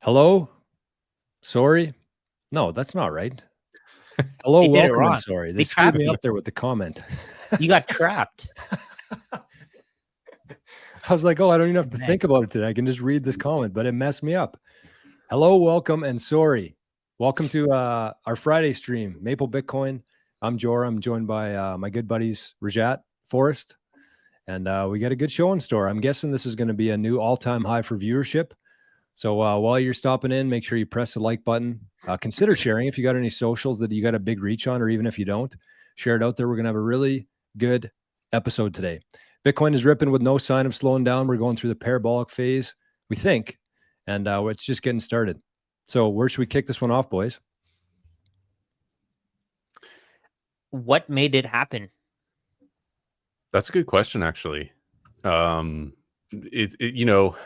Hello? Sorry? No, that's not right. Hello, They did it welcome, and wrong. sorry. They They screwed trapped me you. up there with the comment. You got trapped. I was like, oh, I don't even have to Man. think about it today. I can just read this comment, but it messed me up. Hello, welcome, and sorry. Welcome to our Friday stream, Maple Bitcoin. I'm Jora. I'm joined by my good buddies, Rajat, Forrest, and we got a good show in store. I'm guessing this is going to be a new all-time high for viewership. So while you're stopping in, make sure you press the like button. Consider sharing if you got any socials that you got a big reach on, or even if you don't, share it out there. We're going to have a really good episode today. Bitcoin is ripping with no sign of slowing down. We're going through the parabolic phase, we think, and it's just getting started. So where should we kick this one off, boys? What made it happen? That's a good question, actually. You know,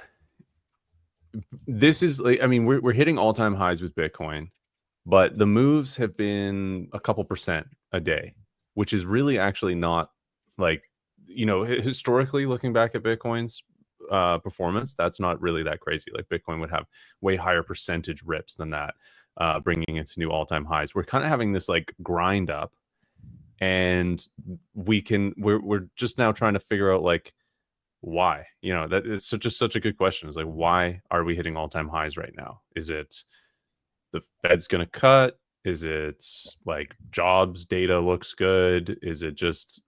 this is like, I mean, we're hitting all-time highs with Bitcoin, but the moves have been a couple percent a day, which is really actually not like, historically looking back at Bitcoin's performance, that's not really that crazy. Like Bitcoin would have way higher percentage rips than that, bringing it to new all-time highs. We're kind of having this like grind up, and we're just now trying to figure out like why. That is such a good question. It's like, why are we hitting all-time highs right now? Is it the Fed's gonna cut? Is it like jobs data looks good? Is it just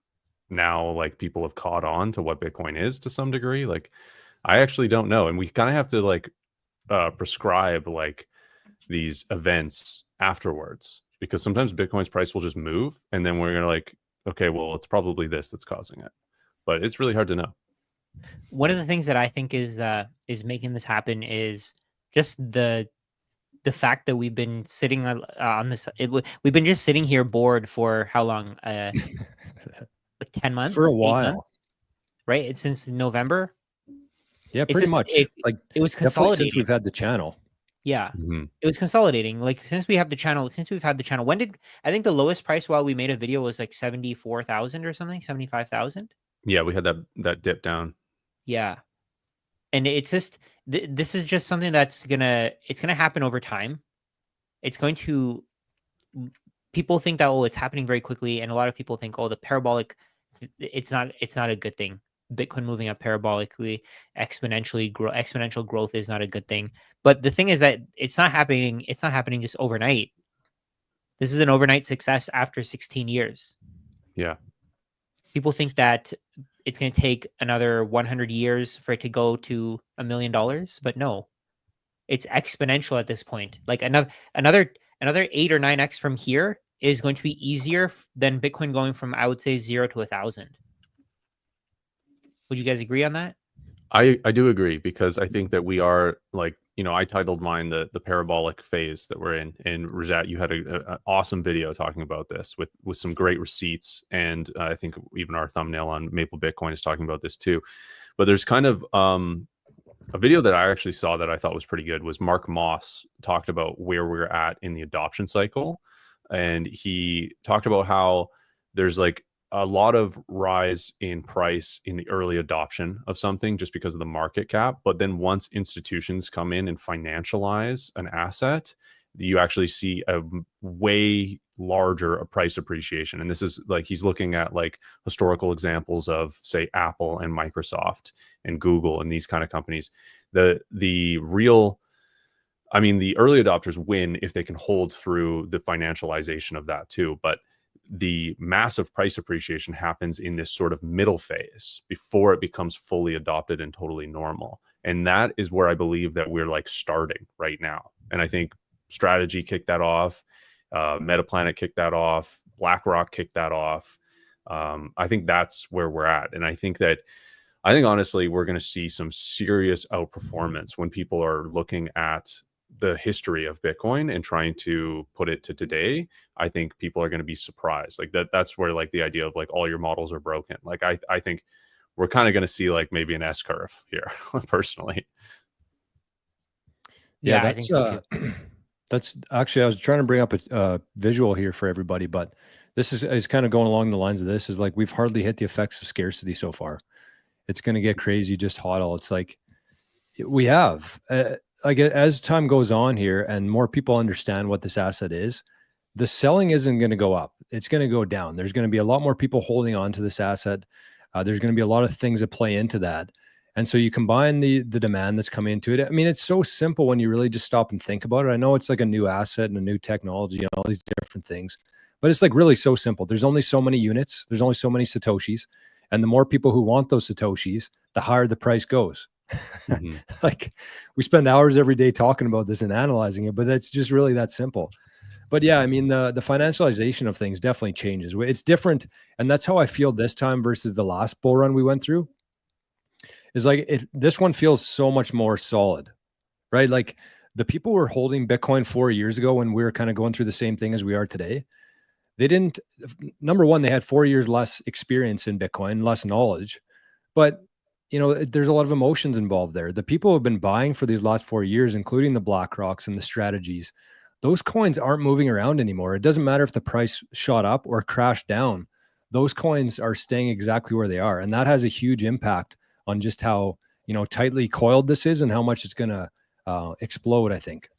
now like people have caught on to what Bitcoin is to some degree? Like, I actually don't know, and we kind of have to like prescribe like these events afterwards, because sometimes Bitcoin's price will just move, and then we're gonna like, okay, well, it's probably this that's causing it, but it's really hard to know. One of the things that I think is making this happen is just the fact that we've been sitting on this. We've been just sitting here bored for how long? Like 10 months? For a 8 while. months? Right? It's since November. Yeah, It's pretty just, much. it Definitely was consolidating. since we've had the channel. Yeah. It was consolidating. Like since we've had the channel, when did I think the lowest price while we made a video was like 74,000 or something, 75,000? Yeah, we had that dip down. Yeah. And it's just this is just something that's it's gonna happen over time. It's going to people think that it's happening very quickly, and a lot of people think the parabolic it's not a good thing. Bitcoin moving up parabolically, exponential growth is not a good thing. But the thing is that it's not happening just overnight. This is an overnight success after 16 years. Yeah. People think that it's going to take another 100 years for it to go to $1 million, but no, it's exponential at this point. Like another 8 or 9x from here is going to be easier than Bitcoin going from, I would say, 0 to 1,000. Would you guys agree on that? I do agree, because I think that we are like, I titled mine the parabolic phase that we're in, and Rajat, you had an awesome video talking about this with some great receipts, and I think even our thumbnail on Maple Bitcoin is talking about this too. But there's kind of a video that I actually saw that I thought was pretty good was Mark Moss talked about where we're at in the adoption cycle, and he talked about how there's like a lot of rise in price in the early adoption of something just because of the market cap. But then once institutions come in and financialize an asset, you actually see a way larger price appreciation. And this is like, he's looking at like historical examples of, say, Apple and Microsoft and Google and these kind of companies. The early adopters win if they can hold through the financialization of that too. But the massive price appreciation happens in this sort of middle phase before it becomes fully adopted and totally normal. And that is where I believe that we're like starting right now. And I think Strategy kicked that off. Metaplanet kicked that off. BlackRock kicked that off. I think that's where we're at. And I think honestly, we're going to see some serious outperformance when people are looking at the history of Bitcoin and trying to put it to today. I think people are going to be surprised. Like that's where like the idea of like all your models are broken. Like I think we're kind of going to see like maybe an S curve here personally. Yeah, that's so that's actually, I was trying to bring up a visual here for everybody, but this is kind of going along the lines of this, is like we've hardly hit the effects of scarcity so far. It's going to get crazy, just hodl. It's like we have like as time goes on here and more people understand what this asset is, the selling isn't going to go up. It's going to go down. There's going to be a lot more people holding on to this asset. There's going to be a lot of things that play into that. And so you combine the demand that's coming into it. I mean, it's so simple when you really just stop and think about it. I know it's like a new asset and a new technology and all these different things, but it's like really so simple. There's only so many units. There's only so many Satoshis. And the more people who want those Satoshis, the higher the price goes. Mm-hmm. Like we spend hours every day talking about this and analyzing it, but it's just really that simple. But yeah, I mean, the financialization of things definitely changes. It's different. And that's how I feel this time versus the last bull run we went through. Is like this one feels so much more solid, right? Like the people who were holding Bitcoin 4 years ago when we were kind of going through the same thing as we are today, they didn't, number one, they had 4 years less experience in Bitcoin, less knowledge, but you know, there's a lot of emotions involved there. The people who have been buying for these last 4 years, including the BlackRocks and the strategies, those coins aren't moving around anymore. It doesn't matter if the price shot up or crashed down. Those coins are staying exactly where they are. And that has a huge impact on just how, you know, tightly coiled this is and how much it's going to explode, I think.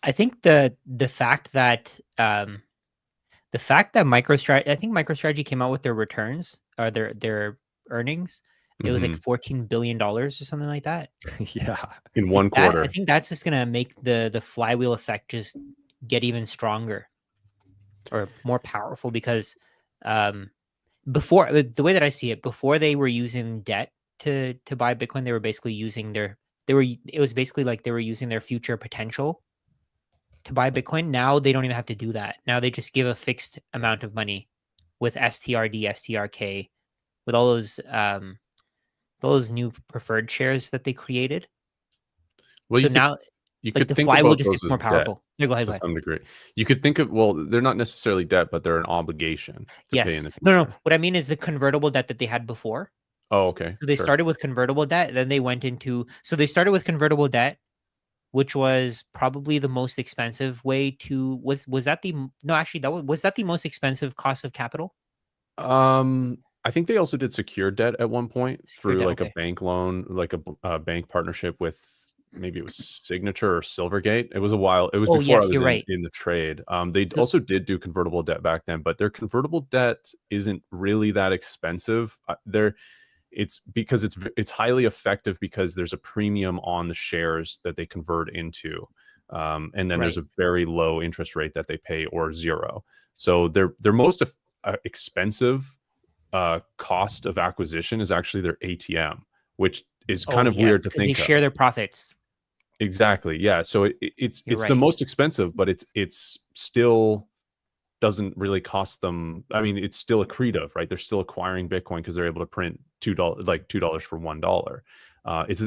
I think the fact that MicroStrategy, I think MicroStrategy came out with their returns or their earnings. It was like $14 billion or something like that. Yeah. In one quarter. I think that's just going to make the flywheel effect just get even stronger or more powerful because before, the way that I see it, before they were using debt to buy Bitcoin, they were basically using it was basically like they were using their future potential to buy Bitcoin. Now they don't even have to do that. Now they just give a fixed amount of money with STRD, STRK, with all those new preferred shares that they created. Well, so now you like could the think flywheel about just those gets more as debt powerful. Yeah, go ahead. to some degree. You could think of, well, they're not necessarily debt, but they're an obligation to pay in the future. No. What I mean is the convertible debt that they had before. Oh, okay. So they started with convertible debt, then they went into. So they started with convertible debt, which was probably the most expensive way to. Was that the no? Actually, was that the most expensive cost of capital? I think they also did secured debt at one point through debt, like okay. a bank loan, like a bank partnership with maybe it was Signature or Silvergate. It was a while. It was before yes, I was you're right. in the trade. They also did do convertible debt back then, but their convertible debt isn't really that expensive. It's because it's highly effective because there's a premium on the shares that they convert into. And then there's a very low interest rate that they pay or zero. So their most expensive cost of acquisition is actually their ATM, which is kind of weird to think they share their profits. Exactly. Yeah. So it's right. the most expensive, but it's still doesn't really cost them. I mean, it's still accretive, right? They're still acquiring Bitcoin because they're able to print $2, like $2 for $1. It's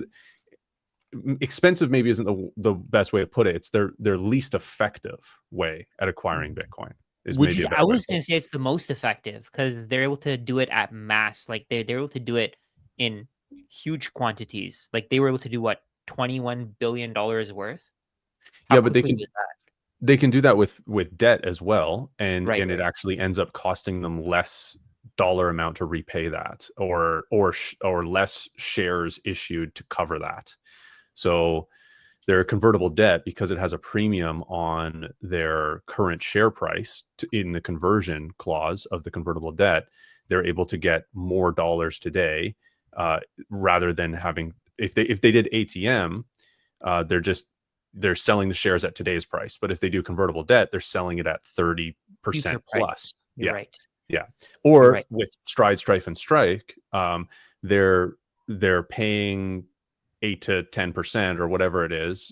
expensive. Maybe isn't the best way to put it. It's their least effective way at acquiring Bitcoin. I was going to say it's the most effective because they're able to do it at mass. Like they're able to do it in huge quantities. Like they were able to do what, $21 billion worth? Yeah, but they can do that with debt as well, and it actually ends up costing them less dollar amount to repay that, or less shares issued to cover that. So their convertible debt, because it has a premium on their current share price in the conversion clause of the convertible debt, they're able to get more dollars today rather than having, if they did ATM, they're selling the shares at today's price. But if they do convertible debt, they're selling it at 30% plus. You're right. Yeah. Or with Stride, Strife, and Strike, they're paying 8 to 10% or whatever it is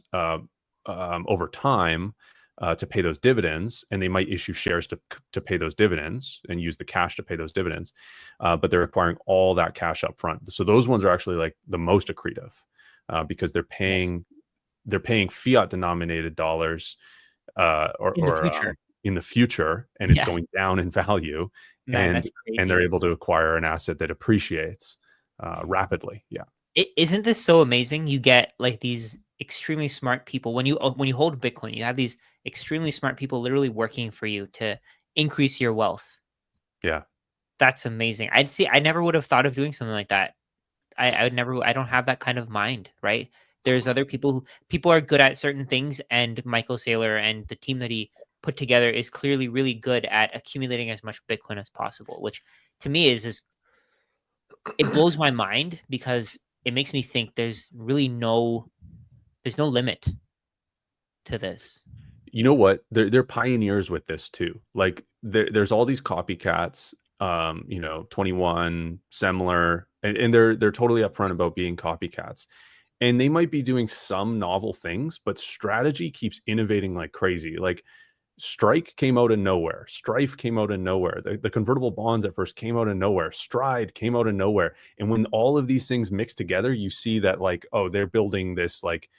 over time to pay those dividends, and they might issue shares to pay those dividends and use the cash to pay those dividends, but they're acquiring all that cash up front. So those ones are actually like the most accretive because they're paying fiat denominated dollars in the future, and it's going down in value. And they're able to acquire an asset that appreciates rapidly. Yeah. Isn't this so amazing? You get like these extremely smart people when you hold Bitcoin. You have these extremely smart people literally working for you to increase your wealth. Yeah, that's amazing. I never would have thought of doing something like that. I don't have that kind of mind, right? there's other people are good at certain things, and Michael Saylor and the team that he put together is clearly really good at accumulating as much Bitcoin as possible, which to me is it blows my mind, because it makes me think there's no limit to this. You know what? They're pioneers with this too. Like there's all these copycats, 21, Semler, and they're totally upfront about being copycats. And they might be doing some novel things, but strategy keeps innovating like crazy. Like Strike came out of nowhere. Strife came out of nowhere. The convertible bonds at first came out of nowhere. Stride came out of nowhere. And when all of these things mix together, you see that like, oh, they're building this like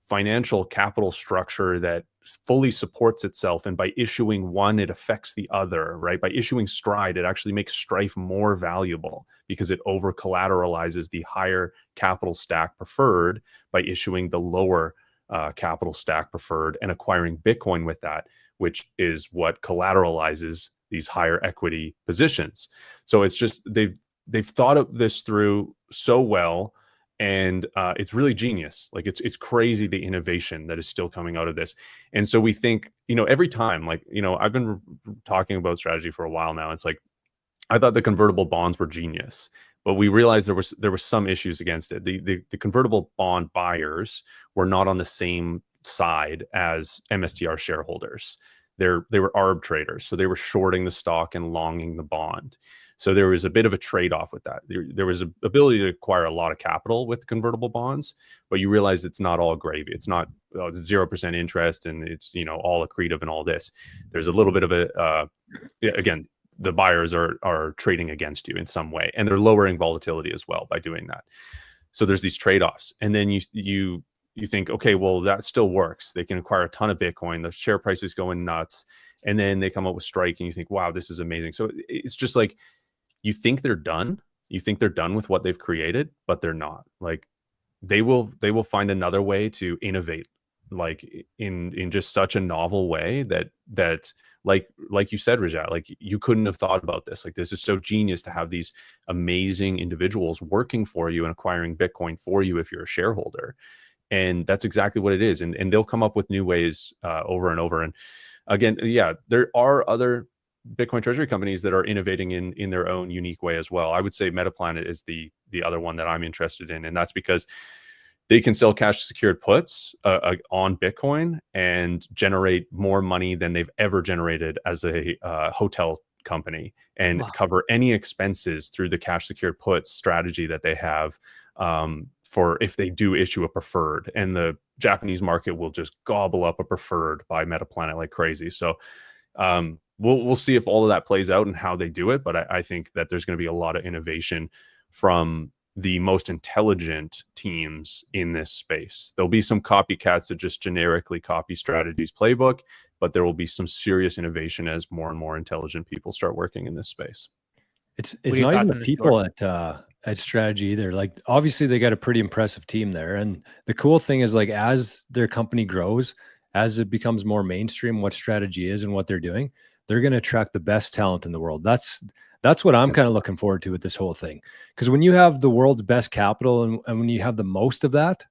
financial capital structure that fully supports itself, and by issuing one it affects the other, right? By issuing Stride, it actually makes Strife more valuable because it over collateralizes the higher capital stack preferred by issuing the lower capital stack preferred and acquiring Bitcoin with that, which is what collateralizes these higher equity positions. So it's just they've thought of this through so well. And it's really genius. Like it's crazy, the innovation that is still coming out of this. And so we think, every time, like, I've been talking about strategy for a while now. It's like, I thought the convertible bonds were genius, but we realized there were some issues against it. The convertible bond buyers were not on the same side as MSTR shareholders. They were arb traders, so they were shorting the stock and longing the bond. So there was a bit of a trade-off with that. There was an ability to acquire a lot of capital with convertible bonds, but you realize it's not all gravy. It's not 0% interest and it's all accretive and all this. There's a little bit of a again, the buyers are trading against you in some way, and they're lowering volatility as well by doing that. So there's these trade-offs, and then you think, okay, well, that still works. They can acquire a ton of Bitcoin. The share price is going nuts, and then they come up with Strike, and you think, wow, this is amazing. So it's just like, you think they're done. You think they're done with what they've created, but they're not. Like they will find another way to innovate, like in just such a novel way that like you said, Rajat, like you couldn't have thought about this. Like this is so genius to have these amazing individuals working for you and acquiring Bitcoin for you if you're a shareholder. And that's exactly what it is. And they'll come up with new ways over and over. And again, yeah, there are other Bitcoin treasury companies that are innovating in their own unique way as well. I would say Metaplanet is the other one that I'm interested in, and that's because they can sell cash secured puts on Bitcoin and generate more money than they've ever generated as a hotel company, and cover any expenses through the cash secured puts strategy that they have for if they do issue a preferred, and the Japanese market will just gobble up a preferred by Metaplanet like crazy. So we'll see if all of that plays out and how they do it. But I think that there's going to be a lot of innovation from the most intelligent teams in this space. There'll be some copycats that just generically copy strategies playbook, but there will be some serious innovation as more and more intelligent people start working in this space. It's not even the people at Strategy either. Like obviously they got a pretty impressive team there. And the cool thing is, like, as their company grows, as it becomes more mainstream, what Strategy is and what they're doing, they're going to attract the best talent in the world. That's what I'm kind of looking forward to with this whole thing. Because when you have the world's best capital and when you have the most of that,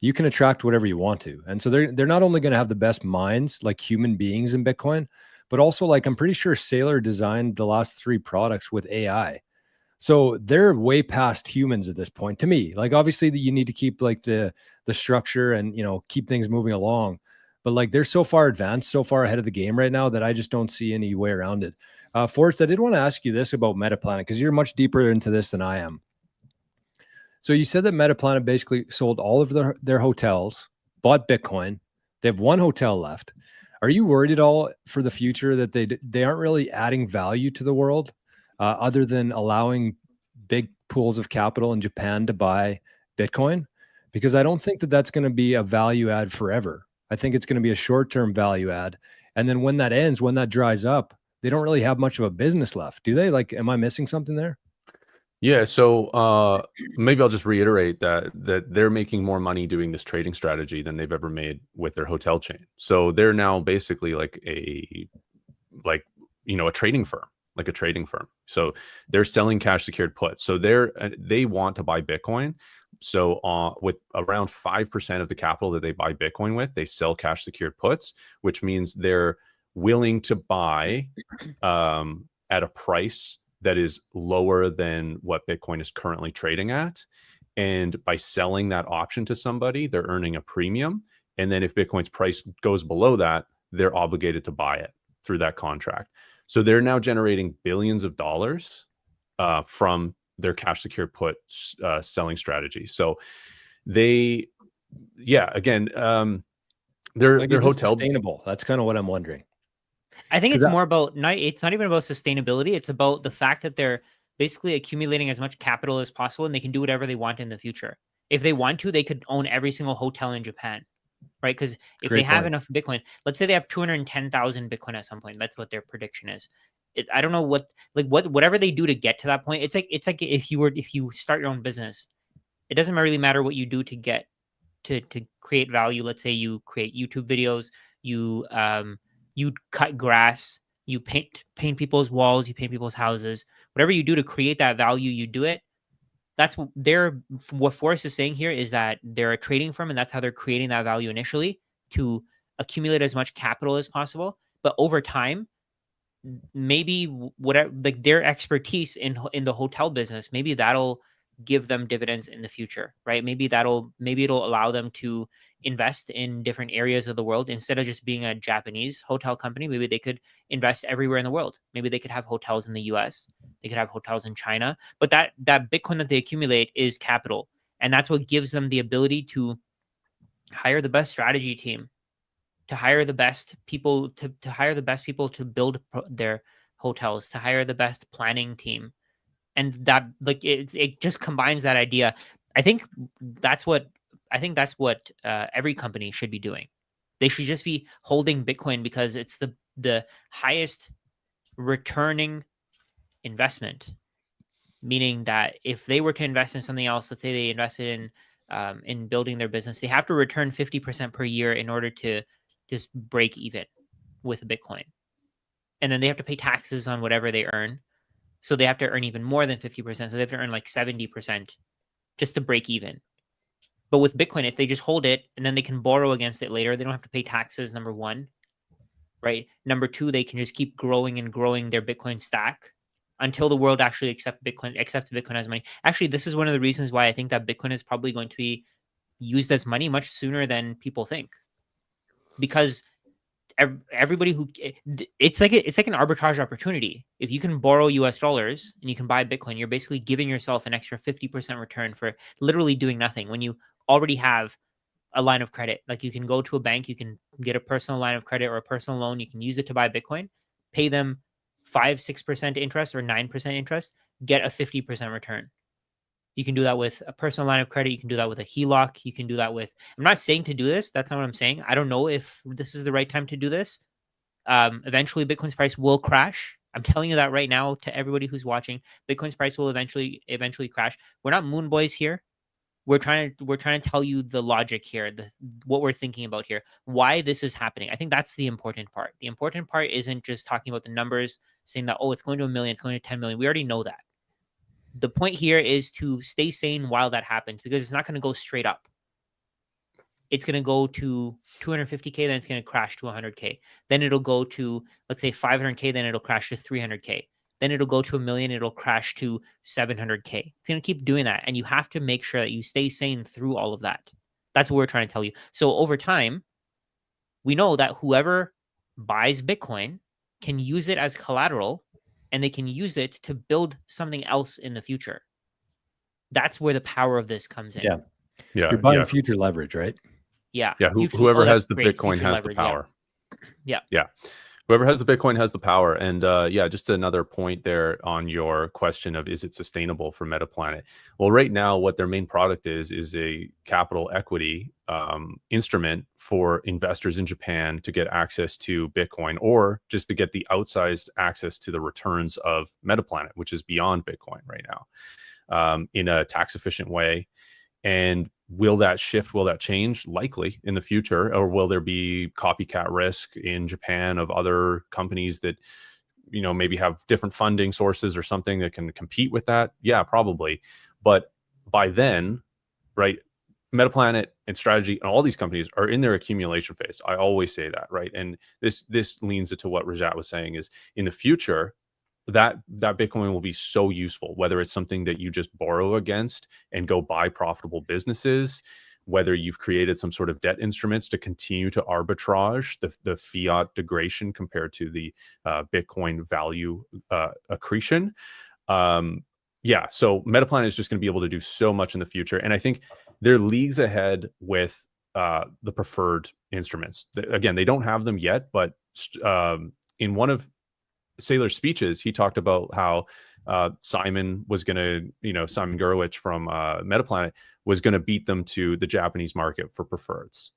you can attract whatever you want to. And so they're not only going to have the best minds, like human beings in Bitcoin, but also, like, I'm pretty sure Saylor designed the last 3 products with AI. So they're way past humans at this point to me. Like, obviously you need to keep like the structure and, keep things moving along. But like they're so far advanced, so far ahead of the game right now that I just don't see any way around it. Forrest, I did want to ask you this about Metaplanet, because you're much deeper into this than I am. So you said that Metaplanet basically sold all of their hotels, bought Bitcoin. They have 1 hotel left. Are you worried at all for the future that they aren't really adding value to the world, other than allowing big pools of capital in Japan to buy Bitcoin? Because I don't think that that's going to be a value add forever. I think it's going to be a short-term value add. And then when that ends, when that dries up, they don't really have much of a business left, do they? Like, am I missing something there? Yeah, so maybe I'll just reiterate that they're making more money doing this trading strategy than they've ever made with their hotel chain. So they're now basically like a trading firm, like a trading firm. So they're selling cash secured puts. So they want to buy Bitcoin, So with around 5% of the capital that they buy Bitcoin with, they sell cash secured puts, which means they're willing to buy at a price that is lower than what Bitcoin is currently trading at. And by selling that option to somebody, they're earning a premium. And then if Bitcoin's price goes below that, they're obligated to buy it through that contract. So they're now generating billions of dollars from their cash secured put selling strategy. So they, again, they're hotel sustainable. That's kind of what I'm wondering. I think it's more about it's not even about sustainability. It's about the fact that they're basically accumulating as much capital as possible, and they can do whatever they want in the future. If they want to, they could own every single hotel in Japan, right? Because if they have enough Bitcoin, let's say they have 210,000 Bitcoin at some point. That's what their prediction is. I don't know whatever they do to get to that point. It's like if you start your own business, it doesn't really matter what you do to get to create value. Let's say you create YouTube videos, you cut grass, you paint people's walls, you paint people's houses. Whatever you do to create that value, you do it. That's what Forrest is saying here is that they're a trading firm, and that's how they're creating that value initially to accumulate as much capital as possible. But over time, maybe whatever their expertise in the hotel business, maybe that'll give them dividends in the future, right? Maybe it'll allow them to invest in different areas of the world instead of just being a Japanese hotel company. Maybe they could invest everywhere in the world. Maybe they could have hotels in the US, they could have hotels in China, but that Bitcoin that they accumulate is capital, and that's what gives them the ability to hire the best strategy team, to hire the best people to hire the best people to build their hotels, to hire the best planning team. And that it just combines that idea. I think that's what every company should be doing. They should just be holding Bitcoin because it's the highest returning investment. Meaning that if they were to invest in something else, let's say they invested in building their business, they have to return 50% per year in order to just break even with Bitcoin. And then they have to pay taxes on whatever they earn. So they have to earn even more than 50%. So they have to earn like 70% just to break even. But with Bitcoin, if they just hold it and then they can borrow against it later, they don't have to pay taxes, number one, right? Number two, they can just keep growing and growing their Bitcoin stack until the world actually accepts Bitcoin as money. Actually, this is one of the reasons why I think that Bitcoin is probably going to be used as money much sooner than people think. Because everybody it's like an arbitrage opportunity. If you can borrow US dollars and you can buy Bitcoin, you're basically giving yourself an extra 50% return for literally doing nothing when you already have a line of credit. Like you can go to a bank, you can get a personal line of credit or a personal loan, you can use it to buy Bitcoin, pay them 5-6% interest or 9% interest, get a 50% return. You can do that with a personal line of credit. You can do that with a HELOC. You can do that with, I'm not saying to do this. That's not what I'm saying. I don't know if this is the right time to do this. Eventually, Bitcoin's price will crash. I'm telling you that right now to everybody who's watching. Bitcoin's price will eventually crash. We're not moon boys here. We're trying to tell you the logic here, what we're thinking about here, why this is happening. I think that's the important part. The important part isn't just talking about the numbers, saying that, oh, it's going to 1 million, it's going to 10 million. We already know that. The point here is to stay sane while that happens, because it's not going to go straight up. It's going to go to 250K, then it's going to crash to 100K. Then it'll go to, let's say 500K, then it'll crash to 300K. Then it'll go to 1 million, it'll crash to 700K. It's going to keep doing that. And you have to make sure that you stay sane through all of that. That's what we're trying to tell you. So over time, we know that whoever buys Bitcoin can use it as collateral, and they can use it to build something else in the future. That's where the power of this comes in. Yeah. You're buying future leverage, right? Yeah. Whoever has the Bitcoin has the power. Yeah. Whoever has the Bitcoin has the power. And just another point there on your question of, is it sustainable for Metaplanet? Well, right now, what their main product is a capital equity instrument for investors in Japan to get access to Bitcoin, or just to get the outsized access to the returns of Metaplanet, which is beyond Bitcoin right now, in a tax efficient way. And will that shift? Will that change? Likely in the future. Or will there be copycat risk in Japan of other companies that, maybe have different funding sources or something that can compete with that? Yeah, probably. But by then, right? Metaplanet and Strategy and all these companies are in their accumulation phase. I always say that, right? And this leans into what Rajat was saying is in the future, that Bitcoin will be so useful, whether it's something that you just borrow against and go buy profitable businesses, whether you've created some sort of debt instruments to continue to arbitrage the fiat degradation compared to the Bitcoin value accretion. Yeah, so Metaplanet is just going to be able to do so much in the future. And I think they're leagues ahead with the preferred instruments. Again, they don't have them yet, but in one of Saylor's speeches, he talked about how Simon was going to, Simon Gurewitz from Metaplanet was going to beat them to the Japanese market for preferreds.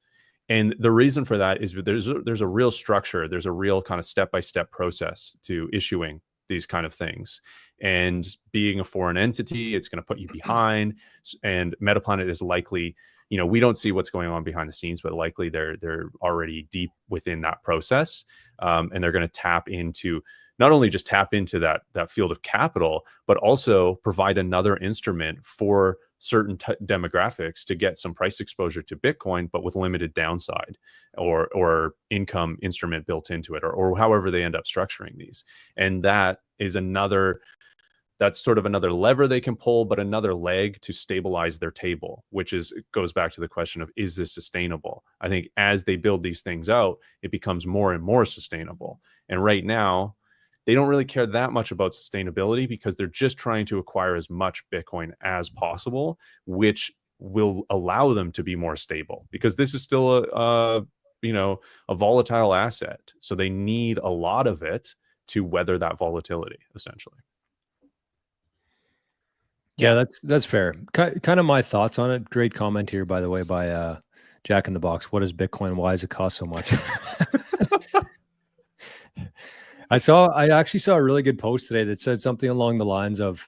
And the reason for that is there's a real structure, there's a real kind of step-by-step process to issuing these kind of things. And being a foreign entity, it's going to put you behind. And Metaplanet is likely, we don't see what's going on behind the scenes, but likely they're already deep within that process. And they're going to tap into not only just tap into that field of capital, but also provide another instrument for certain demographics to get some price exposure to Bitcoin, but with limited downside or income instrument built into it, or however they end up structuring these. And that's sort of another lever they can pull, but another leg to stabilize their table, which goes back to the question of, is this sustainable? I think as they build these things out, it becomes more and more sustainable. And right now, they don't really care that much about sustainability because they're just trying to acquire as much Bitcoin as possible, which will allow them to be more stable, because this is still a volatile asset. So they need a lot of it to weather that volatility, essentially. Yeah, that's fair. Kind of my thoughts on it. Great comment here, by the way, by Jack in the Box. What is Bitcoin? Why does it cost so much? I actually saw a really good post today that said something along the lines of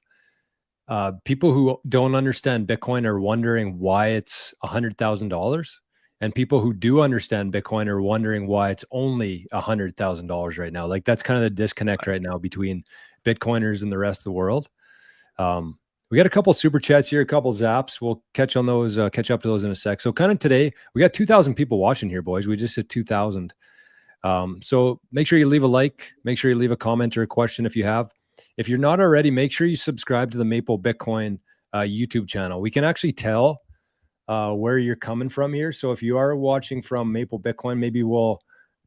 people who don't understand Bitcoin are wondering why it's $100,000, and people who do understand Bitcoin are wondering why it's only $100,000 right now. Like, that's kind of the disconnect right now between Bitcoiners and the rest of the world. We got a couple super chats here, a couple zaps. We'll catch on those, catch up to those in a sec. So kind of today, we got 2,000 people watching here, boys. We just hit 2,000. So make sure you leave a like, make sure you leave a comment or a question if you have. If you're not already, make sure you subscribe to the Maple Bitcoin YouTube channel. We can actually tell where you're coming from here. So if you are watching from Maple Bitcoin, maybe we'll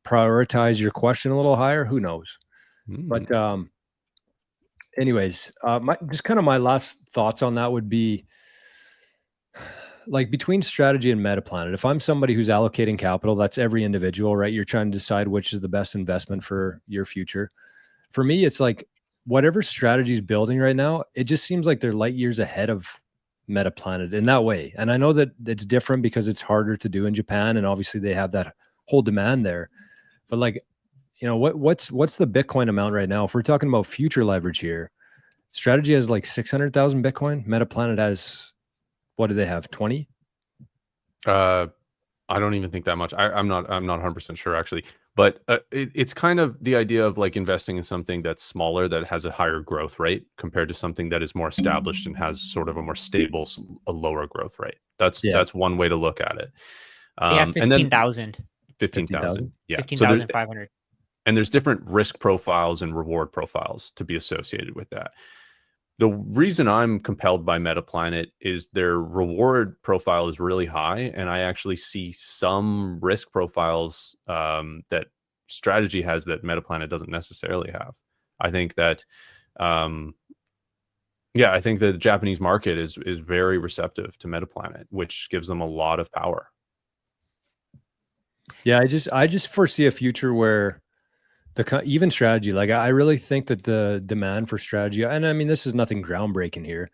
prioritize your question a little higher. Who knows? But anyways, just kind of my last thoughts on that would be, like, between Strategy and Metaplanet, if I'm somebody who's allocating capital, that's every individual, right? You're trying to decide which is the best investment for your future. For me, it's like whatever Strategy is building right now, it just seems like they're light years ahead of Metaplanet in that way. And I know that it's different because it's harder to do in Japan, and obviously they have that whole demand there. But like, what's the Bitcoin amount right now? If we're talking about future leverage here, Strategy has like 600,000 Bitcoin. Metaplanet has, what do they have? 20? I don't even think that much. I'm not 100% sure, actually. But it's kind of the idea of like investing in something that's smaller, that has a higher growth rate compared to something that is more established and has sort of a more stable, a lower growth rate. That's one way to look at it. They have 15,000. 15,000. Yeah. 15,500. And there's different risk profiles and reward profiles to be associated with that. The reason I'm compelled by Metaplanet is their reward profile is really high, and I actually see some risk profiles that Strategy has that Metaplanet doesn't necessarily have. I think that, I think the Japanese market is very receptive to Metaplanet, which gives them a lot of power. Yeah, I just foresee a future where even Strategy, like, I really think that the demand for Strategy, and I mean, this is nothing groundbreaking here,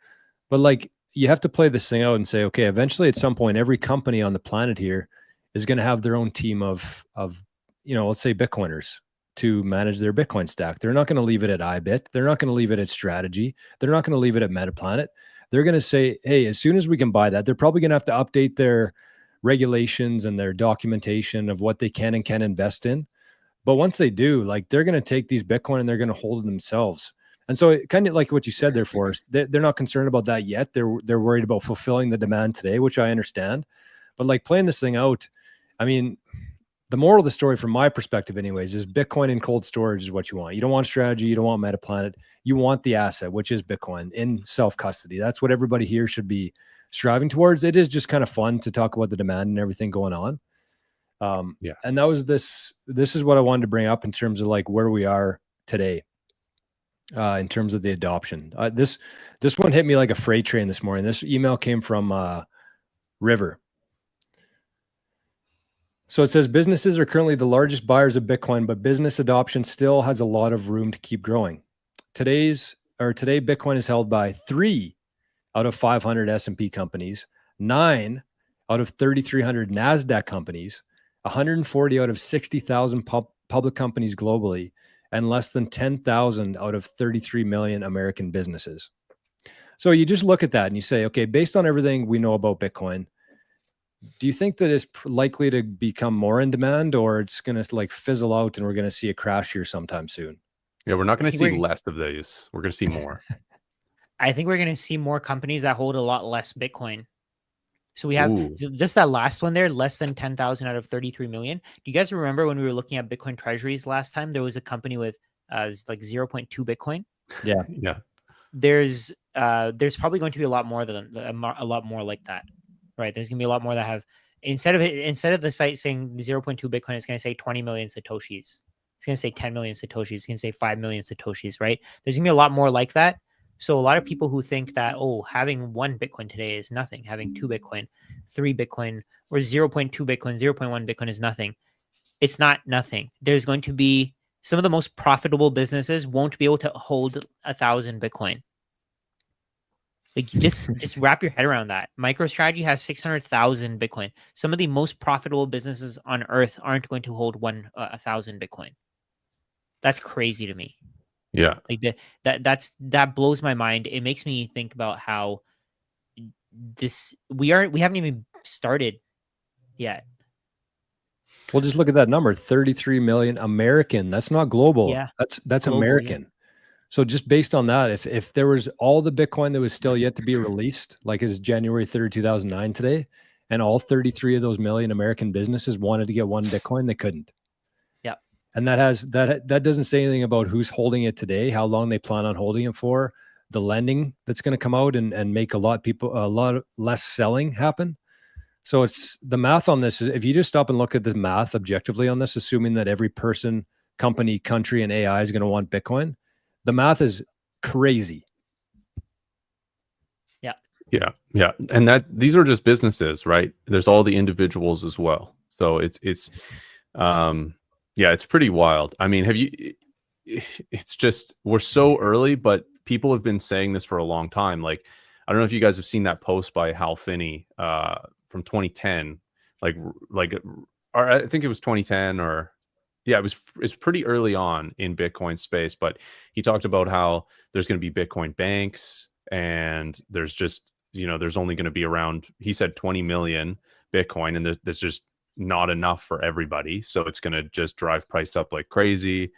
but like, you have to play this thing out and say, okay, eventually at some point, every company on the planet here is going to have their own team of, let's say Bitcoiners to manage their Bitcoin stack. They're not going to leave it at iBit. They're not going to leave it at Strategy. They're not going to leave it at Metaplanet. They're going to say, hey, as soon as we can buy that, they're probably going to have to update their regulations and their documentation of what they can and can't invest in. But once they do, like, they're going to take these Bitcoin and they're going to hold it themselves. And so it kind of like what you said there, Forrest, they're not concerned about that yet. They're worried about fulfilling the demand today, which I understand. But like playing this thing out, I mean, the moral of the story from my perspective anyways, is Bitcoin in cold storage is what you want. You don't want strategy. You don't want MetaPlanet. You want the asset, which is Bitcoin in self-custody. That's what everybody here should be striving towards. It is just kind of fun to talk about the demand and everything going on. Yeah. And that was this is what I wanted to bring up in terms of like where we are today, in terms of the adoption. This one hit me like a freight train this morning. This email came from River. So it says businesses are currently the largest buyers of Bitcoin, but business adoption still has a lot of room to keep growing. Today, Bitcoin is held by 3 out of 500 S&P companies, 9 out of 3,300 NASDAQ companies, 140 out of 60,000 public companies globally, and less than 10,000 out of 33 million American businesses. So you just look at that and you say, okay, based on everything we know about Bitcoin, do you think that it's likely to become more in demand, or it's going to like fizzle out and we're going to see a crash here sometime soon? Yeah, we're not going to see less of these. We're going to see more. I think we're going to see more companies that hold a lot less Bitcoin. So we have just that last one there, less than 10,000 out of 33 million. Do you guys remember when we were looking at Bitcoin treasuries last time? There was a company with like 0.2 Bitcoin. Yeah. Yeah. There's probably going to be a lot more than a lot more like that, right? There's going to be a lot more that have instead of the site saying 0.2 Bitcoin, it's going to say 20 million Satoshis. It's going to say 10 million Satoshis. It's going to say 5 million Satoshis, right? There's going to be a lot more like that. So a lot of people who think that, having 1 Bitcoin today is nothing, having 2 Bitcoin, 3 Bitcoin, or 0.2 Bitcoin, 0.1 Bitcoin is nothing. It's not nothing. There's going to be some of the most profitable businesses won't be able to hold 1,000 Bitcoin. Like just wrap your head around that. MicroStrategy has 600,000 Bitcoin. Some of the most profitable businesses on earth aren't going to hold 1,000 Bitcoin. That's crazy to me. Yeah. Like that blows my mind. It makes me think about how we haven't even started yet. Well, just look at that number, 33 million American. That's not global. Yeah. That's global, American. Yeah. So just based on that, if there was all the Bitcoin that was still yet to be released, like it's January 3rd, 2009 today, and all 33 of those million American businesses wanted to get 1 Bitcoin, they couldn't. Yeah. And that doesn't say anything about who's holding it today, how long they plan on holding it for, the lending that's going to come out and make a lot less selling happen. So it's the math on this. If you just stop and look at the math objectively on this, assuming that every person, company, country, and AI is going to want Bitcoin, the math is crazy. Yeah. Yeah. Yeah. And these are just businesses, right? There's all the individuals as well. So it's pretty wild. I mean, it's just, we're so early, but people have been saying this for a long time. Like, I don't know if you guys have seen that post by Hal Finney from 2010, or I think it was 2010 it's pretty early on in Bitcoin space, but he talked about how there's going to be Bitcoin banks and there's just, there's only going to be around, he said 20 million Bitcoin, and there's just not enough for everybody. So it's going to just drive price up like crazy,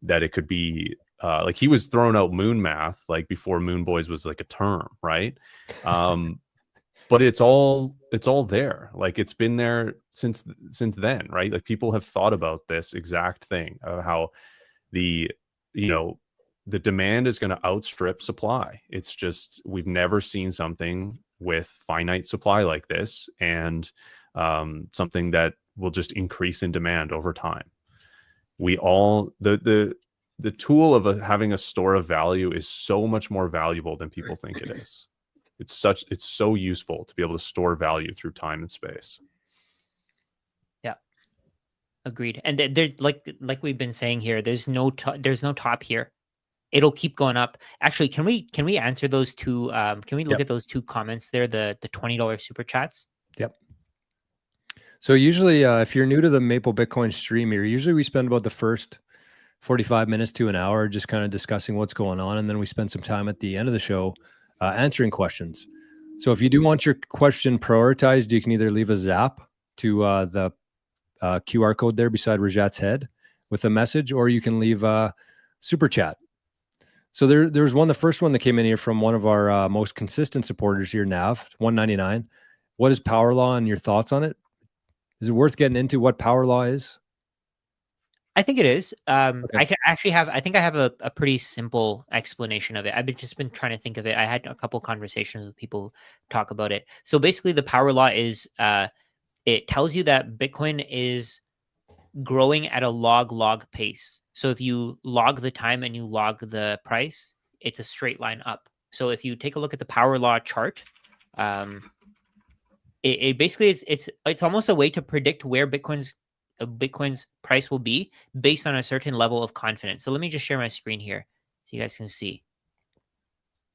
that it could be like he was throwing out moon math, like before Moon Boys was like a term, right? But it's all there. Like it's been there since then, right? Like people have thought about this exact thing of how the demand is going to outstrip supply. It's just, we've never seen something with finite supply like this, and something that will just increase in demand over time. The tool of having a store of value is so much more valuable than people think it is. It's so useful to be able to store value through time and space. Yeah, agreed. And there, like we've been saying here, there's no top here. It'll keep going up. Actually, can we answer those two? Can we look at those 2 comments there? The $20 super chats. Yep. So usually, if you're new to the Maple Bitcoin stream here, usually we spend about the first 45 minutes to an hour just kind of discussing what's going on, and then we spend some time at the end of the show answering questions. So if you do want your question prioritized, you can either leave a zap to the QR code there beside Rajat's head with a message, or you can leave a super chat. So there's one, the first one that came in here from one of our most consistent supporters here, Nav 199. What is power law and your thoughts on it? Is it worth getting into what power law is? I think it is. Okay. I can actually have. I think I have a pretty simple explanation of it. I've just been trying to think of it. I had a couple conversations with people who talk about it. So basically, the power law is it tells you that Bitcoin is growing at a log pace. So if you log the time and you log the price, it's a straight line up. So if you take a look at the power law chart, it basically it's almost a way to predict where Bitcoin's price will be based on a certain level of confidence. So let me just share my screen here so you guys can see.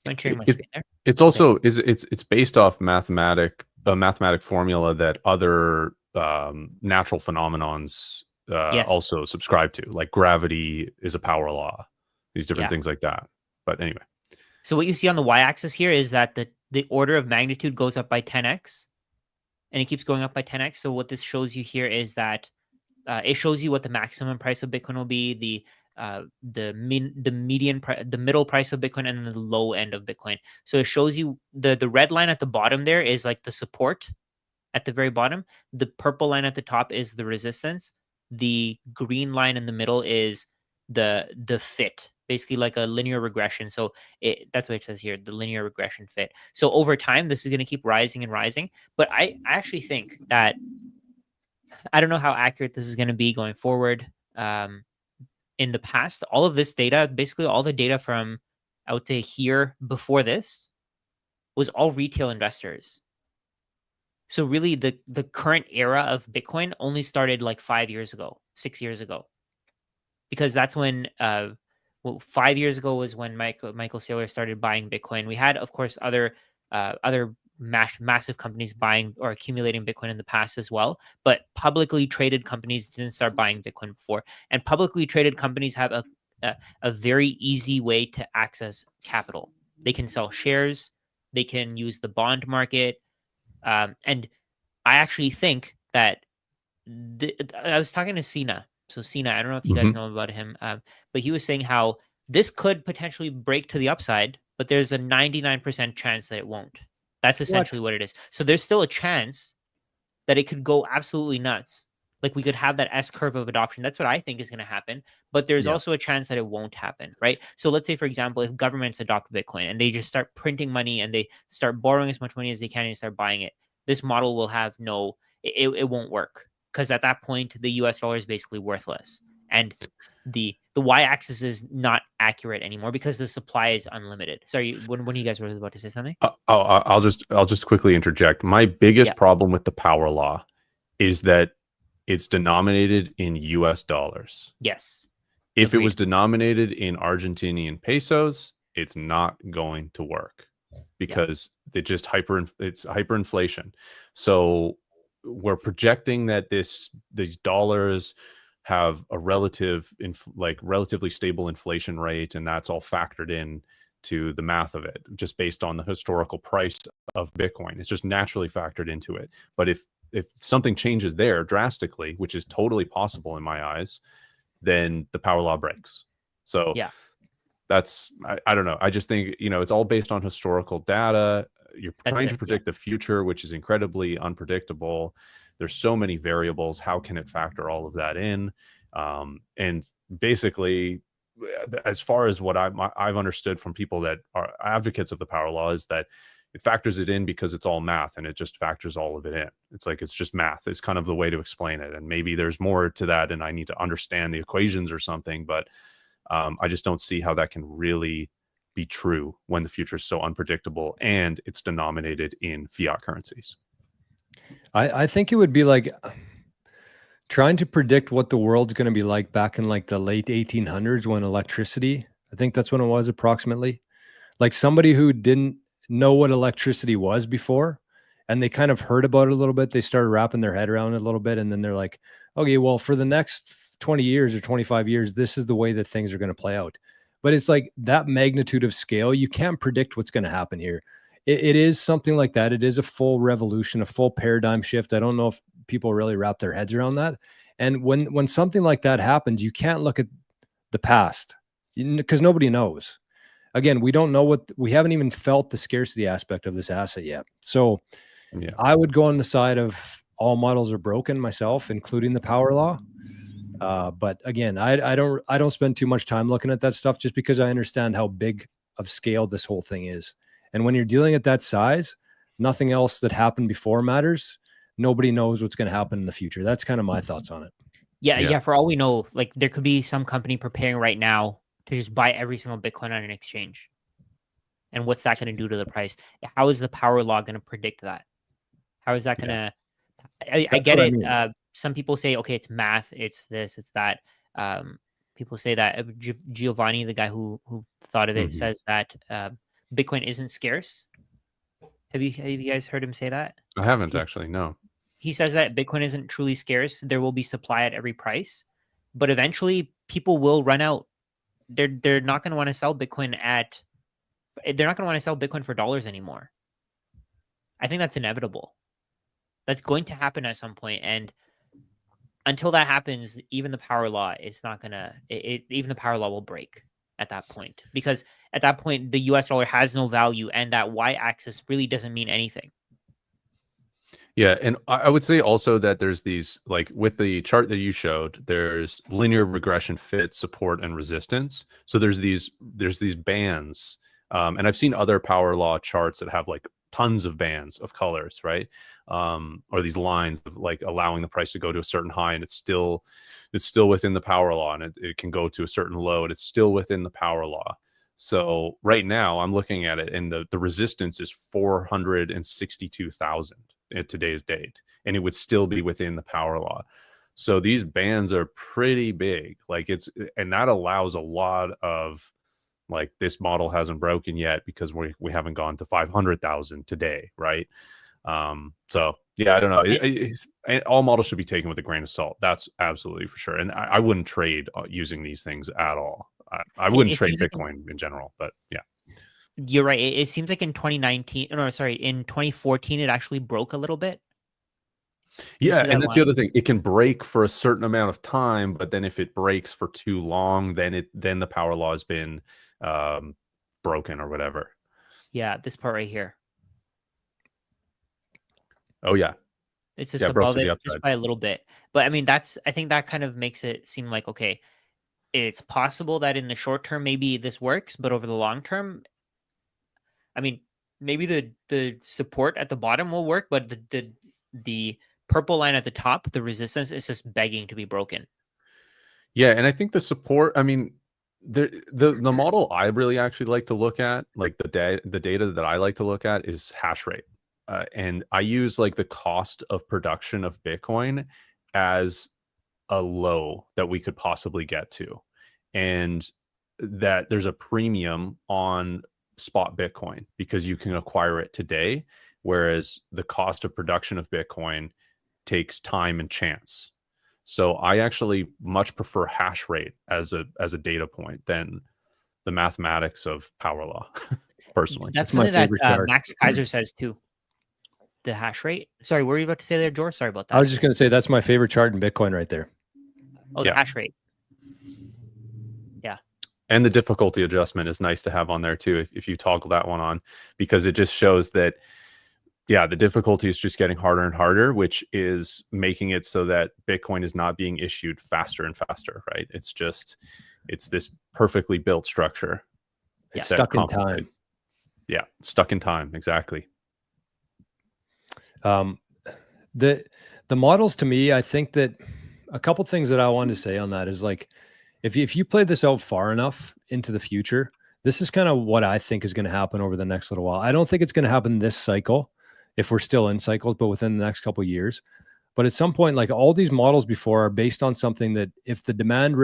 I'm sharing my screen there. It's also it's based off a mathematic formula that other natural phenomenons Yes. also subscribe to, like gravity is a power law, these different things like that. But anyway, so what you see on the y-axis here is that the order of magnitude goes up by 10x, and it keeps going up by 10x. So what this shows you here is that it shows you what the maximum price of Bitcoin will be, the median price, the middle price of Bitcoin, and then the low end of Bitcoin. So it shows you the red line at the bottom there is like the support at the very bottom. The purple line at the top is the resistance. The green line in the middle is the fit, basically like a linear regression. So that's what it says here, the linear regression fit. So over time, this is going to keep rising and rising. But I actually think that I don't know how accurate this is going to be going forward. In the past, all of this data, basically all the data from, I would say here before this, was all retail investors. So really the current era of Bitcoin only started like 5 years ago, 6 years ago. Because that's when, 5 years ago was when Michael Saylor started buying Bitcoin. We had, of course, other massive companies buying or accumulating Bitcoin in the past as well. But publicly traded companies didn't start buying Bitcoin before. And publicly traded companies have a very easy way to access capital. They can sell shares. They can use the bond market. And I actually think that I was talking to Sina. So Sina, I don't know if you guys know about him, but he was saying how this could potentially break to the upside, but there's a 99% chance that it won't. That's essentially what it is. So there's still a chance that it could go absolutely nuts. Like we could have that S curve of adoption. That's what I think is going to happen. But there's also a chance that it won't happen, right? So let's say, for example, if governments adopt Bitcoin and they just start printing money and they start borrowing as much money as they can and start buying it, this model will have it won't work. Because at that point, the US dollar is basically worthless. And the y-axis is not accurate anymore because the supply is unlimited. Sorry, when you guys were about to say something? I'll just quickly interject. My biggest problem with the power law is that it's denominated in US dollars. Yes. If it was denominated in Argentinian pesos, it's not going to work because it's hyperinflation. So we're projecting that these dollars have a relatively stable inflation rate, and that's all factored in to the math of it, just based on the historical price of Bitcoin. It's just naturally factored into it. But if something changes there drastically, which is totally possible in my eyes, then the power law breaks. So that's I don't know. I just think it's all based on historical data. You're trying to predict the future, which is incredibly unpredictable. There's so many variables. How can it factor all of that in? And basically, as far as what I've understood from people that are advocates of the power law is that it factors it in because it's all math and it just factors all of it in. It's like, it's just math is kind of the way to explain it. And maybe there's more to that and I need to understand the equations or something, but I just don't see how that can really be true when the future is so unpredictable and it's denominated in fiat currencies. I think it would be like trying to predict what the world's going to be like back in like the late 1800s when electricity, I think that's when it was approximately, like somebody who didn't know what electricity was before and they kind of heard about it a little bit. They started wrapping their head around it a little bit. And then they're like, okay, well, for the next 20 years or 25 years, this is the way that things are going to play out. But it's like that magnitude of scale. You can't predict what's going to happen here. It is something like that. It is a full revolution, a full paradigm shift. I don't know if people really wrap their heads around that. And when something like that happens, you can't look at the past because nobody knows. again, we don't know we haven't even felt the scarcity aspect of this asset yet. So Yeah. I would go on the side of all models are broken myself, including the power law. But again, I don't spend too much time looking at that stuff just because I understand how big of scale this whole thing is. And when you're dealing at that size, nothing else that happened before matters. Nobody knows what's going to happen in the future. That's kind of my thoughts on it. Yeah. For all we know, like there could be some company preparing right now to just buy every single Bitcoin on an exchange. And what's that going to do to the price? How is the power law going to predict that? How is that going to? I get it. I mean. Some people say, okay, it's math, it's this, it's that. People say that Giovanni, the guy who thought of it, says that Bitcoin isn't scarce. Have you guys heard him say that? I haven't actually. No. He says that Bitcoin isn't truly scarce. There will be supply at every price, but eventually people will run out. They're not going to want to sell Bitcoin at. They're not going to want to sell Bitcoin for dollars anymore. I think that's inevitable. That's going to happen at some point, and until that happens, even the power law is not gonna. Even the power law will break at that point, because at that point the U.S. dollar has no value, and that y-axis really doesn't mean anything. Yeah, and I would say also that there's these, like with the chart that you showed, there's linear regression fit, support, and resistance. So there's these bands, and I've seen other power law charts that have like tons of bands of colors, right? Or these lines of like allowing the price to go to a certain high, and it's still within the power law, and it can go to a certain low, and it's still within the power law. So right now I'm looking at it, and the resistance is 462,000 at today's date, and it would still be within the power law. So these bands are pretty big, and that allows a lot of, like, this model hasn't broken yet because we haven't gone to 500,000 today, right? So yeah, I don't know. All models should be taken with a grain of salt. That's absolutely for sure. And I wouldn't trade using these things at all. I wouldn't trade Bitcoin in general, but yeah. You're right. It seems like in 2014, it actually broke a little bit. Yeah, and that's the other thing. It can break for a certain amount of time, but then if it breaks for too long, then the power law has been broken or whatever. Yeah, this part right here. Oh yeah, it's just above it just by a little bit. But I mean, I think that kind of makes it seem like, okay, it's possible that in the short term maybe this works, but over the long term, I mean, maybe the support at the bottom will work, but the purple line at the top, the resistance, is just begging to be broken. Yeah, and I think the support, I mean, the model I really actually like to look at, like the data that I like to look at is hash rate. And I use like the cost of production of Bitcoin as a low that we could possibly get to, and that there's a premium on spot Bitcoin because you can acquire it today, whereas the cost of production of Bitcoin takes time and chance. So I actually much prefer hash rate as a data point than the mathematics of power law. Personally, that's my favorite chart. Max Kaiser says too. The hash rate. Sorry, what were you about to say there, George? Sorry about that. I was just going to say that's my favorite chart in Bitcoin right there. Oh, the hash rate. Yeah. And the difficulty adjustment is nice to have on there too, if you toggle that one on, because it just shows that, yeah, the difficulty is just getting harder and harder, which is making it so that Bitcoin is not being issued faster and faster, right? It's this perfectly built structure. It's stuck in time. Yeah, stuck in time, exactly. The models, to me, I think that a couple things that I wanted to say on that is, like, if you play this out far enough into the future, this is kind of what I think is going to happen over the next little while. I don't think it's going to happen this cycle if we're still in cycles, but within the next couple of years. But at some point, like, all these models before are based on something that if the demand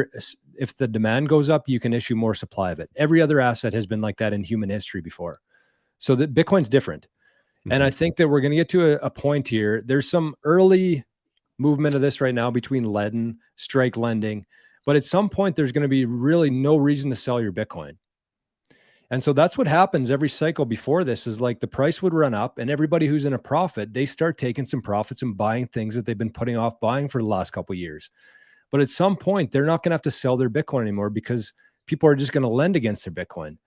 goes up, you can issue more supply of it. Every other asset has been like that in human history before. So that Bitcoin's different. And I think that we're going to get to a point here. There's some early movement of this right now between lead and strike lending. But at some point, there's going to be really no reason to sell your Bitcoin. And so that's what happens every cycle before this, is like the price would run up and everybody who's in a profit, they start taking some profits and buying things that they've been putting off buying for the last couple of years. But at some point, they're not going to have to sell their Bitcoin anymore because people are just going to lend against their Bitcoin.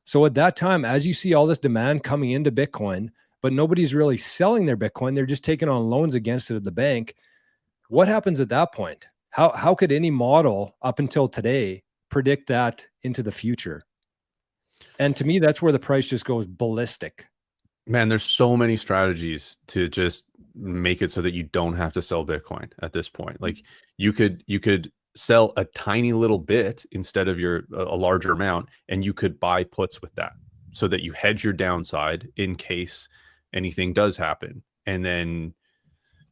So at that time, as you see all this demand coming into Bitcoin, but nobody's really selling their Bitcoin, they're just taking on loans against it at the bank. What happens at that point? How could any model up until today predict that into the future? And to me, that's where the price just goes ballistic. Man, there's so many strategies to just make it so that you don't have to sell Bitcoin at this point. Like you could sell a tiny little bit instead of a larger amount, and you could buy puts with that so that you hedge your downside in case anything does happen. And then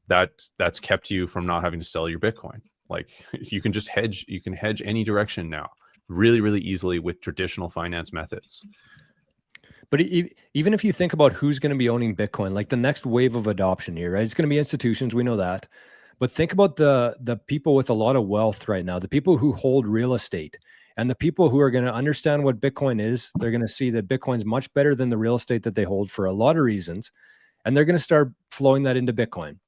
that's kept you from not having to sell your Bitcoin. Like you can just hedge, you can hedge any direction now really, really easily with traditional finance methods. But even if you think about who's going to be owning Bitcoin, like the next wave of adoption here, right? It's going to be institutions. We know that. But think about the people with a lot of wealth right now, the people who hold real estate, and the people who are going to understand what Bitcoin is. They're going to see that Bitcoin's much better than the real estate that they hold for a lot of reasons. And they're going to start flowing that into Bitcoin.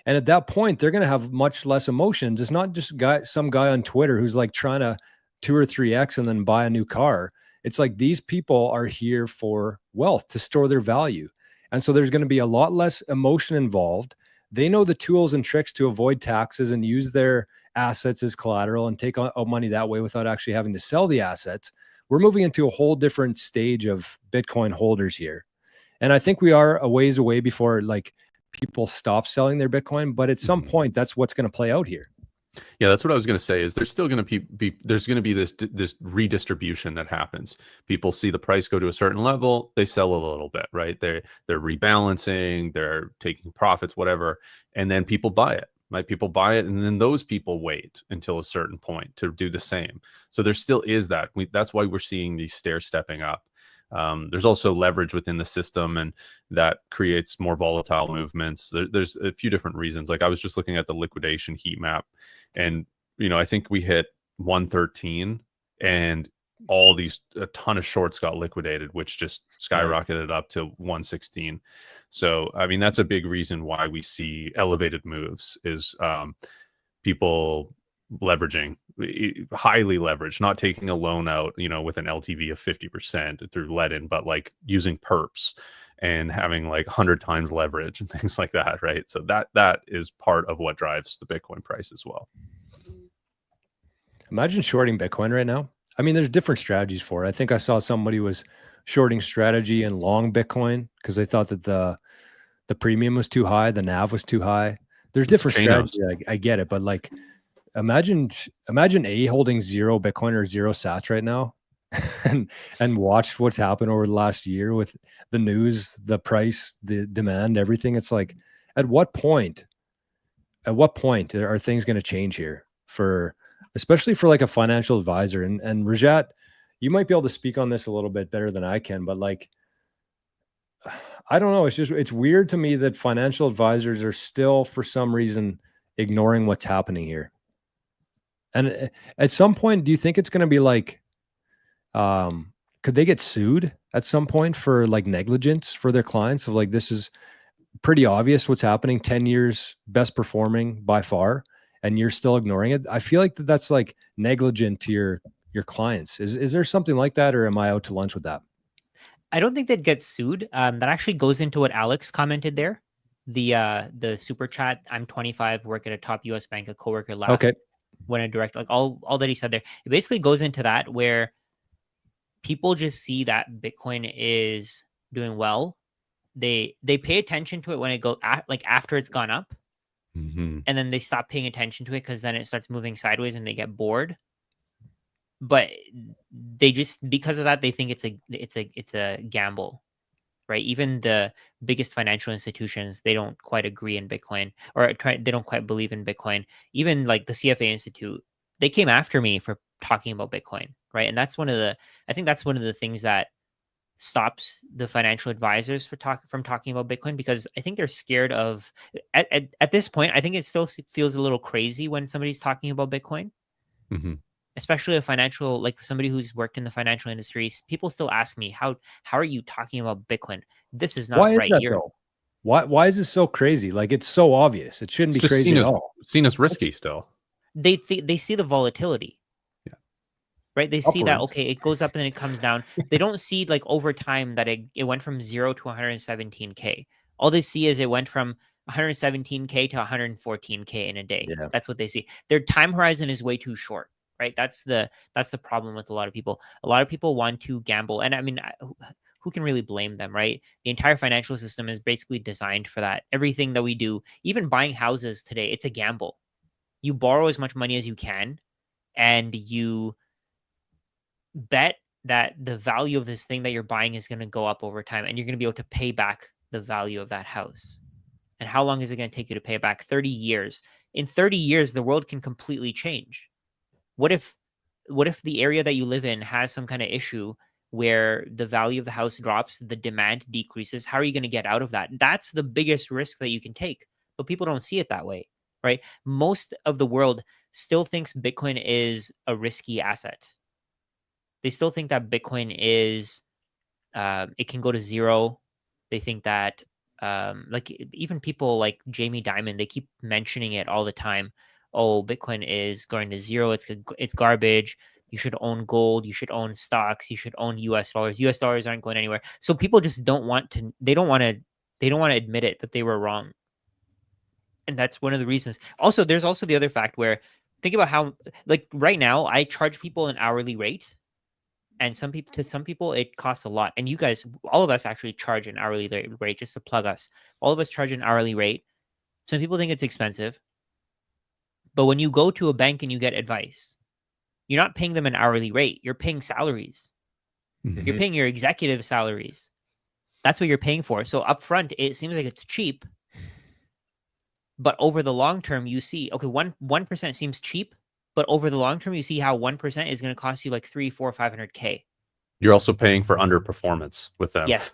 And at that point, they're going to have much less emotions. It's not just some guy on Twitter who's like trying to 2 or 3x and then buy a new car. It's like these people are here for wealth, to store their value. And so there's going to be a lot less emotion involved. They know the tools and tricks to avoid taxes and use their assets as collateral and take out money that way without actually having to sell the assets. We're moving into a whole different stage of Bitcoin holders here. And I think we are a ways away before like people stop selling their Bitcoin, but at some point that's what's going to play out here. Yeah, that's what I was going to say. Is there's still going to be there's going to be this redistribution that happens. People see the price go to a certain level, they sell a little bit, right? They're rebalancing, they're taking profits, whatever, and then people buy it. Right? People buy it, and then those people wait until a certain point to do the same. So there still is that. That's why we're seeing these stairs stepping up. There's also leverage within the system, and that creates more volatile movements. There's a few different reasons. Like I was just looking at the liquidation heat map, and I think we hit 113, and a ton of shorts got liquidated, which just skyrocketed up to 116. So I mean, that's a big reason why we see elevated moves is people leveraging, highly leveraged, not taking a loan out, with an LTV of 50% through let-in, but like using perps and having like 100 times leverage and things like that, right? So that is part of what drives the Bitcoin price as well. Imagine shorting Bitcoin right now. I mean, there's different strategies for it. I think I saw somebody was shorting strategy and long Bitcoin because they thought that the premium was too high, the NAV was too high. There's different strategies. I get it, but like, imagine holding 0 Bitcoin or 0 sats right now and watch what's happened over the last year with the news, the price, the demand, everything. It's like, at what point are things going to change here especially for like a financial advisor? And Rajat, you might be able to speak on this a little bit better than I can, but like, I don't know. It's weird to me that financial advisors are still, for some reason, ignoring what's happening here. And at some point, do you think it's going to be like, could they get sued at some point for like negligence for their clients of like, this is pretty obvious what's happening, 10 years best performing by far, and you're still ignoring it? I feel like that's like negligent to your clients. Is there something like that, or am I out to lunch with that? I don't think they'd get sued. That actually goes into what Alex commented there. The super chat, I'm 25, work at a top US bank, a coworker laughed. Okay. When a direct, like all that he said there, it basically goes into that where people just see that Bitcoin is doing well. They pay attention to it when it goes like after it's gone up, and then they stop paying attention to it because then it starts moving sideways and they get bored. But they just, because of that, they think it's a gamble, right? Even the biggest financial institutions, they don't quite agree in Bitcoin, or they don't quite believe in Bitcoin. Even like the CFA Institute, they came after me for talking about Bitcoin, right? And that's I think that's one of the things that stops the financial advisors from talking about Bitcoin, because I think they're scared of, at this point, I think it still feels a little crazy when somebody's talking about Bitcoin. Mm-hmm. Especially a financial, like somebody who's worked in the financial industry. People still ask me, how are you talking about Bitcoin? This is not right. Why is this so crazy? Like, it's so obvious. It shouldn't be crazy at all. Seen as risky still. They see the volatility. Yeah. right? They see that, Upwards. okay, it goes up and then it comes down. They don't see like over time that it went from 0 to 117K. All they see is it went from 117K to 114K in a day. Yeah. That's what they see. Their time horizon is way too short, right? That's the problem with a lot of people. A lot of people want to gamble, and I mean, who can really blame them, right? The entire financial system is basically designed for that. Everything that we do, even buying houses today, it's a gamble. You borrow as much money as you can, and you bet that the value of this thing that you're buying is going to go up over time, and you're going to be able to pay back the value of that house. And how long is it going to take you to pay it back? 30 years. In 30 years, the world can completely change. What if the area that you live in has some kind of issue where the value of the house drops, the demand decreases? How are you going to get out of that? That's the biggest risk that you can take. But people don't see it that way, right? Most of the world still thinks Bitcoin is a risky asset. They still think that Bitcoin is, it can go to zero. They think that, like even people like Jamie Dimon, they keep mentioning it all the time. Oh, Bitcoin is going to zero. It's garbage. You should own gold. You should own stocks. You should own US dollars. US dollars aren't going anywhere. So people just don't want to, they don't want to admit it that they were wrong. And that's one of the reasons. Also, there's also the other fact where think about how, like right now, I charge people an hourly rate. And some people, it costs a lot. And you guys, all of us actually charge an hourly rate, just to plug us. All of us charge an hourly rate. Some people think it's expensive. But when you go to a bank and you get advice, you're not paying them an hourly rate. You're paying salaries. Mhm. You're paying your executive salaries. That's what you're paying for. So upfront, it seems like it's cheap. But over the long term, you see, okay, 1% seems cheap. But over the long term, you see how 1% is going to cost you like 300, 400, 500K. You're also paying for underperformance with them. Yes,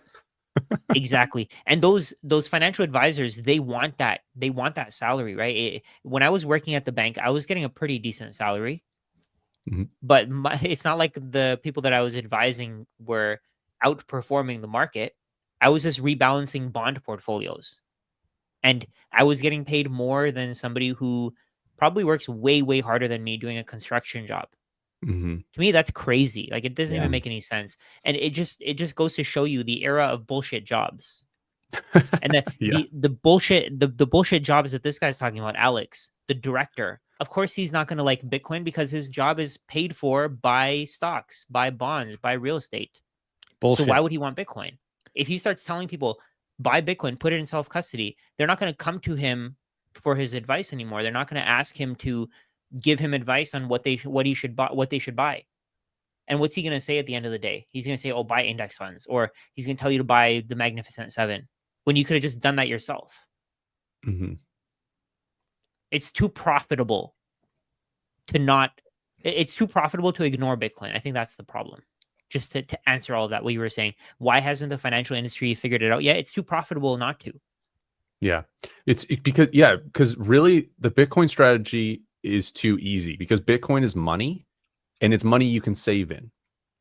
exactly. And those financial advisors, they want that. They want that salary, right? When I was working at the bank, I was getting a pretty decent salary. Mhm. But it's not like the people that I was advising were outperforming the market. I was just rebalancing bond portfolios. And I was getting paid more than somebody who probably works way, way harder than me doing a construction job. Mhm. To me, that's crazy. Like it doesn't Yeah. even make any sense. And it just goes to show you the era of bullshit jobs. And Yeah. the bullshit jobs that this guy's talking about, Alex, the director. Of course, he's not going to like Bitcoin because his job is paid for by stocks, by bonds, by real estate. Bullshit. So why would he want Bitcoin? If he starts telling people buy Bitcoin, put it in self-custody, they're not going to come to him for his advice anymore. They're not going to ask him to give him advice on what they should buy. And what's he going to say at the end of the day? He's going to say, "Oh, buy index funds," or he's going to tell you to buy the Magnificent Seven when you could have just done that yourself. Mhm. It's too profitable to not. It's too profitable to ignore Bitcoin. I think that's the problem. Just to answer all of that, what you were saying, why hasn't the financial industry figured it out yet? It's too profitable not to. Yeah. Because really the Bitcoin strategy is too easy because Bitcoin is money and it's money you can save in.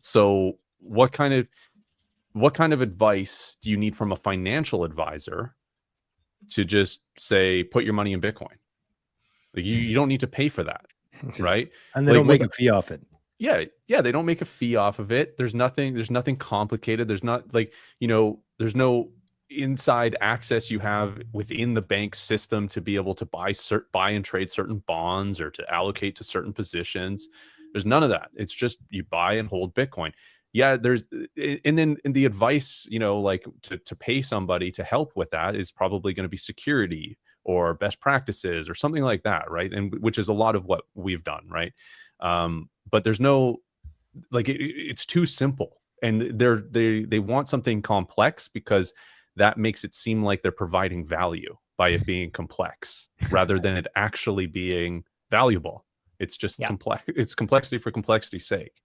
So what kind of advice do you need from a financial advisor to just say put your money in Bitcoin? Like you don't need to pay for that, right? And they Like, don't make a fee off it. Yeah, they don't make a fee off of it. There's nothing complicated. There's not like, there's no inside access you have within the bank system to be able to buy and trade certain bonds or to allocate to certain positions. There's none of that. It's just you buy and hold Bitcoin. Yeah, and then the advice, like to pay somebody to help with that is probably going to be security or best practices or something like that, right? And which is a lot of what we've done, right? But there's no, like, it's too simple, and they want something complex because that makes it seem like they're providing value by it being complex rather than it actually being valuable. It's just complex. It's complexity for complexity's sake.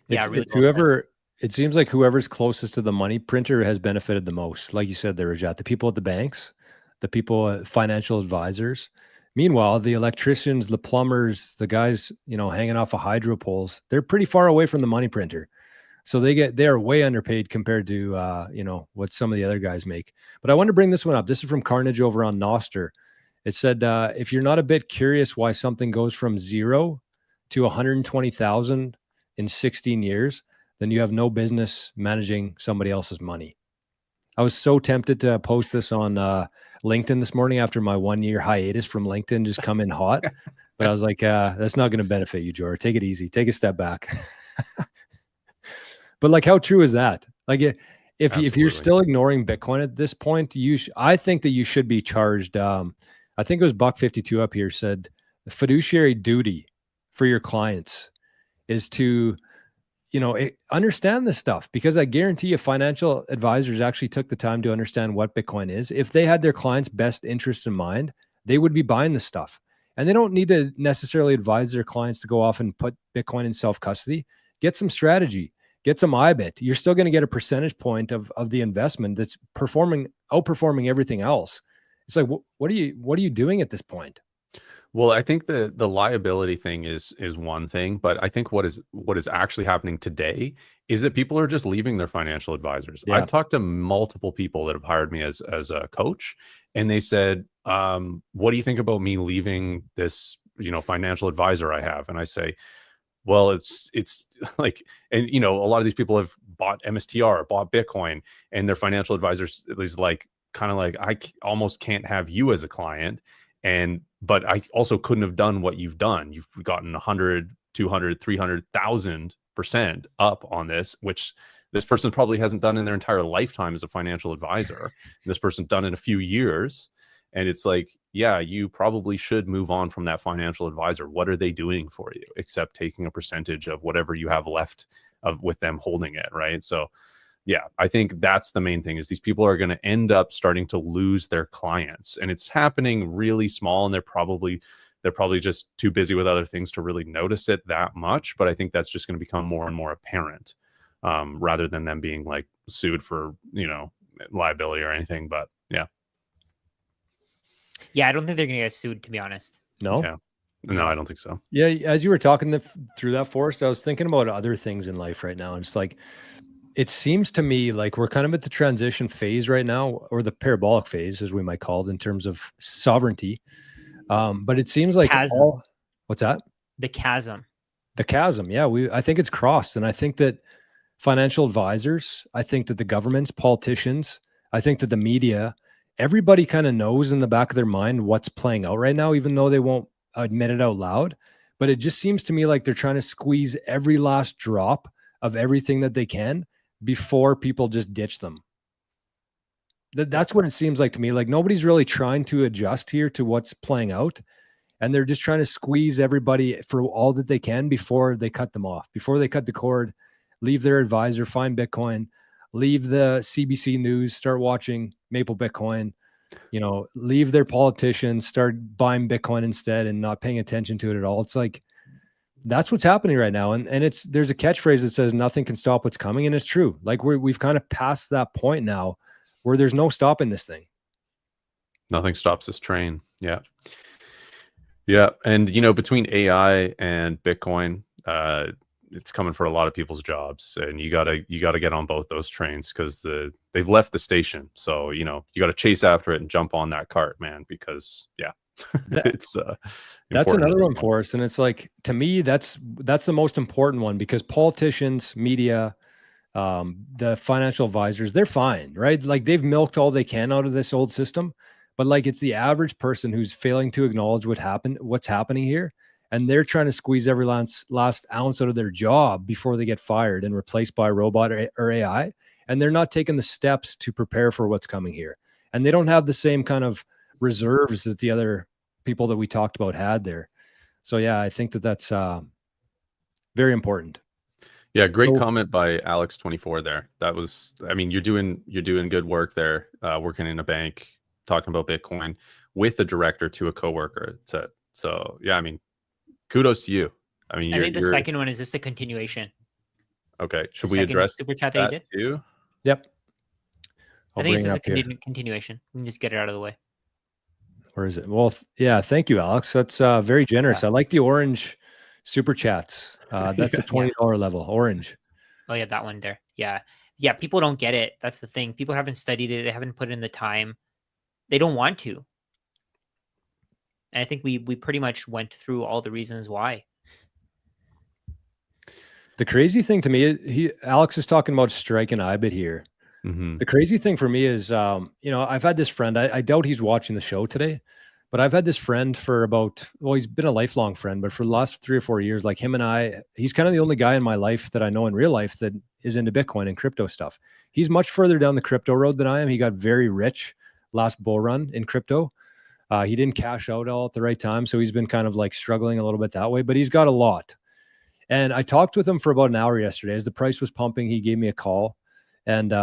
It seems like whoever's closest to the money printer has benefited the most. Like you said there, Rajat, the people at the banks, the people, financial advisors. Meanwhile, the electricians, the plumbers, the guys, hanging off of hydro poles, they're pretty far away from the money printer. So they are way underpaid compared to, what some of the other guys make. But I want to bring this one up. This is from Carnage over on Nostr. It said, if you're not a bit curious why something goes from 0 to 120,000 in 16 years, then you have no business managing somebody else's money. I was so tempted to post this on LinkedIn this morning after my 1 year hiatus from LinkedIn just come in hot. But I was like, that's not going to benefit you, Jor. Take it easy. Take a step back. But like, how true is that? Like, if you're still ignoring Bitcoin at this point, I think that you should be charged. I think it was $1.52 up here said the fiduciary duty for your clients is to, understand this stuff, because I guarantee you financial advisors actually took the time to understand what Bitcoin is. If they had their clients' best interests in mind, they would be buying this stuff. And they don't need to necessarily advise their clients to go off and put Bitcoin in self-custody. Get some strategy, get some IBIT. You're still going to get a percentage point of the investment that's outperforming everything else. It's like, what are you doing at this point? Well, I think the liability thing is one thing, but I think what is actually happening today is that people are just leaving their financial advisors. Yeah. I've talked to multiple people that have hired me as a coach, and they said, what do you think about me leaving this, financial advisor I have? And I say, well, it's like, and a lot of these people have bought MSTR, bought Bitcoin, and their financial advisors is like, kind of like, I almost can't have you as a client. But I also couldn't have done what you've done. You've gotten 100, 200, 300,000% up on this, which this person probably hasn't done in their entire lifetime as a financial advisor. And this person's done in a few years. And it's like, yeah, you probably should move on from that financial advisor. What are they doing for you except taking a percentage of whatever you have left with them holding it, right? So yeah, I think that's the main thing, is these people are going to end up starting to lose their clients, and it's happening really small, and they're probably just too busy with other things to really notice it that much. But I think that's just going to become more and more apparent, rather than them being like sued for, liability or anything. But yeah. Yeah, I don't think they're going to get sued, to be honest. No? Yeah. No, I don't think so. Yeah, as you were talking through that, Forrest, I was thinking about other things in life right now. And it's like, it seems to me like we're kind of at the transition phase right now, or the parabolic phase, as we might call it, in terms of sovereignty. But it seems like what's that? The chasm. The chasm. Yeah, I think it's crossed. And I think that financial advisors, I think that the governments, politicians, I think that the media, everybody kind of knows in the back of their mind what's playing out right now, even though they won't admit it out loud. But it just seems to me like they're trying to squeeze every last drop of everything that they can before people just ditch them. That's what it seems like to me. Like nobody's really trying to adjust here to what's playing out. And they're just trying to squeeze everybody for all that they can before they cut them off, before they cut the cord, leave their advisor, find Bitcoin, leave the CBC News, start watching Maple Bitcoin, leave their politicians, start buying Bitcoin instead and not paying attention to it at all. It's like, that's what's happening right now. And there's a catchphrase that says nothing can stop what's coming. And it's true. Like we've kind of passed that point now where there's no stopping this thing. Nothing stops this train. Yeah. Yeah. And, between AI and Bitcoin, it's coming for a lot of people's jobs, and you gotta get on both those trains, because they've left the station. So, you got to chase after it and jump on that cart, man, because yeah. It's that's another one for us. And it's like, to me, that's the most important one, because politicians, media, the financial advisors, they're fine, right? Like they've milked all they can out of this old system, but like it's the average person who's failing to acknowledge what's happening here, and they're trying to squeeze every last ounce out of their job before they get fired and replaced by a robot or AI, and they're not taking the steps to prepare for what's coming here, and they don't have the same kind of reserves that the other people that we talked about had there. So yeah, I think that's very important. Yeah, great comment by Alex24 there. That was, you're doing good work there, working in a bank, talking about Bitcoin with a director to a coworker. So yeah, kudos to you. I think the second one is just a continuation. Okay, should we address super chat that you did too? Yep. I think it's just a continuation. We can just get it out of the way. Where is it? Well, yeah, thank you, Alex. That's very generous. Yeah. I like the orange super chats. That's a $20 level, orange. Oh yeah, that one there. Yeah. People don't get it. That's the thing. People haven't studied it. They haven't put in the time. They don't want to. And I think we pretty much went through all the reasons why. The crazy thing to me, Alex is talking about strike and IBIT here. Mm-hmm. The crazy thing for me is, I've had this friend, I doubt he's watching the show today, but I've had this friend for he's been a lifelong friend, but for the last 3 or 4 years, like him and I, he's kind of the only guy in my life that I know in real life that is into Bitcoin and crypto stuff. He's much further down the crypto road than I am. He got very rich last bull run in crypto. He didn't cash out all at the right time. So he's been kind of like struggling a little bit that way, but he's got a lot. And I talked with him for about an hour yesterday. As the price was pumping, he gave me a call. And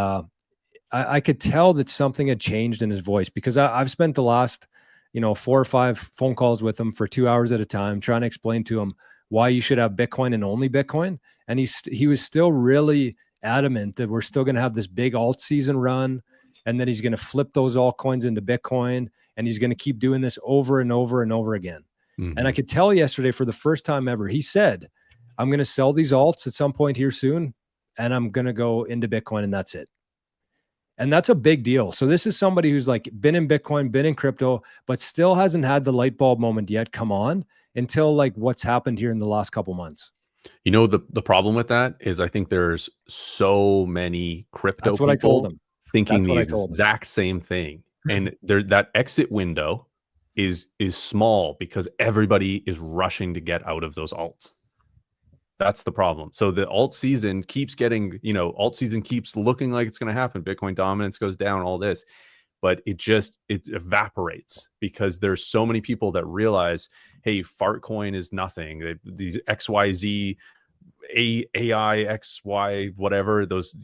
I could tell that something had changed in his voice, because I've spent the last 4 or 5 phone calls with him for 2 hours at a time, trying to explain to him why you should have Bitcoin and only Bitcoin. And he was still really adamant that we're still going to have this big alt season run, and that he's going to flip those altcoins into Bitcoin, and he's going to keep doing this over and over and over again. Mm-hmm. And I could tell yesterday, for the first time ever, he said, I'm going to sell these alts at some point here soon, and I'm going to go into Bitcoin, and that's it. And that's a big deal. So this is somebody who's like been in Bitcoin, been in crypto, but still hasn't had the light bulb moment yet come on until like what's happened here in the last couple months. The problem with that is, I think there's so many crypto That's what I told him. Thinking the exact same thing. And that exit window is small because everybody is rushing to get out of those alts. That's the problem. So the alt season keeps getting, alt season keeps looking like it's going to happen. Bitcoin dominance goes down, all this, but it evaporates because there's so many people that realize, hey, fart coin is nothing. These XYZ, AI, XY, whatever, those,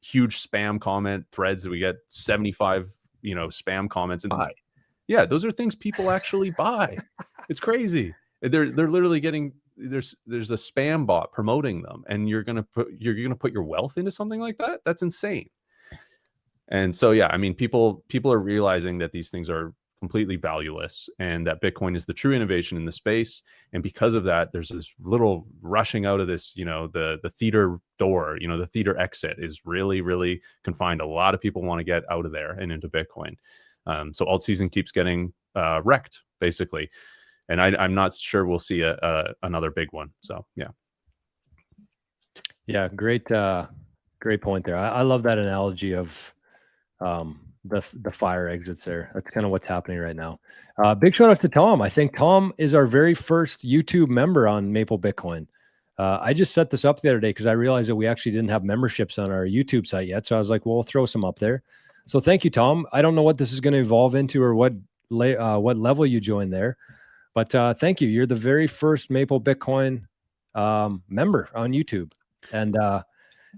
huge spam comment threads that we get 75, spam comments and buy. Yeah, those are things people actually buy. It's crazy. They're literally getting, there's a spam bot promoting them, and you're gonna put your wealth into something like that. That's insane. And so yeah, I mean, people are realizing that these things are completely valueless, and that Bitcoin is the true innovation in the space. And because of that, there's this little rushing out of this, the theater door, the theater exit is really, really confined. A lot of people want to get out of there and into Bitcoin. So alt season keeps getting wrecked, basically. And I'm not sure we'll see another big one. So yeah, great point there. I love that analogy of the fire exits there. That's kind of what's happening right now. Big shout out to Tom. I think Tom is our very first YouTube member on Maple Bitcoin. I just set this up the other day because I realized that we actually didn't have memberships on our YouTube site yet. So I was like, well, we'll throw some up there. So thank you, Tom. I don't know what this is going to evolve into or what level you join there. But thank you. You're the very first Maple Bitcoin member on YouTube. And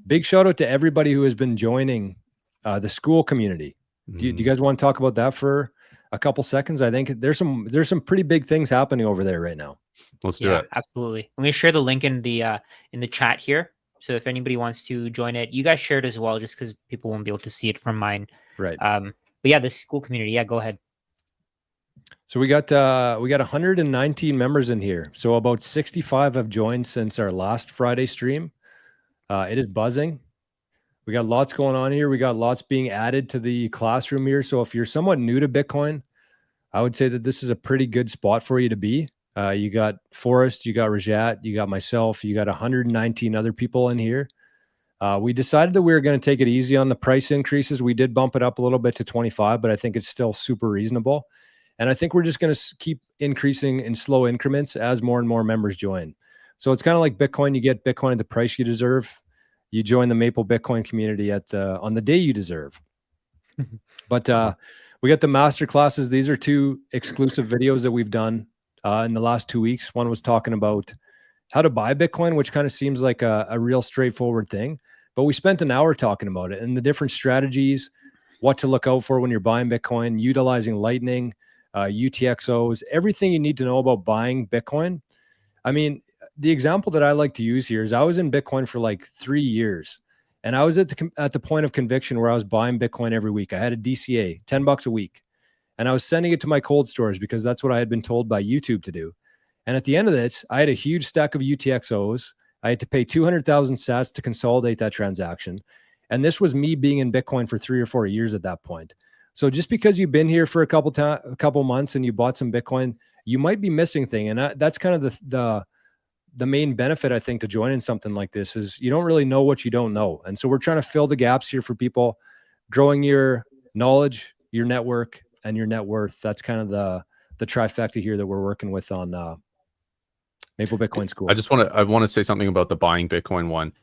big shout out to everybody who has been joining the school community. Do you guys want to talk about that for a couple seconds? I think there's some pretty big things happening over there right now. Let's do it. Absolutely. I'm going to share the link in the chat here. So if anybody wants to join it, you guys share it as well, just because people won't be able to see it from mine. Right. But yeah, the school community. Yeah, go ahead. So we got 119 members in here. So about 65 have joined since our last Friday stream. It is buzzing. We got lots going on here. We got lots being added to the classroom here. So if you're somewhat new to Bitcoin, I would say that this is a pretty good spot for you to be. You got Forrest, you got Rajat, you got myself, you got 119 other people in here. We decided that we were going to take it easy on the price increases. We did bump it up a little bit to 25, but I think it's still super reasonable. And I think we're just going to keep increasing in slow increments as more and more members join. So it's kind of like Bitcoin. You get Bitcoin at the price you deserve. You join the Maple Bitcoin community on the day you deserve. But we got the master classes. These are 2 exclusive videos that we've done in the last 2 weeks. One was talking about how to buy Bitcoin, which kind of seems like a real straightforward thing. But we spent an hour talking about it and the different strategies, what to look out for when you're buying Bitcoin, utilizing Lightning, UTXOs, everything you need to know about buying Bitcoin. I mean, the example that I like to use here is I was in Bitcoin for like 3 years, and I was at the point of conviction where I was buying Bitcoin every week. I had a DCA, $10 a week, and I was sending it to my cold storage because that's what I had been told by YouTube to do. And at the end of this, I had a huge stack of UTXOs. I had to pay 200,000 sats to consolidate that transaction. And this was me being in Bitcoin for 3 or 4 years at that point. So just because you've been here for a couple months and you bought some Bitcoin, you might be missing things. And that's kind of the main benefit, I think, to joining something like this is you don't really know what you don't know. And so we're trying to fill the gaps here for people, growing your knowledge, your network, and your net worth. That's kind of the trifecta here that we're working with on Maple Bitcoin School. I want to say something about the buying Bitcoin one.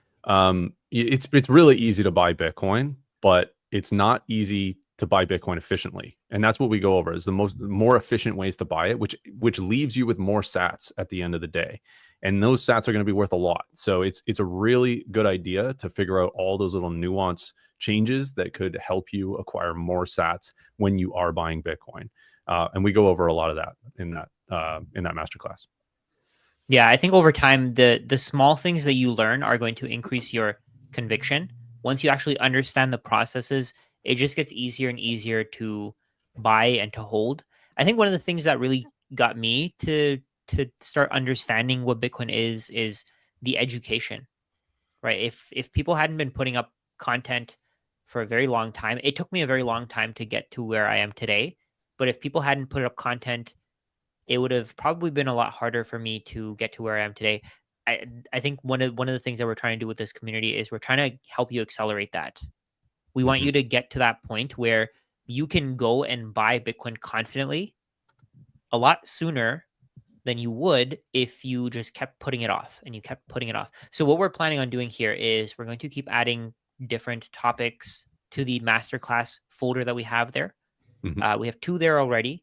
It's really easy to buy Bitcoin, but it's not easy to buy Bitcoin efficiently. And that's what we go over is the more efficient ways to buy it, which leaves you with more sats at the end of the day. And those sats are going to be worth a lot. So it's a really good idea to figure out all those little nuance changes that could help you acquire more sats when you are buying Bitcoin. And we go over a lot of that in that masterclass. Yeah, I think over time, the small things that you learn are going to increase your conviction. Once you actually understand the processes, it just gets easier and easier to buy and to hold. I think one of the things that really got me to start understanding what Bitcoin is the education, right? If people hadn't been putting up content for a very long time, it took me a very long time to get to where I am today. But if people hadn't put up content, it would have probably been a lot harder for me to get to where I am today. I think one of the things that we're trying to do with this community is we're trying to help you accelerate that. We want you to get to that point where you can go and buy Bitcoin confidently a lot sooner than you would if you just kept putting it off and you kept putting it off. So what we're planning on doing here is we're going to keep adding different topics to the masterclass folder that we have there. We have 2 there already.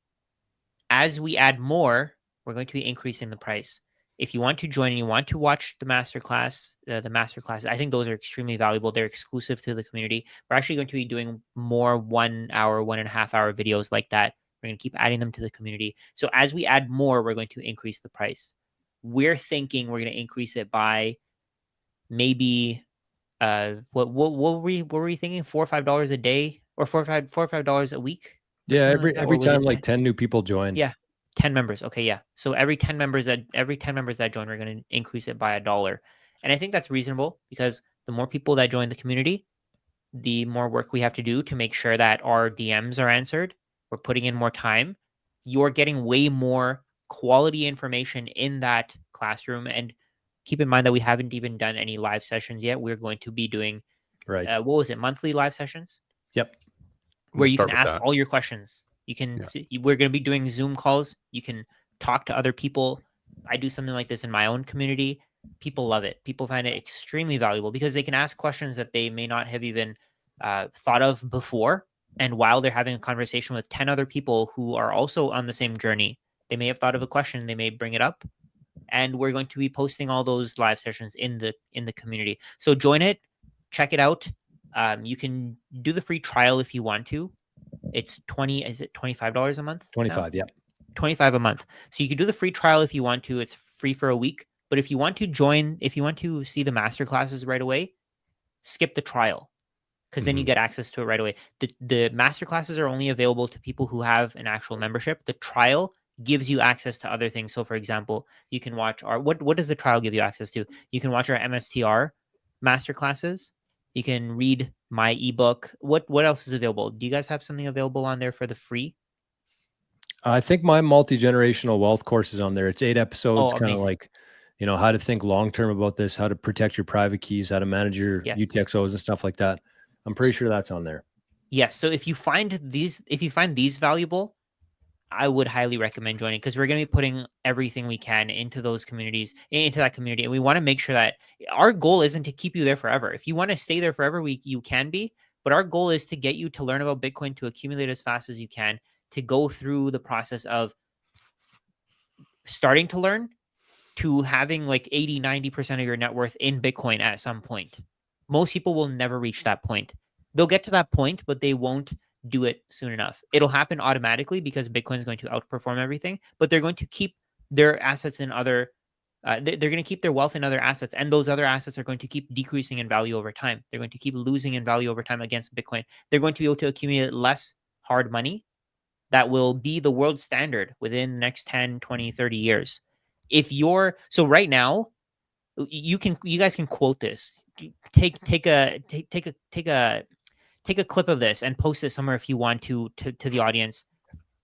As we add more, we're going to be increasing the price. If you want to join and you want to watch the masterclass, I think those are extremely valuable. They're exclusive to the community. We're actually going to be doing more 1 hour, 1.5 hour videos like that. We're going to keep adding them to the community. So as we add more, we're going to increase the price. We're thinking we're going to increase it by maybe what were we thinking? $4 or $5 a day, or $4 or $5 a week? Yeah, every time like 10 new people join. Yeah, 10 members. Okay, yeah. So every 10 members that join, we're going to increase it by $1. And I think that's reasonable because the more people that join the community, the more work we have to do to make sure that our DMs are answered. We're putting in more time. You're getting way more quality information in that classroom. And keep in mind that we haven't even done any live sessions yet. We're going to be doing, what was it, monthly live sessions? Yep. Where you can ask all your questions. You can see, we're going to be doing Zoom calls. You can talk to other people. I do something like this in my own community. People love it. People find it extremely valuable because they can ask questions that they may not have even thought of before. And while they're having a conversation with 10 other people who are also on the same journey, they may have thought of a question. They may bring it up. And we're going to be posting all those live sessions in the community. So join it, check it out. You can do the free trial if you want to. It's $25 a month? 25, yeah. 25 a month. So you can do the free trial if you want to. It's free for a week. But if you want to join, if you want to see the master classes right away, skip the trial because then you get access to it right away. The master classes are only available to people who have an actual membership. The trial gives you access to other things. So for example, you can watch our, what does the trial give you access to? You can watch our MSTR master classes. You can read my ebook. What else is available? Do you guys have something available on there for the free? I think my multi-generational wealth course is on there. It's 8 episodes, kind of like, how to think long-term about this, how to protect your private keys, how to manage your UTXOs and stuff like that. I'm pretty sure that's on there. Yes. So if you find these valuable, I would highly recommend joining because we're going to be putting everything we can into those communities, into that community. And we want to make sure that our goal isn't to keep you there forever. If you want to stay there forever, you can be, but our goal is to get you to learn about Bitcoin, to accumulate as fast as you can, to go through the process of starting to learn to having like 80, 90% of your net worth in Bitcoin at some point. Most people will never reach that point. They'll get to that point, but they won't do it soon enough. It'll happen automatically because Bitcoin is going to outperform everything, but they're going to keep their assets in other, they're going to keep their wealth in other assets. And those other assets are going to keep decreasing in value over time. They're going to keep losing in value over time against Bitcoin. They're going to be able to accumulate less hard money that will be the world standard within the next 10, 20, 30 years. So right now, you guys can quote this. Take a clip of this and post it somewhere if you want to the audience.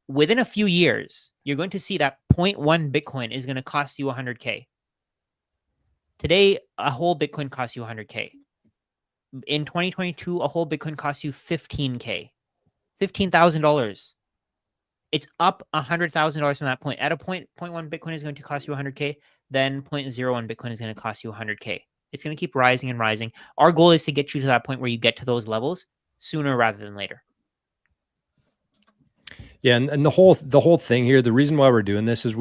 Within a few years, you're going to see that 0.1 Bitcoin is going to cost you $100K. Today, a whole Bitcoin costs you 100K. In 2022, a whole Bitcoin costs you 15K, $15,000. It's up $100,000 from that point. At a point, 0.1 Bitcoin is going to cost you 100K. Then 0.01 Bitcoin is going to cost you 100K. It's going to keep rising and rising. Our goal is to get you to that point where you get to those levels sooner rather than later. Yeah, and the whole thing here, the reason why we're doing this is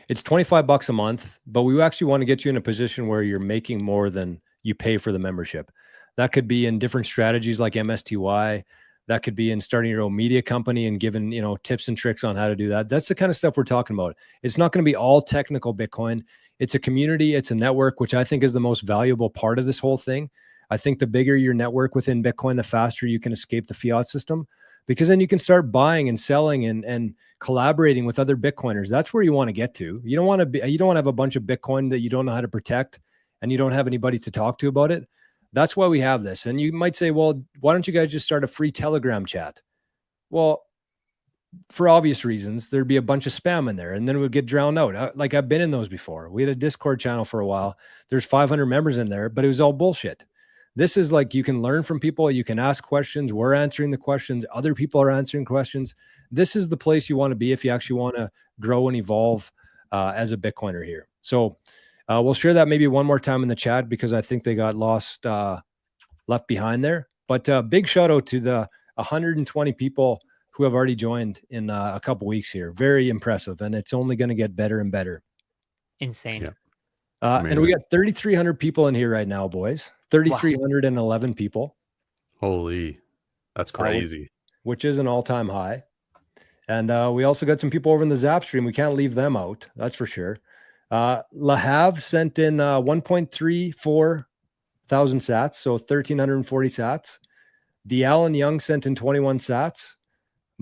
it's $25 a month, but we actually want to get you in a position where you're making more than you pay for the membership. That could be in different strategies like MSTY. That could be in starting your own media company and giving, tips and tricks on how to do that. That's the kind of stuff we're talking about. It's not going to be all technical Bitcoin. It's a community, it's a network, which I think is the most valuable part of this whole thing. I think the bigger your network within Bitcoin, the faster you can escape the fiat system, because then you can start buying and selling and collaborating with other Bitcoiners. That's where you want to get to. You don't want to have a bunch of Bitcoin that you don't know how to protect and you don't have anybody to talk to about it. That's why we have this. And you might say, well, why don't you guys just start a free Telegram chat? Well, for obvious reasons, there'd be a bunch of spam in there and then it would get drowned out. Like I've been in those before. We had a Discord channel for a while. There's 500 members in there, but it was all bullshit. This is like, you can learn from people. You can ask questions. We're answering the questions. Other people are answering questions. This is the place you want to be if you actually want to grow and evolve as a Bitcoiner here. So we'll share that maybe one more time in the chat because I think they got lost, left behind there. But big shout out to the 120 people who have already joined in a couple weeks here. Very impressive. And it's only going to get better and better. Insane. Yeah. And we got 3,300 people in here right now, boys. 3,311 people. Holy, that's crazy. Which is an all-time high. And we also got some people over in the Zap stream. We can't leave them out. That's for sure. Lahav sent in 1.34 thousand sats, so 1,340 sats. D'Allen Young sent in 21 sats.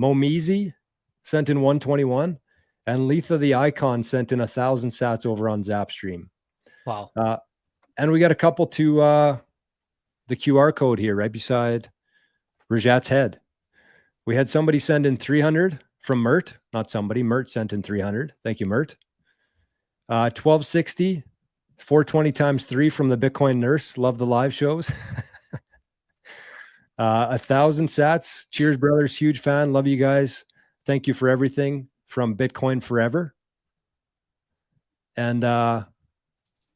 Momizi sent in 121. And Letha the Icon sent in 1,000 sats over on Zap stream. Wow. And we got a couple to the QR code here right beside Rajat's head. We had somebody send in 300 from Mert. Not somebody. Mert sent in 300. Thank you, Mert. 1260, 420 times 3 from the Bitcoin nurse. Love the live shows. 1,000 sats. Cheers, brothers. Huge fan. Love you guys. Thank you for everything from Bitcoin Forever. And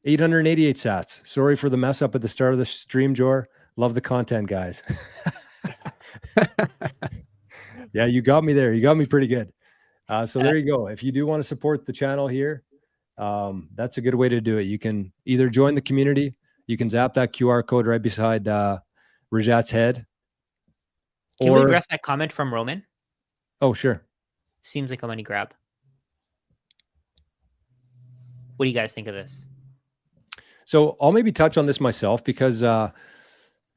888 sats. Sorry for the mess up at the start of the stream, Jor. Love the content, guys. Yeah, you got me there. You got me pretty good. So there you go. If you do want to support the channel here, that's a good way to do it. You can either join the community. You can zap that QR code right beside Rajat's head. Can we address that comment from Roman? Oh, sure. Seems like a money grab. What do you guys think of this? So I'll maybe touch on this myself because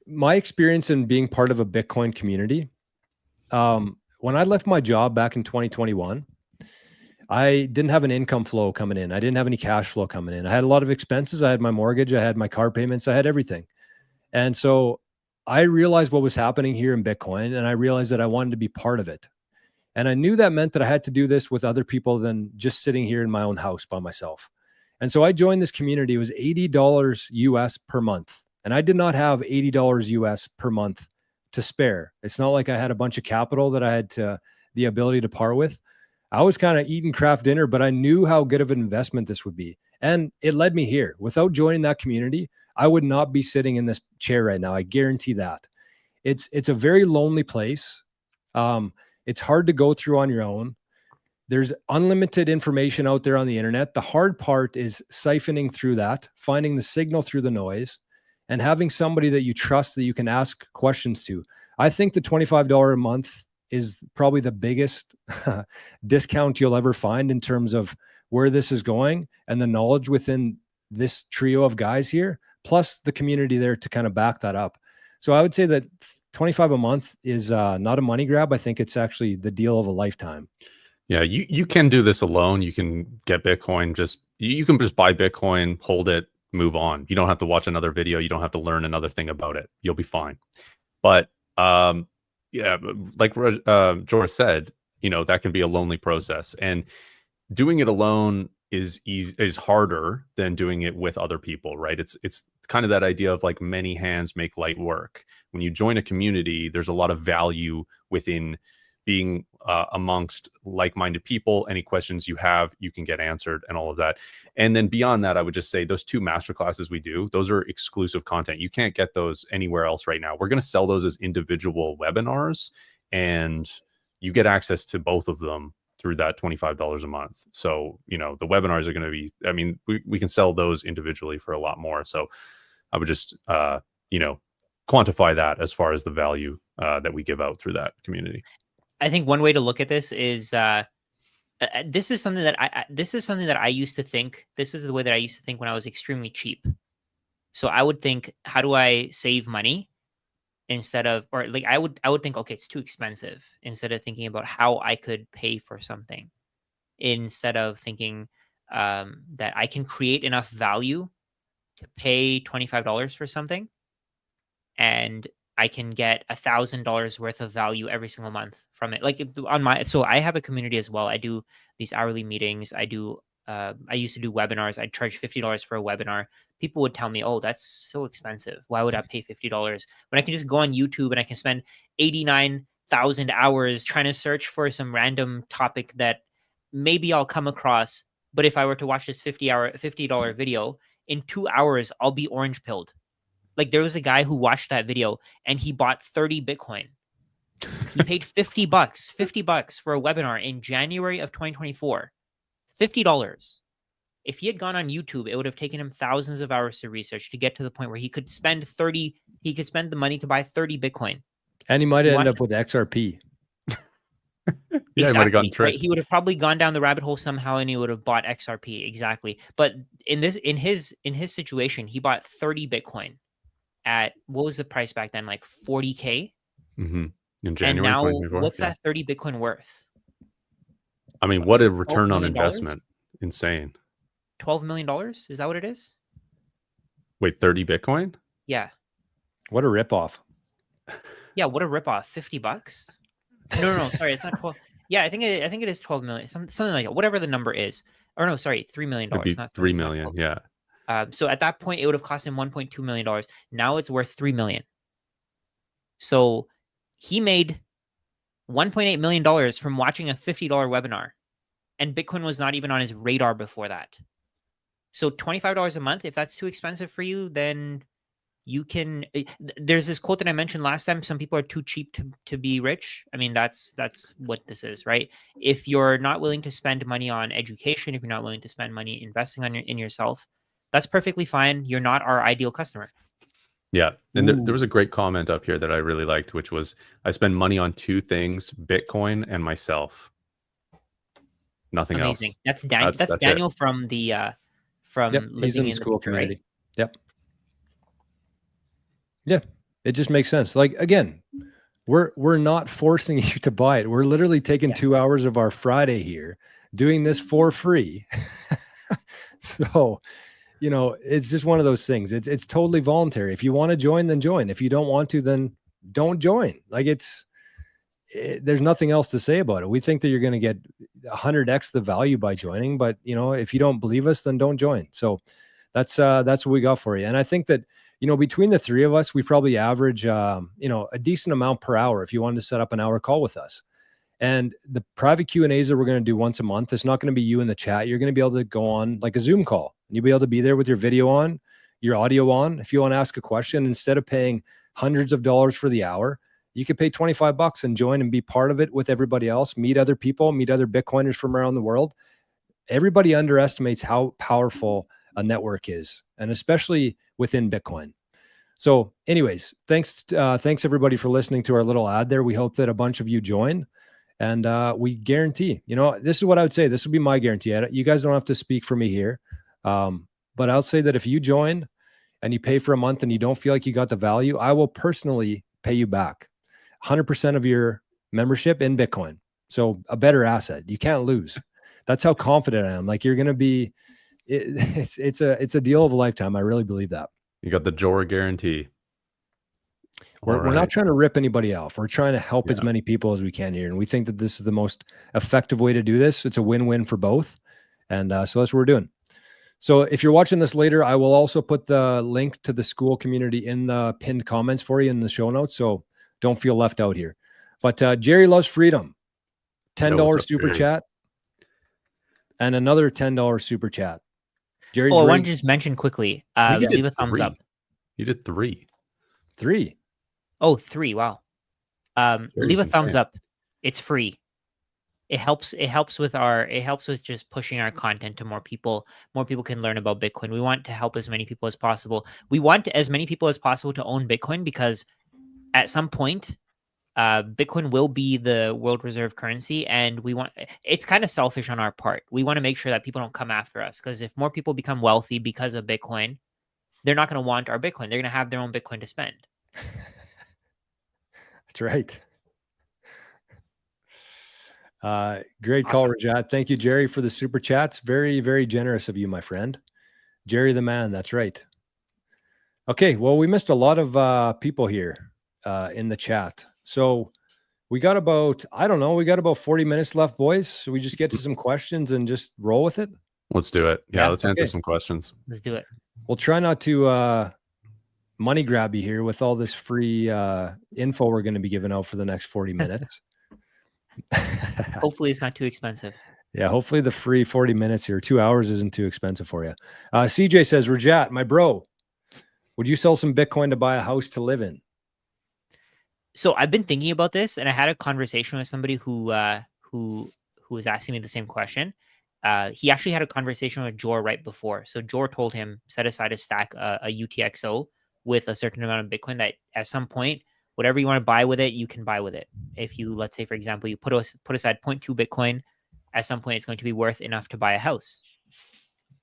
my experience in being part of a Bitcoin community, when I left my job back in 2021, I didn't have an income flow coming in. I didn't have any cash flow coming in. I had a lot of expenses. I had my mortgage. I had my car payments. I had everything. And so I realized what was happening here in Bitcoin, and I realized that I wanted to be part of it. And I knew that meant that I had to do this with other people than just sitting here in my own house by myself. And so I joined this community. It was $80 US per month. And I did not have $80 US per month to spare. It's not like I had a bunch of capital that I had the ability to par with. I was kind of eating craft dinner, but I knew how good of an investment this would be. And it led me here. Without joining that community, I would not be sitting in this chair right now. I guarantee that. It's a very lonely place. It's hard to go through on your own. There's unlimited information out there on the internet. The hard part is siphoning through that, finding the signal through the noise, and having somebody that you trust that you can ask questions to. I think the $25 a month is probably the biggest discount you'll ever find in terms of where this is going and the knowledge within this trio of guys here, plus the community there to kind of back that up. So I would say that $25 a month is not a money grab. I think it's actually the deal of a lifetime. Yeah, you can do this alone. You can get Bitcoin. You can just buy Bitcoin, hold it, move on. You don't have to watch another video. You don't have to learn another thing about it. You'll be fine. But yeah, like George said, that can be a lonely process. And doing it alone, is harder than doing it with other people, right? It's kind of that idea of like many hands make light work. When you join a community, there's a lot of value within being amongst like-minded people. Any questions you have, you can get answered and all of that. And then beyond that, I would just say those 2 masterclasses we do, those are exclusive content. You can't get those anywhere else right now. We're going to sell those as individual webinars, and you get access to both of them through that $25 a month. So, you know, the webinars are going to be, I mean, we can sell those individually for a lot more. So I would just, you know, quantify that as far as the value that we give out through that community. I think one way to look at this is this is something that I used to think. This is the way that I used to think when I was extremely cheap. So I would think, how do I save money instead of, or like I would think, okay, it's too expensive, instead of thinking about how I could pay for something, instead of thinking that I can create enough value to pay $25 for something, and I can get $1,000 worth of value every single month from it. Like on my, so I have a community as well. I do these hourly meetings. I used to do webinars. I'd charge $50 for a webinar. People would tell me, oh, that's so expensive. Why would I pay $50 when I can just go on YouTube and I can spend 89,000 hours trying to search for some random topic that maybe I'll come across. But if I were to watch this $50 video, in 2 hours, I'll be orange pilled. Like there was a guy who watched that video and he bought 30 Bitcoin. He paid $50 for a webinar in January of 2024. $50. If he had gone on YouTube, it would have taken him thousands of hours to research to get to the point where he could spend the money to buy 30 Bitcoin. And he might end up with XRP. Yeah, exactly, he might have gotten tricked. right? He would have probably gone down the rabbit hole somehow, and he would have bought XRP. Exactly. But in his situation, he bought 30 Bitcoin at, what was the price back then? Like 40K. Mm-hmm. In January, and now 2024, what's that 30 Bitcoin worth? I mean, what a return on investment. Insane. $12 million? Is that what it is? Wait, 30 Bitcoin? Yeah. What a ripoff. Yeah, what a ripoff. $50? No, sorry, it's not 12. Yeah, I think it is 12 million, something like that. Whatever the number is. Or no, sorry, $3 million. It'd be not 3 million, yeah. So at that point, it would have cost him $1.2 million. Now it's worth $3 million. So he made $1.8 million from watching a $50 webinar, and Bitcoin was not even on his radar before that. So $25 a month, if that's too expensive for you, then you can. There's this quote that I mentioned last time: some people are too cheap to be rich. I mean, that's what this is, right? If you're not willing to spend money on education, if you're not willing to spend money investing in yourself, that's perfectly fine. You're not our ideal customer. Yeah. And there was a great comment up here that I really liked, which was, I spend money on 2 things, Bitcoin and myself. Nothing Amazing. else. That's Daniel it. From the living he's in the school future, community. Right? Yep. Yeah. It just makes sense. Like, again, we're not forcing you to buy it. We're literally taking 2 hours of our Friday here, doing this for free. So, you know, it's just one of those things. It's totally voluntary. If you want to join, then join. If you don't want to, then don't join. Like there's nothing else to say about it. We think that you're going to get 100x the value by joining, but you know, if you don't believe us, then don't join. So that's what we got for you. And I think that, you know, between the 3 of us, we probably average, you know, a decent amount per hour if you wanted to set up an hour call with us. And the private Q&As that we're going to do once a month, it's not going to be you in the chat. You're going to be able to go on like a Zoom call. You'll be able to be there with your video on, your audio on. If you want to ask a question, instead of paying hundreds of dollars for the hour, you could pay $25 and join and be part of it with everybody else, meet other people, meet other Bitcoiners from around the world. Everybody underestimates how powerful a network is, and especially within Bitcoin. So anyways, thanks everybody for listening to our little ad there. We hope that a bunch of you join. And we guarantee, you know, this is what I would say. This would be my guarantee. You guys don't have to speak for me here. But I'll say that if you join and you pay for a month and you don't feel like you got the value, I will personally pay you back 100% of your membership in Bitcoin. So a better asset. You can't lose. That's how confident I am. Like, you're going to be, it's a deal of a lifetime. I really believe that. You got the Jora guarantee. We're not trying to rip anybody off. We're trying to help as many people as we can here. And we think that this is the most effective way to do this. It's a win-win for both. And so that's what we're doing. So if you're watching this later, I will also put the link to the school community in the pinned comments for you in the show notes. So don't feel left out here. But Jerry Loves Freedom, $10 super chat, and another $10 super chat. Jerry's I want to just mention quickly, leave a thumbs up. You did 3. 3. Oh, 3. Wow. Leave a thumbs up. It's free. It helps with just pushing our content to more people. More people can learn about Bitcoin. We want to help as many people as possible. We want as many people as possible to own Bitcoin, because at some point, Bitcoin will be the world reserve currency, and it's kind of selfish on our part. We want to make sure that people don't come after us, because if more people become wealthy because of Bitcoin, they're not going to want our Bitcoin. They're going to have their own Bitcoin to spend. That's right. Great call, Rajat. Thank you, Jerry, for the super chats. Very, very generous of you, my friend. Jerry the man. That's right. Okay. Well, we missed a lot of people here in the chat. So we got about 40 minutes left, boys. So we just get to some questions and just roll with it. Let's do it. Yeah, let's answer some questions. Let's do it. We'll try not to money grab you here with all this free info we're going to be giving out for the next 40 minutes. Hopefully it's not too expensive. Yeah, hopefully the free 40 minutes here, 2 hours, isn't too expensive for you. CJ says, Rajat, my bro, would you sell some Bitcoin to buy a house to live in? So I've been thinking about this, and I had a conversation with somebody who was asking me the same question. He actually had a conversation with Jor right before. So Jor told him, set aside a stack, a UTXO with a certain amount of Bitcoin, that at some point, whatever you want to buy with it, you can buy with it. If you, let's say, for example, you put aside 0.2 Bitcoin, at some point it's going to be worth enough to buy a house.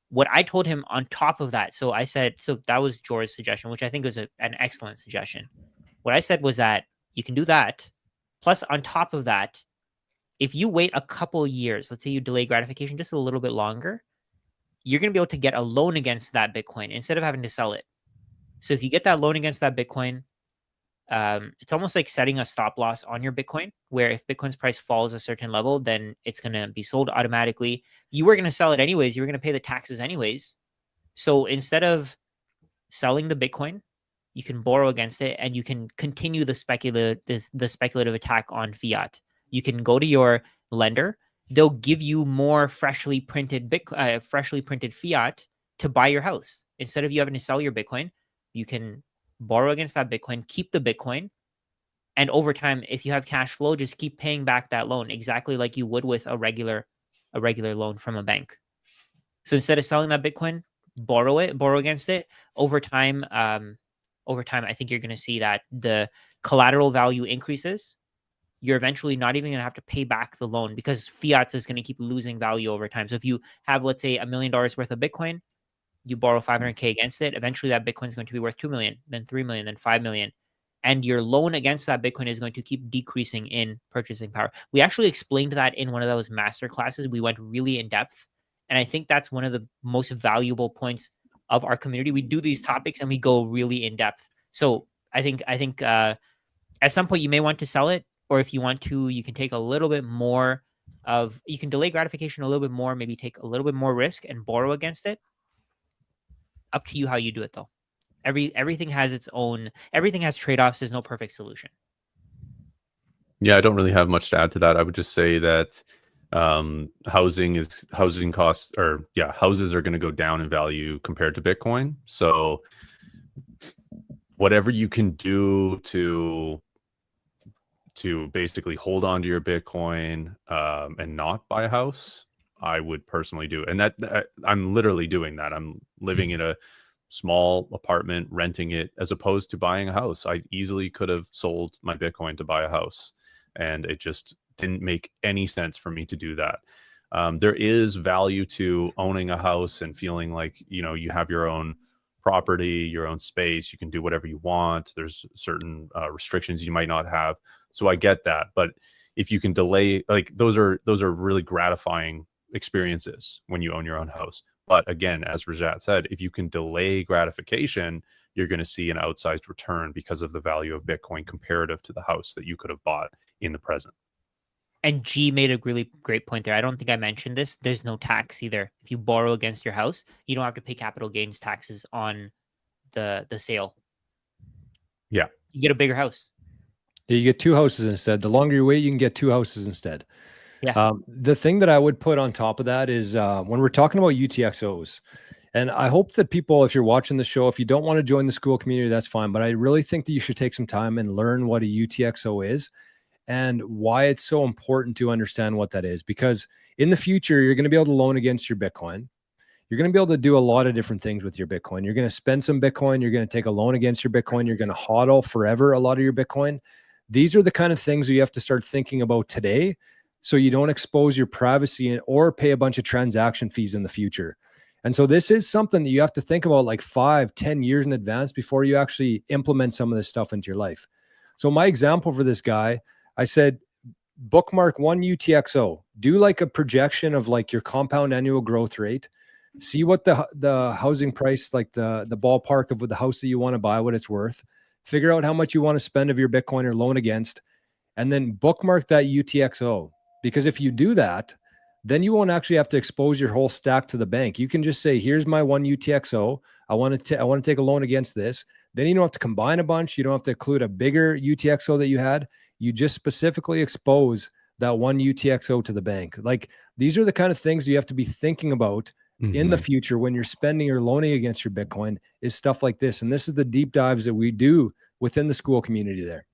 What I told him on top of that, so I said, so that was Jor's suggestion, which I think was an excellent suggestion. What I said was that you can do that. Plus, on top of that, if you wait a couple of years, let's say you delay gratification just a little bit longer, you're going to be able to get a loan against that Bitcoin instead of having to sell it. So if you get that loan against that Bitcoin, it's almost like setting a stop loss on your Bitcoin, where if Bitcoin's price falls a certain level, then it's going to be sold automatically. You were going to sell it anyways. You were going to pay the taxes anyways. So instead of selling the Bitcoin, you can borrow against it, and you can continue the speculative attack on fiat. You can go to your lender. They'll give you more freshly printed fiat to buy your house. Instead of you having to sell your Bitcoin, you can borrow against that Bitcoin, keep the Bitcoin, and over time, if you have cash flow, just keep paying back that loan exactly like you would with a regular loan from a bank. So instead of selling that Bitcoin, borrow against it. Over time, I think you're going to see that the collateral value increases. You're eventually not even going to have to pay back the loan, because fiat is going to keep losing value over time. So if you have, let's say, $1 million worth of Bitcoin, you borrow 500K against it, eventually that Bitcoin is going to be worth 2 million, then 3 million, then 5 million. And your loan against that Bitcoin is going to keep decreasing in purchasing power. We actually explained that in one of those master classes. We went really in depth. And I think that's one of the most valuable points of our community. We do these topics and we go really in depth. So I think at some point you may want to sell it, or if you want to, you can take a little bit more you can delay gratification a little bit more, maybe take a little bit more risk and borrow against it. Up to you how you do it, though. Everything has trade-offs. There's no perfect solution. Yeah, I don't really have much to add to that. I would just say that housing costs, or houses are going to go down in value compared to Bitcoin. So whatever you can do to basically hold on to your Bitcoin and not buy a house, I would personally do. And that I'm literally doing that. I'm living in a small apartment, renting it, as opposed to buying a house. I easily could have sold my Bitcoin to buy a house, and it just didn't make any sense for me to do that. There is value to owning a house and feeling like, you have your own property, your own space. You can do whatever you want. There's certain restrictions you might not have. So I get that. But if you can delay, like, those are really gratifying experiences when you own your own house. But again, as Rajat said, if you can delay gratification, you're going to see an outsized return because of the value of Bitcoin comparative to the house that you could have bought in the present. And G made a really great point there. I don't think I mentioned this. There's no tax either. If you borrow against your house, you don't have to pay capital gains taxes on the sale. Yeah. You get a bigger house. You get 2 houses instead. The longer you wait, you can get 2 houses instead. Yeah. The thing that I would put on top of that is when we're talking about UTXOs, and I hope that people, if you're watching the show, if you don't want to join the school community, that's fine. But I really think that you should take some time and learn what a UTXO is and why it's so important to understand what that is. Because in the future, you're going to be able to loan against your Bitcoin. You're going to be able to do a lot of different things with your Bitcoin. You're going to spend some Bitcoin. You're going to take a loan against your Bitcoin. You're going to hodl forever a lot of your Bitcoin. These are the kind of things that you have to start thinking about today so you don't expose your privacy or pay a bunch of transaction fees in the future. And so this is something that you have to think about like 5-10 years in advance before you actually implement some of this stuff into your life. So my example for this guy, I said, bookmark 1 UTXO, do like a projection of like your compound annual growth rate, see what the housing price, like the ballpark of the house that you want to buy, what it's worth, figure out how much you want to spend of your Bitcoin or loan against, and then bookmark that UTXO. Because if you do that, then you won't actually have to expose your whole stack to the bank. You can just say, here's my 1 UTXO. I want to take a loan against this. Then you don't have to combine a bunch. You don't have to include a bigger UTXO that you had. You just specifically expose that 1 UTXO to the bank. Like, these are the kind of things you have to be thinking about in the future when you're spending or loaning against your Bitcoin, is stuff like this. And this is the deep dives that we do within the school community there.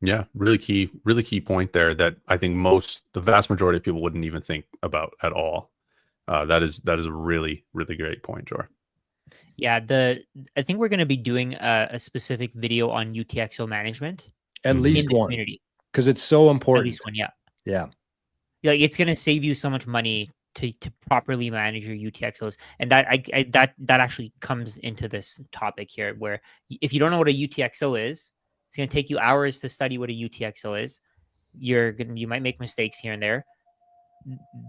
Yeah, really key point there that I think the vast majority of people wouldn't even think about at all. That is a really, really great point, Jor. Yeah, I think we're going to be doing a specific video on UTXO management. At least one, because it's so important. At least one, yeah. Yeah. Like, it's going to save you so much money to properly manage your UTXOs. And that actually comes into this topic here, where if you don't know what a UTXO is, it's going to take you hours to study what a UTXO is. You might make mistakes here and there.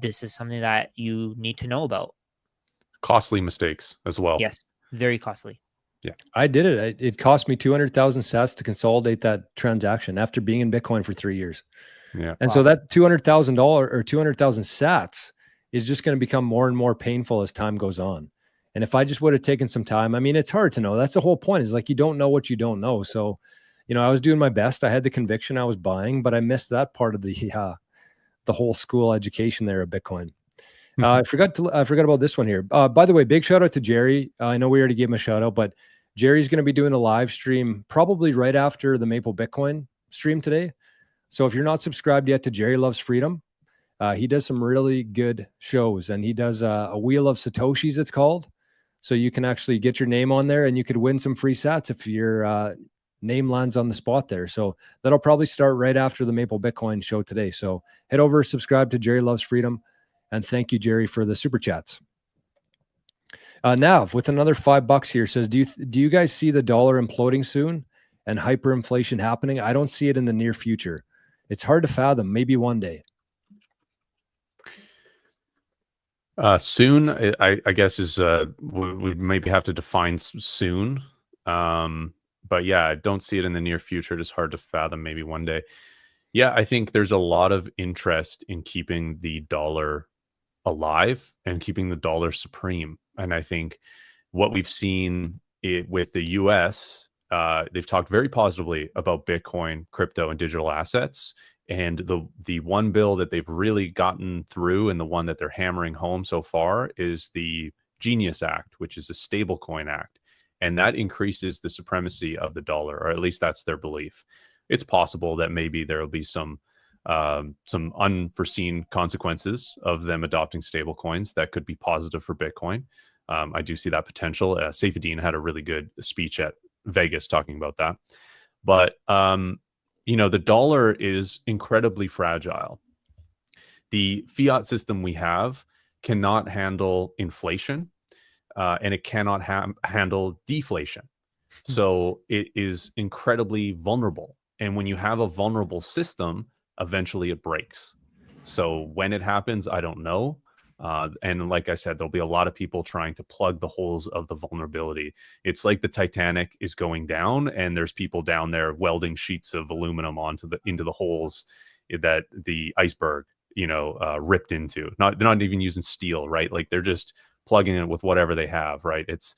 This is something that you need to know about. Costly mistakes as well. Yes, very costly. Yeah, I did it. It cost me 200,000 sats to consolidate that transaction after being in Bitcoin for 3 years. Yeah. And so that $200,000 or 200,000 sats is just going to become more and more painful as time goes on. And if I just would have taken some time, I mean, it's hard to know. That's the whole point, is like, you don't know what you don't know. So, I was doing my best. I had the conviction I was buying, but I missed that part of the whole school education there of Bitcoin. I forgot about this one here. By the way, big shout out to Jerry. I know we already gave him a shout out, but Jerry's going to be doing a live stream probably right after the Maple Bitcoin stream today. So if you're not subscribed yet to Jerry Loves Freedom, he does some really good shows, and he does a Wheel of Satoshis, it's called. So you can actually get your name on there and you could win some free sats if your name lands on the spot there. So that'll probably start right after the Maple Bitcoin show today. So head over, subscribe to Jerry Loves Freedom. And thank you, Jerry, for the super chats. Nav with another $5 here says, do you guys see the dollar imploding soon and hyperinflation happening? I don't see it in the near future. It's hard to fathom. Maybe one day. Soon, I guess, is we maybe have to define soon. But yeah, I don't see it in the near future. It's hard to fathom. Maybe one day. Yeah, I think there's a lot of interest in keeping the dollar alive and keeping the dollar supreme. And I think what we've seen with the US, they've talked very positively about Bitcoin, crypto, and digital assets. And the one bill that they've really gotten through, and the one that they're hammering home so far, is the Genius Act, which is a stablecoin act. And that increases the supremacy of the dollar, or at least that's their belief. It's possible that maybe there will be some unforeseen consequences of them adopting stable coins that could be positive for Bitcoin. I do see that potential. Saifedean had a really good speech at Vegas talking about that. But, the dollar is incredibly fragile. The fiat system we have cannot handle inflation, and it cannot handle deflation. So it is incredibly vulnerable. And when you have a vulnerable system, eventually it breaks. So when it happens, I don't know. And like I said, there'll be a lot of people trying to plug the holes of the vulnerability. It's like the Titanic is going down, and there's people down there welding sheets of aluminum into the holes that the iceberg, ripped into. They're not even using steel, right? Like they're just plugging it with whatever they have, right? It's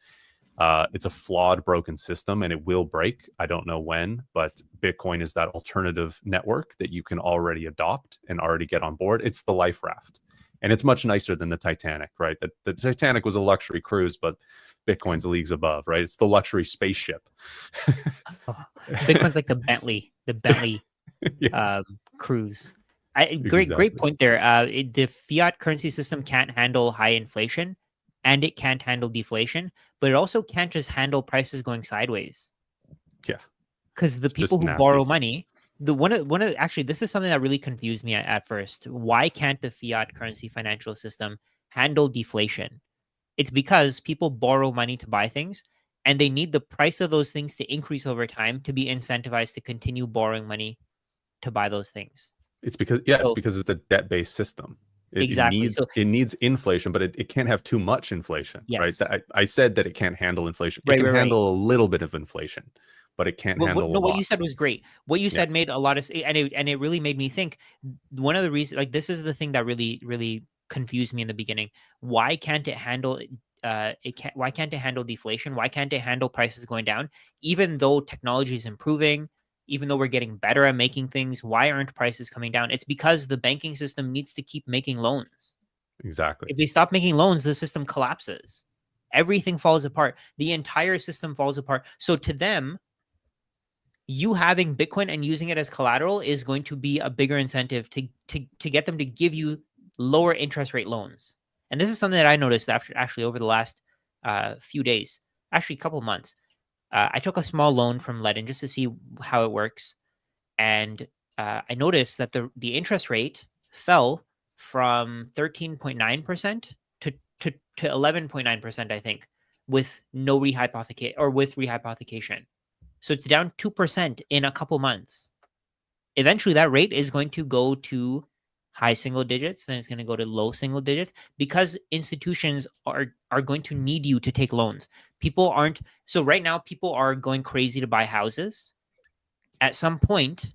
a flawed, broken system, and it will break. I don't know when, but Bitcoin is that alternative network that you can already adopt and already get on board. It's the life raft, and it's much nicer than the Titanic, right? The Titanic was a luxury cruise, but Bitcoin's leagues above, right? It's the luxury spaceship. Bitcoin's like the Bentley Yeah. cruise. Great Exactly. point there. The fiat currency system can't handle high inflation, and it can't handle deflation, but it also can't just handle prices going sideways. Yeah, because the it's people just who nasty. borrow money, actually, this is something that really confused me at first. Why can't the fiat currency financial system handle deflation? It's because people borrow money to buy things, and they need the price of those things to increase over time to be incentivized to continue borrowing money to buy those things. It's because it's a debt-based system. Exactly. It needs inflation, but it can't have too much inflation, right? Yes. I said that it can't handle inflation. It Right, can right, right. handle a little bit of inflation, but it can't handle a lot. What you said was great. What you said made a lot of and it really made me think. One of the reasons, like this is the thing that really confused me in the beginning. Why can't it handle why can't it handle deflation? Why can't it handle prices going down? Even though technology is improving, even though we're getting better at making things, why aren't prices coming down? It's because the banking system needs to keep making loans. Exactly. If they stop making loans, the system collapses. Everything falls apart. The entire system falls apart. So to them, you having Bitcoin and using it as collateral is going to be a bigger incentive to get them to give you lower interest rate loans. And this is something that I noticed actually over the last few days, actually a couple of months. I took a small loan from Ledin just to see how it works. And I noticed that the interest rate fell from 13.9% to 11.9%, I think, with no rehypothecate or with rehypothecation. So it's down 2% in a couple months. Eventually, that rate is going to go to high single digits, then it's going to go to low single digits because institutions are going to need you to take loans. People aren't. So right now, people are going crazy to buy houses. At some point,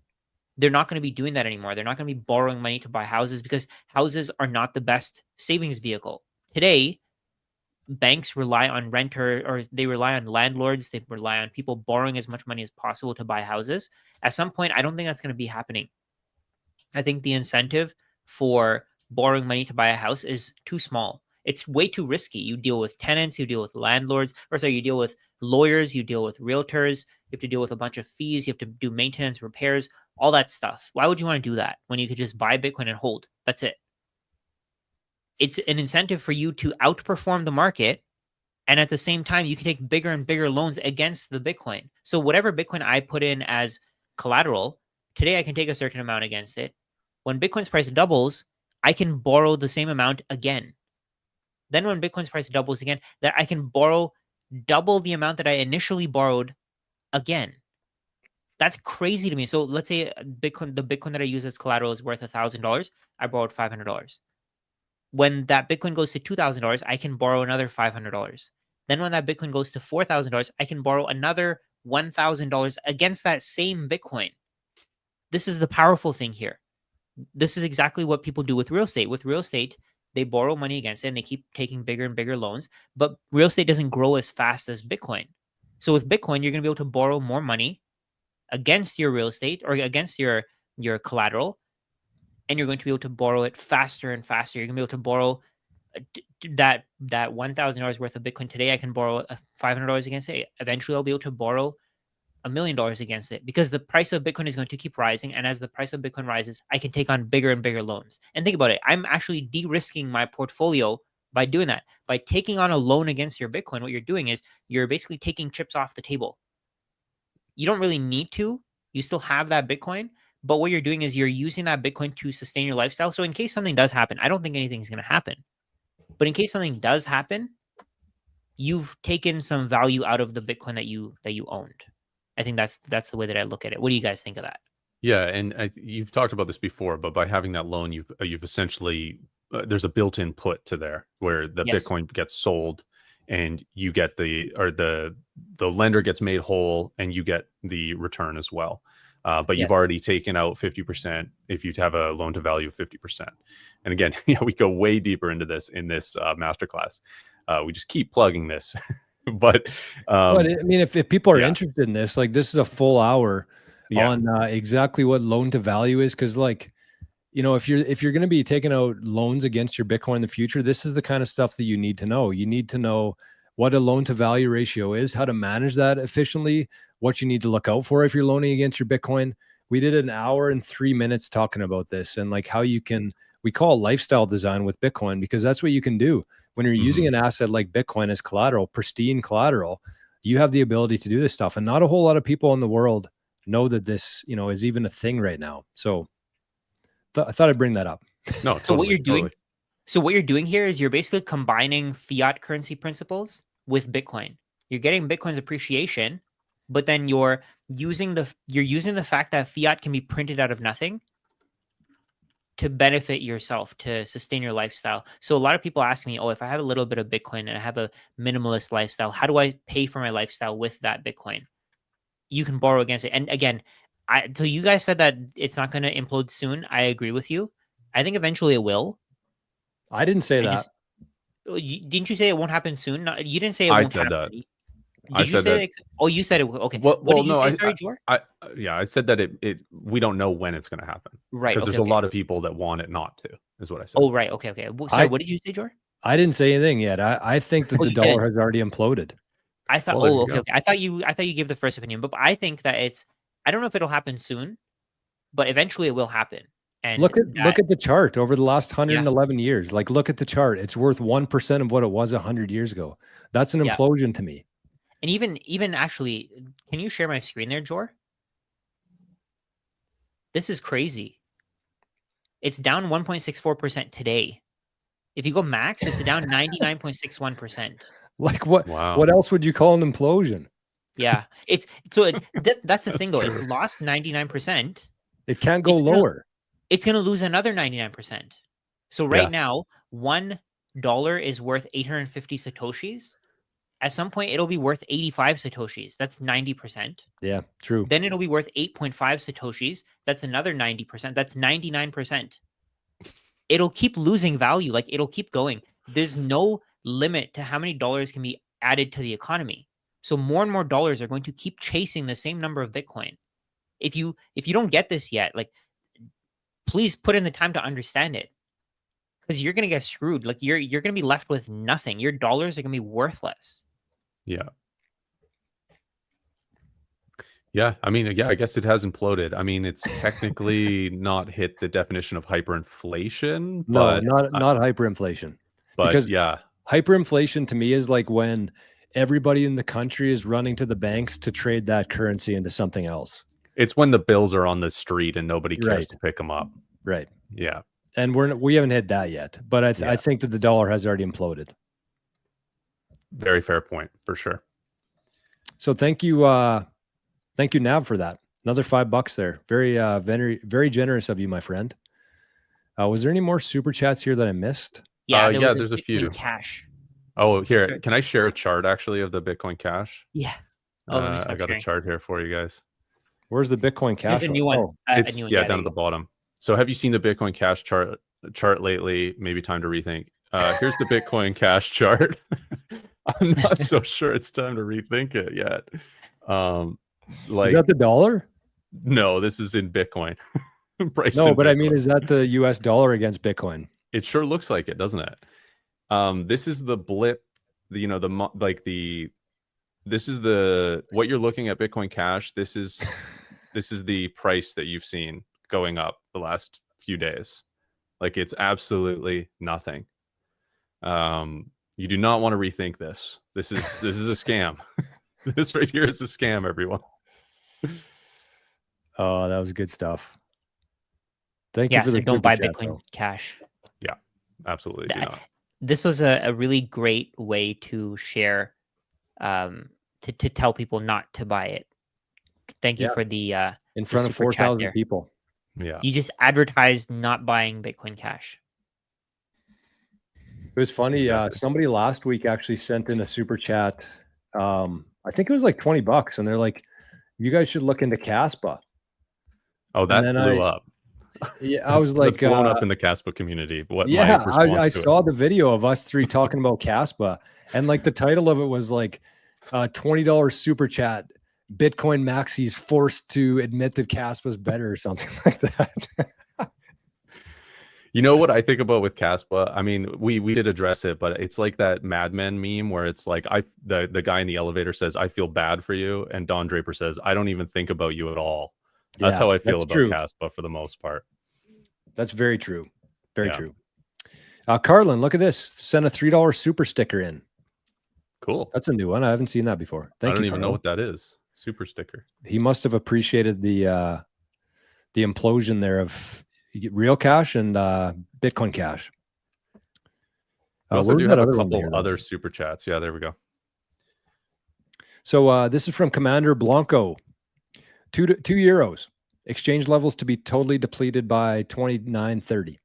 they're not going to be doing that anymore. They're not going to be borrowing money to buy houses because houses are not the best savings vehicle. Today, banks rely on they rely on landlords. They rely on people borrowing as much money as possible to buy houses. At some point, I don't think that's going to be happening. I think the incentive for borrowing money to buy a house is too small. It's way too risky. You deal with tenants, you deal with landlords, you deal with lawyers, you deal with realtors, you have to deal with a bunch of fees, you have to do maintenance, repairs, all that stuff. Why would you want to do that when you could just buy Bitcoin and hold? That's it. It's an incentive for you to outperform the market. And at the same time, you can take bigger and bigger loans against the Bitcoin. So whatever Bitcoin I put in as collateral, today I can take a certain amount against it. When Bitcoin's price doubles, I can borrow the same amount again. Then when Bitcoin's price doubles again, that I can borrow double the amount that I initially borrowed again. That's crazy to me. So let's say the Bitcoin that I use as collateral is worth $1,000. I borrowed $500. When that Bitcoin goes to $2,000, I can borrow another $500. Then when that Bitcoin goes to $4,000, I can borrow another $1,000 against that same Bitcoin. This is the powerful thing here. This is exactly what people do with real estate. With real estate, they borrow money against it and they keep taking bigger and bigger loans, but real estate doesn't grow as fast as Bitcoin. So with Bitcoin, you're going to be able to borrow more money against your real estate or against your collateral, and you're going to be able to borrow it faster and faster. You're going to be able to borrow that $1,000 worth of Bitcoin today. I can borrow $500 against it. Eventually, I'll be able to borrow $1 million against it because the price of Bitcoin is going to keep rising. And as the price of Bitcoin rises, I can take on bigger and bigger loans. And think about it. I'm actually de-risking my portfolio by doing that. By taking on a loan against your Bitcoin, what you're doing is you're basically taking chips off the table. You don't really need to. You still have that Bitcoin. But what you're doing is you're using that Bitcoin to sustain your lifestyle. So in case something does happen, I don't think anything's going to happen. But in case something does happen, you've taken some value out of the Bitcoin that you owned. I think that's the way that I look at it. What do you guys think of that? Yeah, and you've talked about this before, but by having that loan, you've essentially there's a built-in put to there where the Bitcoin gets sold, and you get the lender gets made whole, and you get the return as well. but you've Yes. already taken out 50% if you have a loan to value of 50%. And again, yeah, we go way deeper into this in this masterclass. We just keep plugging this, but I mean, if people are yeah. interested in this, like this is a full hour Yeah. on exactly what loan to value is, because like, you know, if you're going to be taking out loans against your Bitcoin in the future, this is the kind of stuff that you need to know. You need to know what a loan to value ratio is, how to manage that efficiently, what you need to look out for if you're loaning against your Bitcoin. We did an hour and 3 minutes talking about this and like how you can, we call it lifestyle design with Bitcoin, because that's what you can do when you're using an asset like Bitcoin as collateral, pristine collateral. You have the ability to do this stuff, and not a whole lot of people in the world know that this, you know, is even a thing right now. So I thought I'd bring that up. No, So totally, what you're doing, totally. so what you're doing here is you're basically combining fiat currency principles with Bitcoin. You're getting Bitcoin's appreciation, but then you're using the fact that fiat can be printed out of nothing to benefit yourself, to sustain your lifestyle. So a lot of people ask me, oh, if I have a little bit of Bitcoin and I have a minimalist lifestyle, how do I pay for my lifestyle with that Bitcoin? You can borrow against it. And again, so you guys said that it's not going to implode soon. I agree with you. I think eventually it will. I didn't say that. Didn't you say it won't happen soon? No, you didn't say it I won't said happen. that. Did you say that? Oh, you said it. Okay. Well, What did you no, say? Sorry, Jor? I said that we don't know when it's going to happen. Right. Because Okay, there's a lot of people that want it not to, is what I said. Oh, right. Okay. Sorry, what did you say, Jor? I didn't say anything yet. I think that the dollar has already imploded. I thought. Well, Oh, okay. I thought you gave the first opinion, but I think that I don't know if it'll happen soon, but eventually it will happen. And look at the chart over the last 111 years. Like, look at the chart. It's worth 1% of what it was 100 years ago. That's an implosion to me. And even actually, can you share my screen there, Jor? This is crazy. It's down 1.64% today. If you go max, it's down 99.61%. Like what? Wow. What else would you call an implosion? Yeah, that's the thing though. It's lost 99%. It can't go lower. It's gonna lose another 99%. So right now, $1 is worth 850 satoshis. At some point, it'll be worth 85 satoshis. That's 90%. Yeah, true. Then it'll be worth 8.5 satoshis. That's another 90%. That's 99%. It'll keep losing value. Like, it'll keep going. There's no limit to how many dollars can be added to the economy. So more and more dollars are going to keep chasing the same number of Bitcoin. If you don't get this yet, like, please put in the time to understand it, because you're gonna get screwed. Like, you're gonna be left with nothing. Your dollars are gonna be worthless. Yeah. Yeah, I mean, I guess it has imploded. I mean, it's technically not hit the definition of hyperinflation, but not hyperinflation. But because yeah, hyperinflation to me is like when everybody in the country is running to the banks to trade that currency into something else. It's when the bills are on the street and nobody cares to pick them up. Right. Yeah. And we haven't hit that yet, but I think that the dollar has already imploded. Very fair point, for sure. So thank you, Nav, for that. Another $5 there. Very, very generous of you, my friend. Was there any more super chats here that I missed? Yeah, there's a few. Cash. Oh, here, can I share a chart actually of the Bitcoin Cash? Yeah. I got a chart here for you guys. Where's the Bitcoin Cash? There's a new one. It's down at the bottom. So have you seen the Bitcoin Cash chart lately? Maybe time to rethink. Here's the Bitcoin Cash chart. I'm not so sure it's time to rethink it yet. Like, is that the dollar? No, this is in Bitcoin. No, but Bitcoin. I mean, is that the US dollar against Bitcoin? It sure looks like it, doesn't it? This is the blip. This is what you're looking at Bitcoin Cash. This is the price that you've seen going up the last few days. Like, it's absolutely nothing. You do not want to rethink this. This is a scam. This right here is a scam, everyone. Oh, that was good stuff. Thank you for the don't buy chat, Bitcoin Cash. Yeah, absolutely. Do not. This was a really great way to share, to tell people not to buy it. Thank you for the in front of 4,000 people. Yeah, you just advertised not buying Bitcoin Cash. It was funny. Somebody last week actually sent in a super chat. I think it was like $20, and they're like, "You guys should look into Caspa." Oh, And that then blew up. Yeah, I was That's like, blown up in the Caspa community. What my yeah, response I to saw it. the video of us three talking about Caspa, and like the title of it was like $20 super chat. Bitcoin maxis forced to admit that Caspa's better or something like that. You know what I think about with Caspa? I mean, we did address it, but it's like that Mad Men meme where it's like the guy in the elevator says, "I feel bad for you," and Don Draper says, "I don't even think about you at all." That's Yeah, how I feel that's about true. Caspa for the most part. That's very true. Very Yeah. true. Carlin, look at this. Sent a $3 super sticker in. Cool. That's a new one. I haven't seen that before. Thank you. I don't even know Carl. what that is. Super sticker. He must have appreciated the implosion there of real cash and Bitcoin Cash. We also where's do that have a other one couple here? other super chats. Yeah, there we go. So this is from Commander Blanco. €2. Exchange levels to be totally depleted by 2930.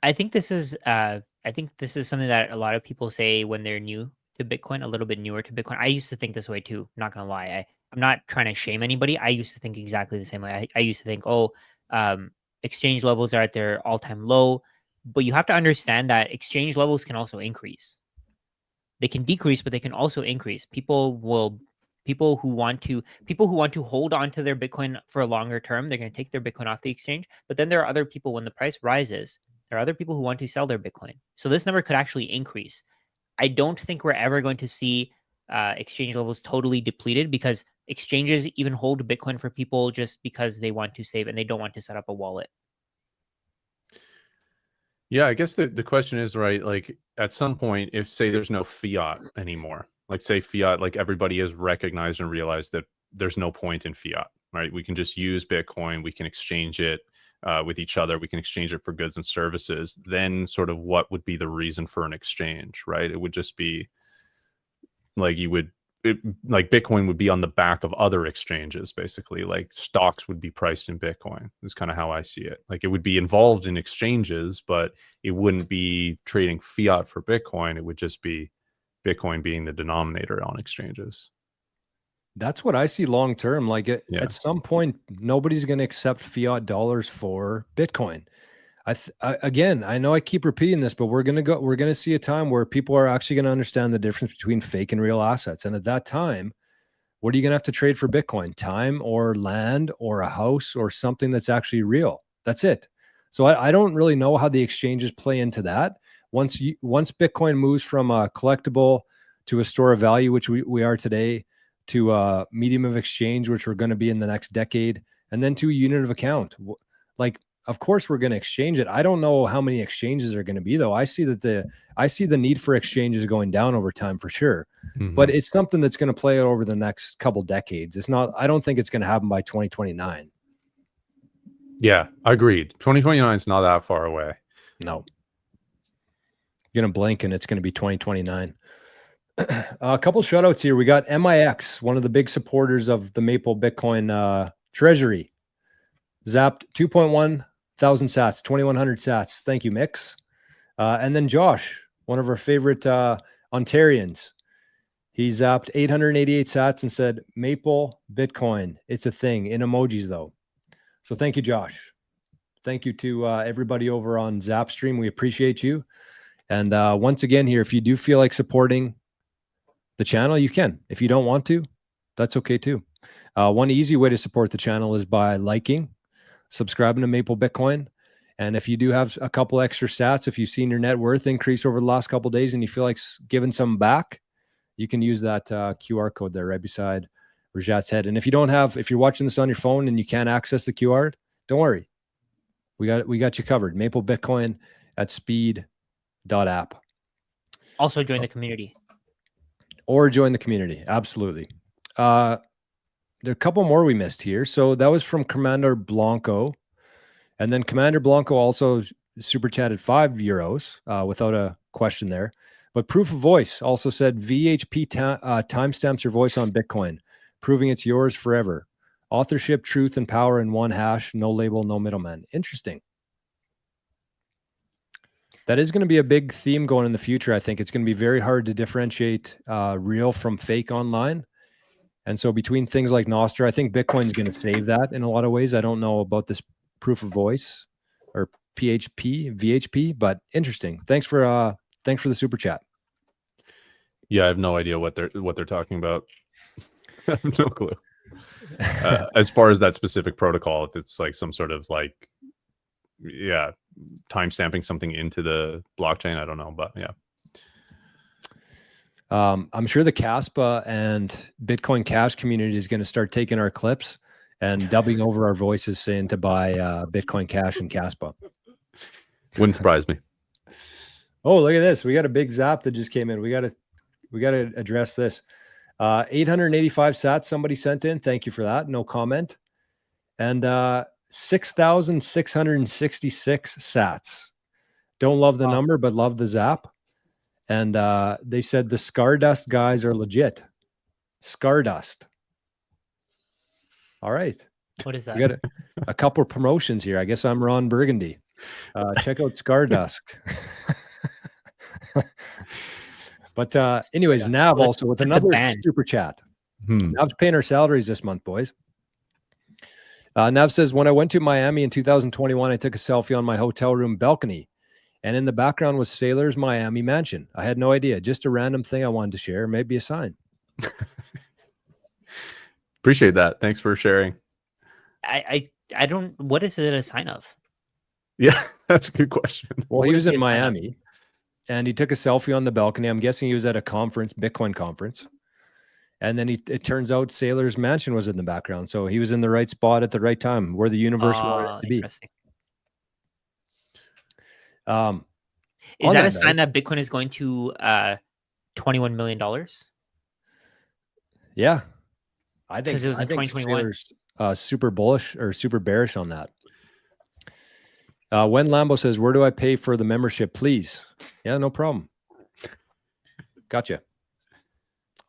I think this is something that a lot of people say when they're new to Bitcoin, a little bit newer to Bitcoin. I used to think this way too. Not gonna lie, I'm not trying to shame anybody. I used to think exactly the same way. I used to think, exchange levels are at their all-time low, but you have to understand that exchange levels can also increase. They can decrease, but they can also increase. People who want to hold on to their Bitcoin for a longer term, they're going to take their Bitcoin off the exchange. But then there are other people, when the price rises, there are other people who want to sell their Bitcoin. So this number could actually increase. I don't think we're ever going to see exchange levels totally depleted, because exchanges even hold Bitcoin for people just because they want to save and they don't want to set up a wallet. Yeah, I guess the question is, right, like at some point, if say there's no fiat anymore, like say fiat, like everybody has recognized and realized that there's no point in fiat, right? We can just use Bitcoin, we can exchange it with each other, we can exchange it for goods and services. Then sort of what would be the reason for an exchange, right? It would just be like like Bitcoin would be on the back of other exchanges, basically. Like stocks would be priced in Bitcoin. Is kind of how I see it. Like it would be involved in exchanges, but it wouldn't be trading fiat for Bitcoin. It would just be Bitcoin being the denominator on exchanges. That's what I see long term. Like at some point, nobody's going to accept fiat dollars for Bitcoin. Again, I know I keep repeating this, but we're going to see a time where people are actually going to understand the difference between fake and real assets. And at that time, what are you going to have to trade for Bitcoin? Time or land or a house or something that's actually real. That's it. So I don't really know how the exchanges play into that. Once Bitcoin moves from a collectible to a store of value, which we are today, to a medium of exchange, which we're going to be in the next decade, and then to a unit of account, like, of course we're going to exchange it. I don't know how many exchanges are going to be, though. I see the need for exchanges going down over time for sure. Mm-hmm. But it's something that's going to play out over the next couple decades. I don't think it's going to happen by 2029. Yeah, agreed. 2029 is not that far away. No. You're going to blink and it's going to be 2029. A couple shout outs here. We got MIX, one of the big supporters of the Maple Bitcoin treasury. Zapped 2.1 thousand sats, 2,100 sats. Thank you, Mix. And then Josh, one of our favorite Ontarians. He zapped 888 sats and said, Maple Bitcoin. It's a thing, in emojis though. So thank you, Josh. Thank you to everybody over on Zapstream. We appreciate you. And once again here, if you do feel like supporting the channel, you can. If you don't want to, that's okay too. One easy way to support the channel is by liking, subscribing to Maple Bitcoin. And if you do have a couple extra sats, if you've seen your net worth increase over the last couple of days and you feel like giving some back, you can use that QR code there right beside Rajat's head. And if you're watching this on your phone and you can't access the QR, don't worry. We got you covered. Maple Bitcoin at speed.app. Also join the community. Or join the community. Absolutely. There are a couple more we missed here. So that was from Commander Blanco. And then Commander Blanco also super chatted €5 without a question there. But Proof of Voice also said VHP timestamps your voice on Bitcoin, proving it's yours forever. Authorship, truth, and power in one hash, no label, no middleman. Interesting. That is going to be a big theme going in the future. I think it's going to be very hard to differentiate real from fake online. And so between things like Nostr, I think Bitcoin's going to save that in a lot of ways. I don't know about this proof of voice or VHP, but interesting. Thanks for the super chat. Yeah, I have no idea what they're talking about. I have no clue. As far as that specific protocol, if it's like some sort of like, yeah, time stamping something into the blockchain, I don't know, but yeah. I'm sure the Caspa and Bitcoin Cash community is going to start taking our clips and dubbing over our voices saying to buy Bitcoin Cash and Caspa. Wouldn't surprise me. Oh, look at this. We got a big zap that just came in. We got to address this. 885 sats somebody sent in. Thank you for that. No comment. And 6,666 sats. Don't love the number, but love the zap. And they said the Stardust guys are legit. Stardust. All right. What is that? We got a couple of promotions here. I guess I'm Ron Burgundy. Check out Stardust. But anyways, Nav also with another super chat. Nav's paying our salaries this month, boys. Nav says, when I went to Miami in 2021, I took a selfie on my hotel room balcony. And in the background was Sailor's Miami mansion. I had no idea. Just a random thing I wanted to share. Maybe a sign. Appreciate that. Thanks for sharing. I don't. What is it a sign of? Yeah, that's a good question. Well, he was in Miami, and he took a selfie on the balcony. I'm guessing he was at a conference, Bitcoin conference. And then it turns out Sailor's mansion was in the background. So he was in the right spot at the right time, where the universe wanted it to be. Is that a sign that Bitcoin is going to $21 million? Yeah, I think because it was in 2021. Super bullish or super bearish on that. When Lambo says, "Where do I pay for the membership, please?" Yeah, no problem. Gotcha.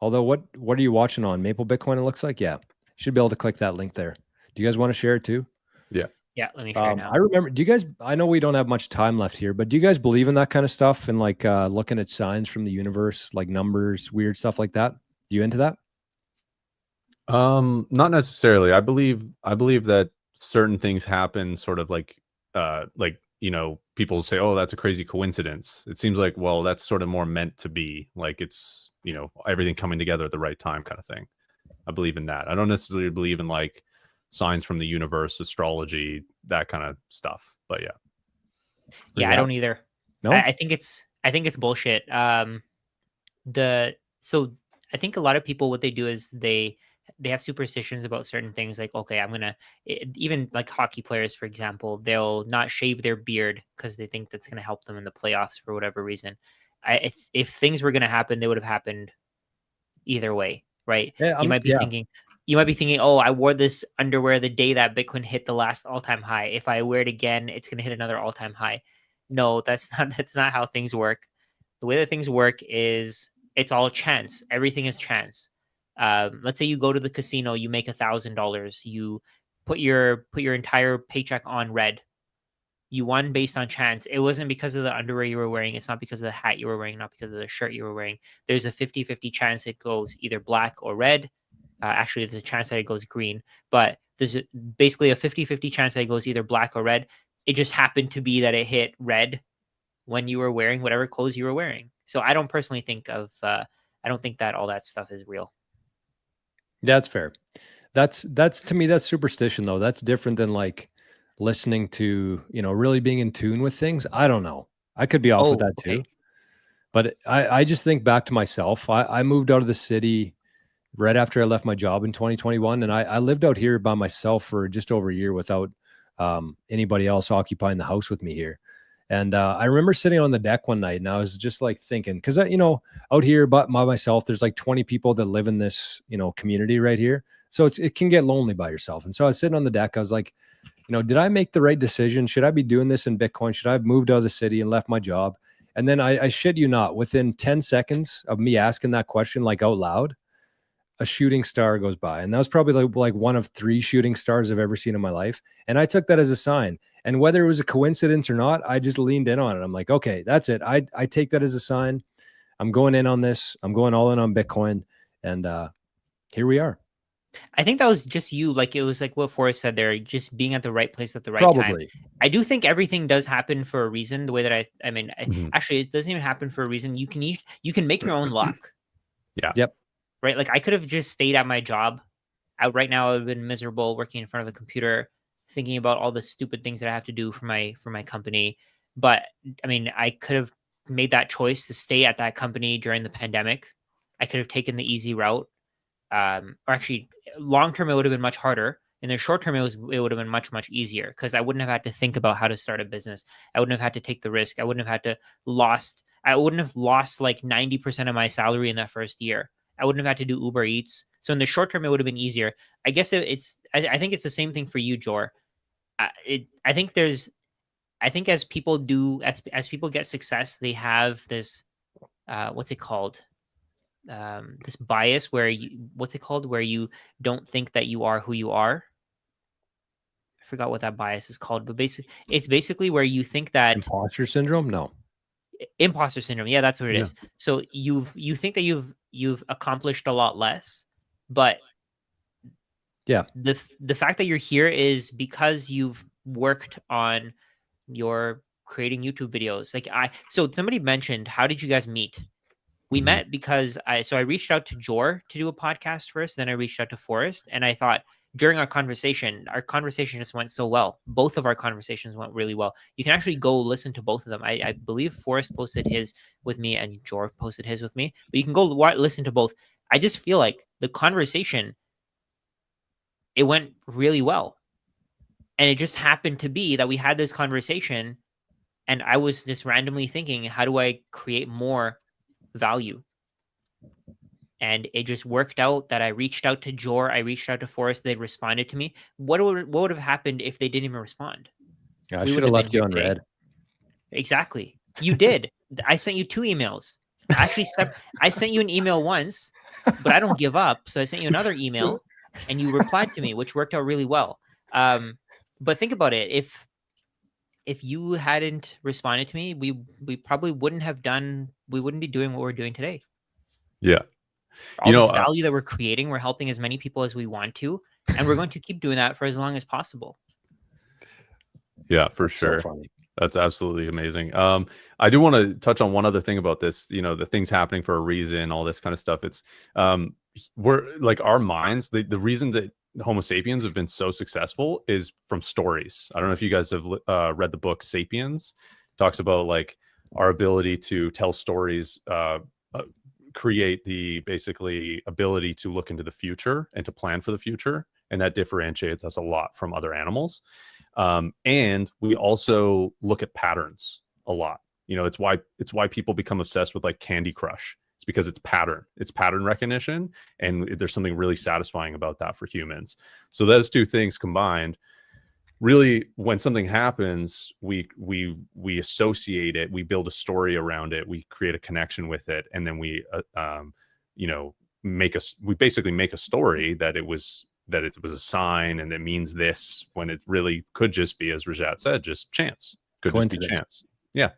Although, what are you watching on Maple Bitcoin? It looks like, yeah, should be able to click that link there. Do you guys want to share it too? Yeah. Yeah, let me share it now. I remember, do you guys, I know we don't have much time left here, but do you guys believe in that kind of stuff and like looking at signs from the universe, like numbers, weird stuff like that? You into that? Not necessarily. I believe that certain things happen sort of like, you know, people say, oh, that's a crazy coincidence. It seems like, well, that's sort of more meant to be, like it's, you know, everything coming together at the right time kind of thing. I believe in that. I don't necessarily believe in like signs from the universe, astrology, that kind of stuff. But yeah. Yeah, I don't either. No, I think it's bullshit. So I think a lot of people, what they do is they have superstitions about certain things. Like, okay, even like hockey players, for example, they'll not shave their beard because they think that's going to help them in the playoffs for whatever reason. If things were going to happen, they would have happened either way, right? Yeah, you might be thinking, oh, I wore this underwear the day that Bitcoin hit the last all-time high. If I wear it again, it's going to hit another all-time high. No, that's not how things work. The way that things work is it's all chance. Everything is chance. Let's say you go to the casino, you make $1,000. You put your entire paycheck on red. You won based on chance. It wasn't because of the underwear you were wearing. It's not because of the hat you were wearing, not because of the shirt you were wearing. There's a 50-50 chance it goes either black or red. Actually, there's a chance that it goes green, but there's basically a 50-50 chance that it goes either black or red. It just happened to be that it hit red when you were wearing whatever clothes you were wearing. So I don't personally think I don't think that all that stuff is real. That's fair. That's to me, that's superstition though. That's different than like listening to, you know, really being in tune with things. I don't know. I could be off with that too. But I just think back to myself. I moved out of the city right after I left my job in 2021. And I lived out here by myself for just over a year without anybody else occupying the house with me here. And I remember sitting on the deck one night and I was just like thinking, because, you know, out here by myself, there's like 20 people that live in this, you know, community right here. So it can get lonely by yourself. And so I was sitting on the deck. I was like, you know, did I make the right decision? Should I be doing this in Bitcoin? Should I have moved out of the city and left my job? And then I shit you not, within 10 seconds of me asking that question, like out loud, a shooting star goes by. And that was probably like one of 3 shooting stars I've ever seen in my life. And I took that as a sign. And whether it was a coincidence or not, I just leaned in on it. I'm like, okay, that's it. I take that as a sign. I'm going in on this. I'm going all in on Bitcoin. And here we are. I think that was just you. Like, it was like what Forrest said there, just being at the right place at the right time. Probably. I do think everything does happen for a reason. The way that I mean, Mhm. actually, it doesn't even happen for a reason. You can make your own luck. Yeah. Yep. Right. Like, I could have just stayed at my job. Right now, I've been miserable working in front of a computer, thinking about all the stupid things that I have to do for my company. But I mean, I could have made that choice to stay at that company during the pandemic. I could have taken the easy route. Or actually, long term, it would have been much harder. In the short term, it would have been much easier, because I wouldn't have had to think about how to start a business. I wouldn't have had to take the risk. I wouldn't have had to I wouldn't have lost like 90% of my salary in that first year. I wouldn't have had to do Uber Eats. So in the short term, it would have been easier. I guess I think it's the same thing for you, Jor. I think as people as people get success, they have this, what's it called? This bias where where you don't think that you are who you are. I forgot what that bias is called, but it's basically where you think that Imposter syndrome? No. imposter syndrome. Yeah, that's what it Yeah. is. So you think that you've accomplished a lot less, but Yeah. the fact that you're here is because you've worked on your creating YouTube videos. Like, so somebody mentioned, how did you guys meet? We Mhm. met because I reached out to Jor to do a podcast first, then I reached out to Forrest, and I thought during our conversation just went so well. Both of our conversations went really well. You can actually go listen to both of them. I believe Forrest posted his with me and Jor posted his with me, but you can go listen to both. I just feel like the conversation, it went really well. And it just happened to be that we had this conversation and I was just randomly thinking, how do I create more value? And it just worked out that I reached out to Jor, I reached out to Forrest, they responded to me. What would have happened if they didn't even respond? I We should wouldn't have have been left you here on today. red. Exactly. You did. I sent you 2 emails. Actually, I sent you an email once, but I don't give up. So I sent you another email and you replied to me, which worked out really well. But think about it. If you hadn't responded to me, we probably wouldn't be doing what we're doing today. Yeah. All this value that we're creating, we're helping as many people as we want to, and we're going to keep doing that for as long as possible. Yeah, for That's sure. So funny. That's absolutely amazing. I do want to touch on one other thing about this, the things happening for a reason, all this kind of stuff. It's we're like our minds, the reason that Homo sapiens have been so successful is from stories. I don't know if you guys have read the book Sapiens. It talks about like our ability to tell stories, create the basically ability to look into the future and to plan for the future. And that differentiates us a lot from other animals. And we also look at patterns a lot. It's why people become obsessed with like Candy Crush. It's because it's pattern recognition, and there's something really satisfying about that for humans. So those two things combined, really, when something happens, we associate it, we build a story around it, we create a connection with it, and then we basically make a story that it was a sign and it means this, when it really could just be, as Rajat said, just chance. Could just be chance. Yeah.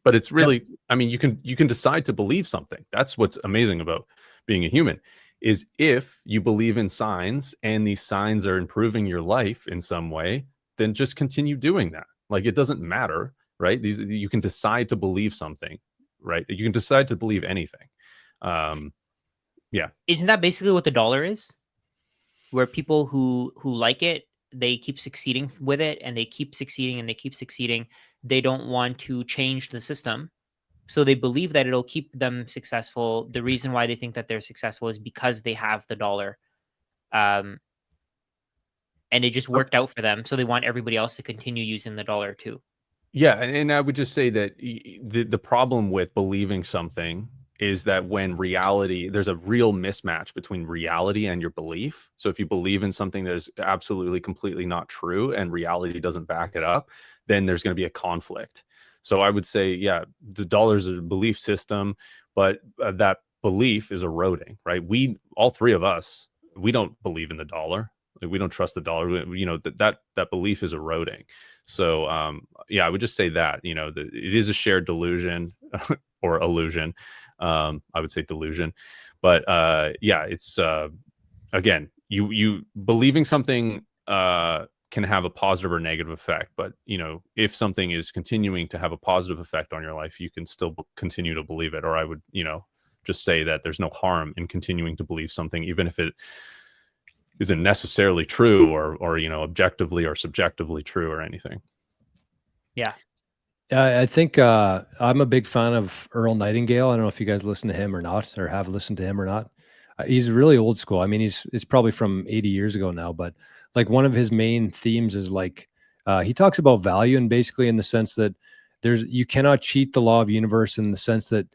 But it's really, I mean, you can decide to believe something. That's what's amazing about being a human, is if you believe in signs and these signs are improving your life in some way, then just continue doing that. Like, it doesn't matter, right? You can decide to believe something, right? You can decide to believe anything. Yeah. Isn't that basically what the dollar is? Where people who like it, they keep succeeding with it, and they keep succeeding and they keep succeeding. They don't want to change the system. So they believe that it'll keep them successful. The reason why they think that they're successful is because they have the dollar. And it just worked out for them. So they want everybody else to continue using the dollar too. Yeah. And I would just say that the problem with believing something is that when reality, there's a real mismatch between reality and your belief. So if you believe in something that is absolutely, completely not true and reality doesn't back it up, then there's going to be a conflict. So I would say, yeah, the dollar is a belief system, but that belief is eroding, right? All three of us, we don't believe in the dollar. Like, we don't trust the dollar. That belief is eroding. So yeah, I would just say that, it is a shared delusion or illusion. I would say delusion, but yeah, it's I again, you believing something can have a positive or negative effect, but you know, if something is continuing to have a positive effect on your life, you can still continue to believe it. Or I would, you know, just say that there's no harm in continuing to believe something, even if it isn't necessarily true or you know, objectively or subjectively true or anything. Yeah. I think I'm a big fan of Earl Nightingale. I don't know if you guys listen to him or not, or have listened to him or not. He's really old school. I mean, it's probably from 80 years ago now, but like one of his main themes is like he talks about value, and basically in the sense that you cannot cheat the law of universe, in the sense that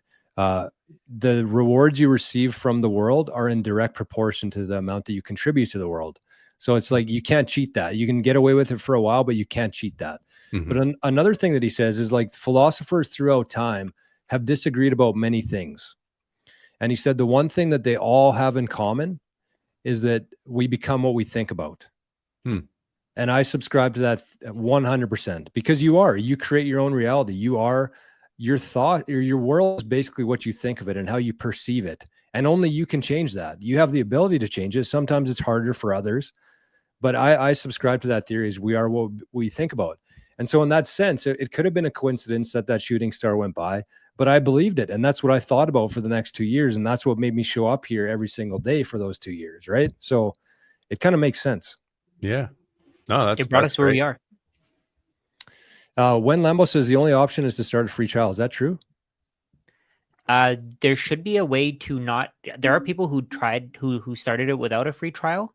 the rewards you receive from the world are in direct proportion to the amount that you contribute to the world. So it's like you can't cheat that. You can get away with it for a while, but you can't cheat that. But another thing that he says is like philosophers throughout time have disagreed about many things. And he said the one thing that they all have in common is that we become what we think about. And I subscribe to that 100%, because you create your own reality. Your thought, or your world is basically what you think of it and how you perceive it. And only you can change that. You have the ability to change it. Sometimes it's harder for others, but I subscribe to that theory, is we are what we think about. And so in that sense, it could have been a coincidence that shooting star went by, but I believed it. And that's what I thought about for the next 2 years. And that's what made me show up here every single day for those 2 years. Right. So it kind of makes sense. Yeah. No, It brought us where we are. When Lambo says the only option is to start a free trial. Is that true? There should be a way to not. There are people who started it without a free trial.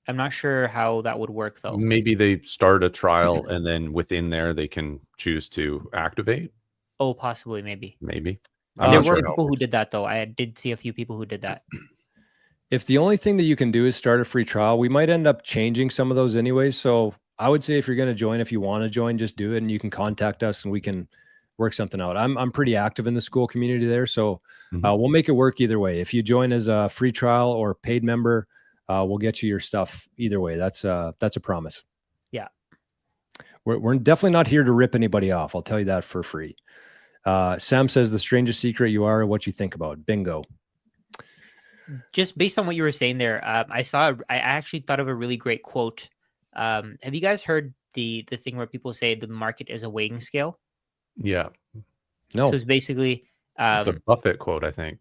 I'm not sure how that would work though. Maybe they start a trial and then within there they can choose to activate. Oh, possibly, maybe. There were people who did that though. I did see a few people who did that. If the only thing that you can do is start a free trial, we might end up changing some of those anyways. So I would say if you're going to join, if you want to join, just do it, and you can contact us and we can work something out. I'm pretty active in the school community there, so we'll make it work either way. If you join as a free trial or paid member, we'll get you your stuff either way. That's a promise. Yeah. We're definitely not here to rip anybody off. I'll tell you that for free. Sam says the strangest secret you are what you think about. Bingo. Just based on what you were saying there, I actually thought of a really great quote. Have you guys heard the thing where people say the market is a weighing scale? Yeah. No. So it's basically it's a Buffett quote, I think.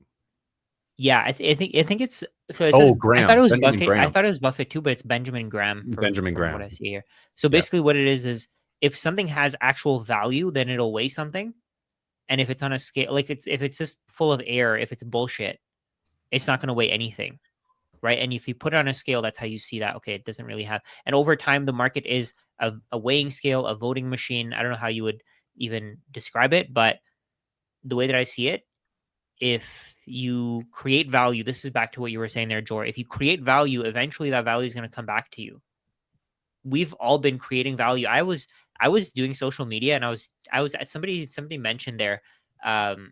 Yeah, I think it's. So it Oh, says, Graham. I thought it was Benjamin Buffett. Graham. I thought it was Buffett too, but it's Benjamin Graham. Benjamin Graham. What I see here. So basically, what it is if something has actual value, then it'll weigh something, and if it's on a scale, like if it's just full of air, if it's bullshit, it's not going to weigh anything, right? And if you put it on a scale, that's how you see that. Okay, it doesn't really have. And over time, the market is a weighing scale, a voting machine. I don't know how you would even describe it, but the way that I see it, if you create value, this is back to what you were saying there, Jor. If you create value, eventually that value is going to come back to you. We've all been creating value. I was doing social media, and I was at somebody mentioned there. Rajat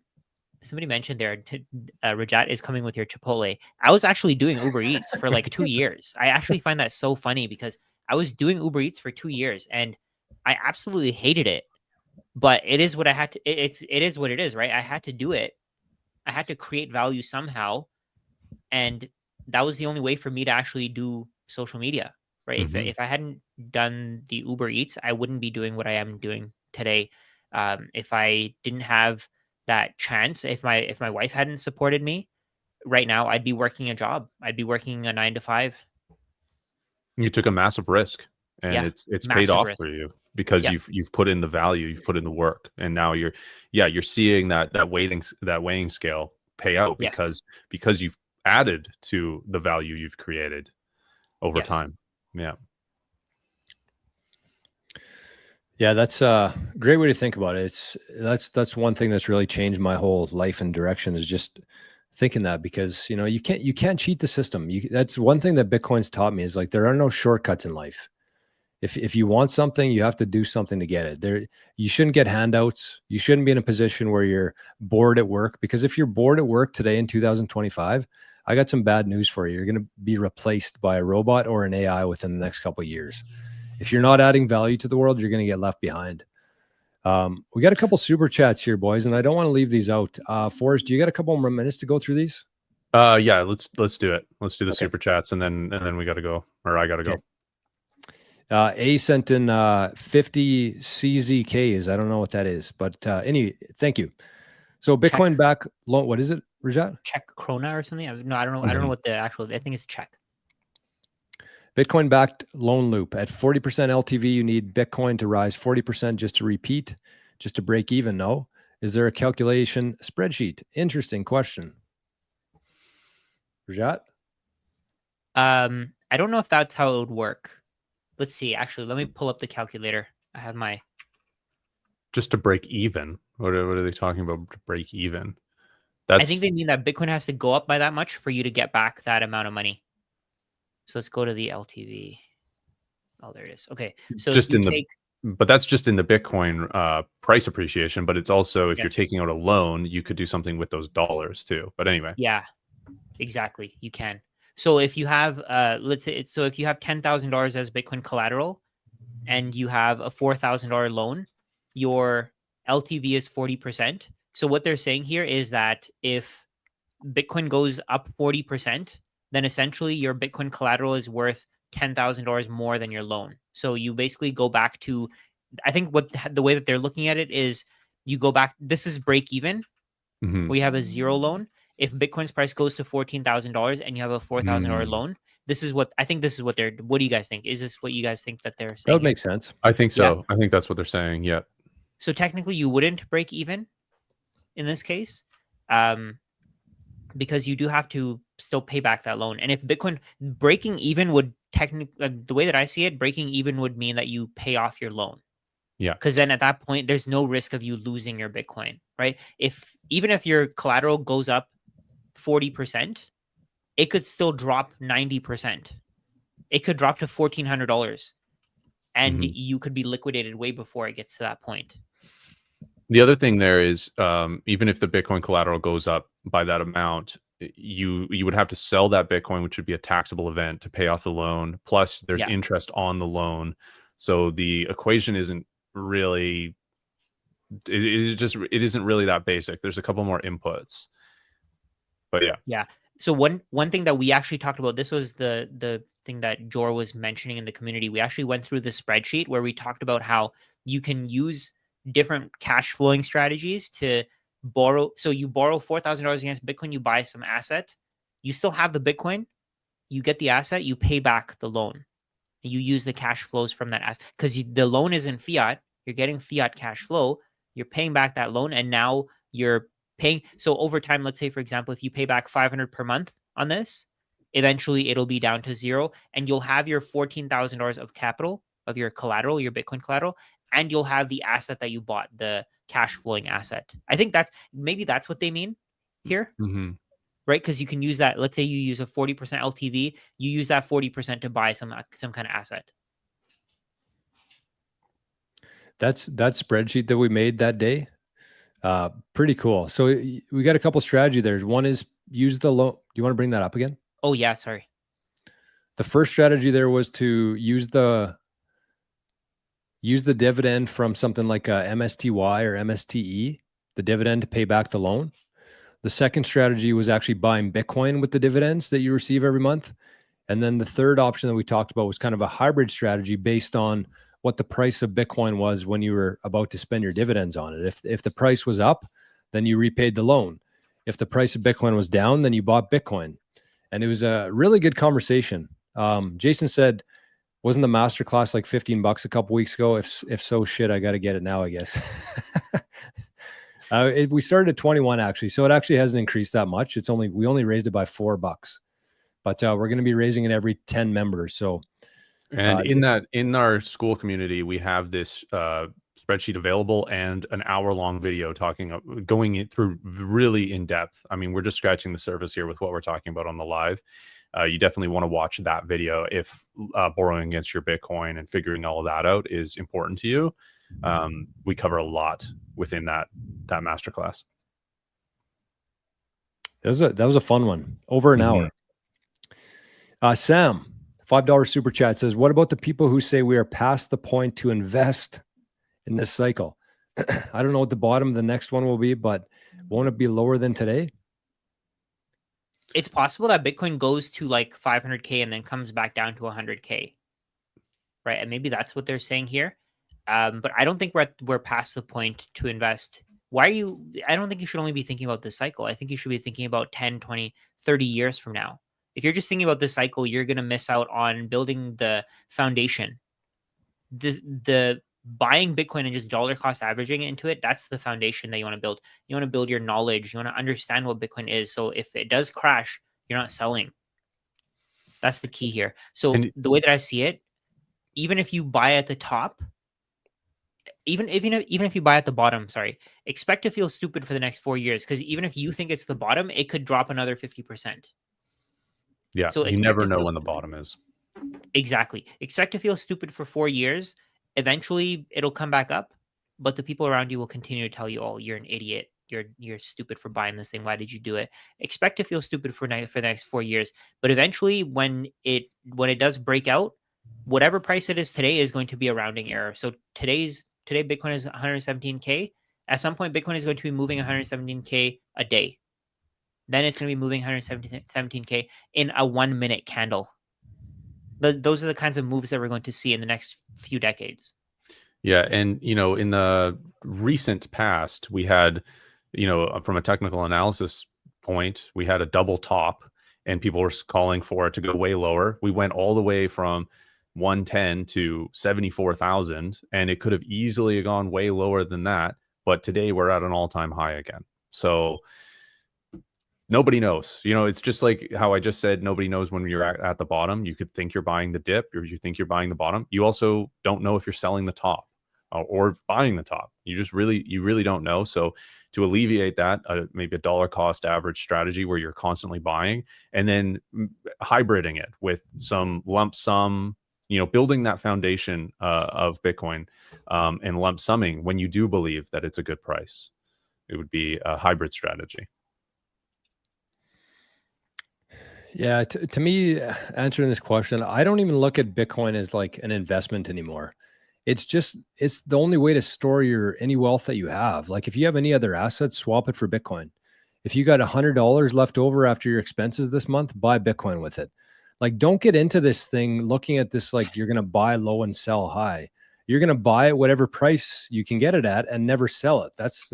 is coming with your Chipotle. I was actually doing Uber Eats for like 2 years. I actually find that so funny because I was doing Uber Eats for 2 years and I absolutely hated it. But it is what I had to. It is what it is, right? I had to do it. I had to create value somehow, and that was the only way for me to actually do social media, right? If I hadn't done the Uber Eats, I wouldn't be doing what I am doing today. If I didn't have that chance, if my wife hadn't supported me, right now I'd be working a job. I'd be working a 9 to 5. You took a massive risk, and it's paid off for you because you've put in the value, you've put in the work, and now you're seeing that weighing scale pay out because you've added to the value you've created over time. Yeah, that's a great way to think about it. That's one thing that's really changed my whole life and direction, is just thinking that, because you can't cheat the system. That's one thing that Bitcoin's taught me, is like there are no shortcuts in life. If you want something, you have to do something to get it. You shouldn't get handouts. You shouldn't be in a position where you're bored at work, because if you're bored at work today in 2025, I got some bad news for you. You're going to be replaced by a robot or an AI within the next couple of years. If you're not adding value to the world, you're going to get left behind. We got a couple super chats here, boys, and I don't want to leave these out. Forrest, do you got a couple more minutes to go through these? Yeah, let's do it. Let's do the Okay. super chats, and then we got to go, or I got to Okay. go. A sent in 50 CZKs. I don't know what that is, but thank you. So Bitcoin back loan. What is it, Rajat? Czech krona or something? No, I don't know. I don't know what the actual. I think it's Czech. Bitcoin backed loan loop at 40% LTV. You need Bitcoin to rise 40% just to repeat, just to break even. No, is there a calculation spreadsheet? Interesting question. Rajat? I don't know if that's how it would work. Let's see. Actually, let me pull up the calculator. I have my. Just to break even. What are they talking about? To break even? I think they mean that Bitcoin has to go up by that much for you to get back that amount of money. So let's go to the LTV. Oh, there it is. Okay, so just if you take, but that's just in the Bitcoin price appreciation. But it's also if you're Yes. taking out a loan, you could do something with those dollars too. But anyway, yeah, exactly, you can. So if you have, let's say, so if you have $10,000 as Bitcoin collateral, and you have a $4,000 loan, your LTV is 40%. So what they're saying here is that if Bitcoin goes up 40%, then essentially your Bitcoin collateral is worth $10,000 more than your loan. So you basically go back to, I think the way that they're looking at it is you go back, this is break even, where you have a zero loan. If Bitcoin's price goes to $14,000 and you have a $4,000 loan, this is what what do you guys think? Is this what you guys think that they're saying? That would make sense. I think so. Yeah. I think that's what they're saying. Yeah. So technically you wouldn't break even in this case, because you do have to still pay back that loan. And if Bitcoin breaking even would technically, the way that I see it, breaking even would mean that you pay off your loan. Yeah. Because then at that point, there's no risk of you losing your Bitcoin, right? Even if your collateral goes up 40%, it could still drop 90%. It could drop to $1,400, and you could be liquidated way before it gets to that point. The other thing there is, even if the Bitcoin collateral goes up by that amount, you would have to sell that Bitcoin, which would be a taxable event, to pay off the loan. Plus, there's interest on the loan, so the equation isn't really. It isn't really that basic. There's a couple more inputs, but yeah. Yeah. So one thing that we actually talked about, this was the thing that Jor was mentioning in the community. We actually went through the spreadsheet where we talked about how you can use different cash flowing strategies to borrow. So you borrow $4,000 against Bitcoin, you buy some asset, you still have the Bitcoin, you get the asset, you pay back the loan. You use the cash flows from that asset because the loan is in fiat. You're getting fiat cash flow. You're paying back that loan, and now you're paying. So over time, let's say, for example, if you pay back $500 per month on this, eventually it'll be down to zero, and you'll have your $14,000 of capital, of your collateral, your Bitcoin collateral, and you'll have the asset that you bought, the cash flowing asset. I think maybe that's what they mean here. Right? Because you can use that. Let's say you use a 40% LTV. You use that 40% to buy some kind of asset. That's that spreadsheet that we made that day. Pretty cool. So we got a couple strategy there. One is use the loan. Do you want to bring that up again? Oh yeah, sorry. The first strategy there was to use the dividend from something like a MSTY or MSTE, the dividend to pay back the loan. The second strategy was actually buying Bitcoin with the dividends that you receive every month. And then the third option that we talked about was kind of a hybrid strategy based on what the price of Bitcoin was when you were about to spend your dividends on it. If the price was up, then you repaid the loan. If the price of Bitcoin was down, then you bought Bitcoin. And it was a really good conversation. Jason said, wasn't the masterclass like $15 a couple weeks ago? If so, shit, I got to get it now, I guess. We started at 21 actually, so it actually hasn't increased that much. We only raised it by $4, but we're going to be raising it every 10 members. So, and in our school community, we have this spreadsheet available and an hour-long video going through really in depth. I mean, we're just scratching the surface here with what we're talking about on the live. You definitely want to watch that video if borrowing against your Bitcoin and figuring all of that out is important to you. We cover a lot within that masterclass. That was a fun one. Over an hour. Sam, $5 super chat says, what about the people who say we are past the point to invest in this cycle? I don't know what the bottom of the next one will be, but won't it be lower than today? it's possible that Bitcoin goes to like 500K and then comes back down to 100K, right? And maybe that's what they're saying here. But I don't think we're past the point to invest. Why are you? I don't think you should only be thinking about this cycle. I think you should be thinking about 10, 20, 30 years from now. If you're just thinking about this cycle, you're going to miss out on building the foundation. The buying Bitcoin and just dollar cost averaging into it, that's the foundation that you want to build. You want to build your knowledge. You want to understand what Bitcoin is. So if it does crash, you're not selling. That's the key here. So the way that I see it, even if you buy at the top, even if you buy at the bottom, sorry, expect to feel stupid for the next 4 years, because even if you think it's the bottom, it could drop another 50%. Yeah, so you never know when the bottom is. Exactly. Expect to feel stupid for 4 years. Eventually, it'll come back up, but the people around you will continue to tell you, "Oh, you're an idiot. You're stupid for buying this thing. Why did you do it?" Expect to feel stupid for the next 4 years, but eventually, when it does break out, whatever price it is today is going to be a rounding error. So today Bitcoin is 117K. At some point, Bitcoin is going to be moving 117K a day. Then it's going to be moving 117K in a 1 minute candle. Those are the kinds of moves that we're going to see in the next few decades. Yeah. And, in the recent past, we had, from a technical analysis point, we had a double top and people were calling for it to go way lower. We went all the way from 110 to 74,000, and it could have easily gone way lower than that. But today we're at an all-time high again. So nobody knows. It's just like how I just said, nobody knows when you're at the bottom. You could think you're buying the dip, or you think you're buying the bottom. You also don't know if you're selling the top or buying the top. You really don't know. So to alleviate that, maybe a dollar cost average strategy where you're constantly buying and then hybriding it with some lump sum, building that foundation of Bitcoin and lump summing when you do believe that it's a good price. It would be a hybrid strategy. Yeah, to me, answering this question, I don't even look at Bitcoin as like an investment anymore. It's the only way to store any wealth that you have. Like if you have any other assets, swap it for Bitcoin. If you got $100 left over after your expenses this month, buy Bitcoin with it. Like, don't get into this thing looking at this like you're going to buy low and sell high. You're going to buy at whatever price you can get it at and never sell it. That's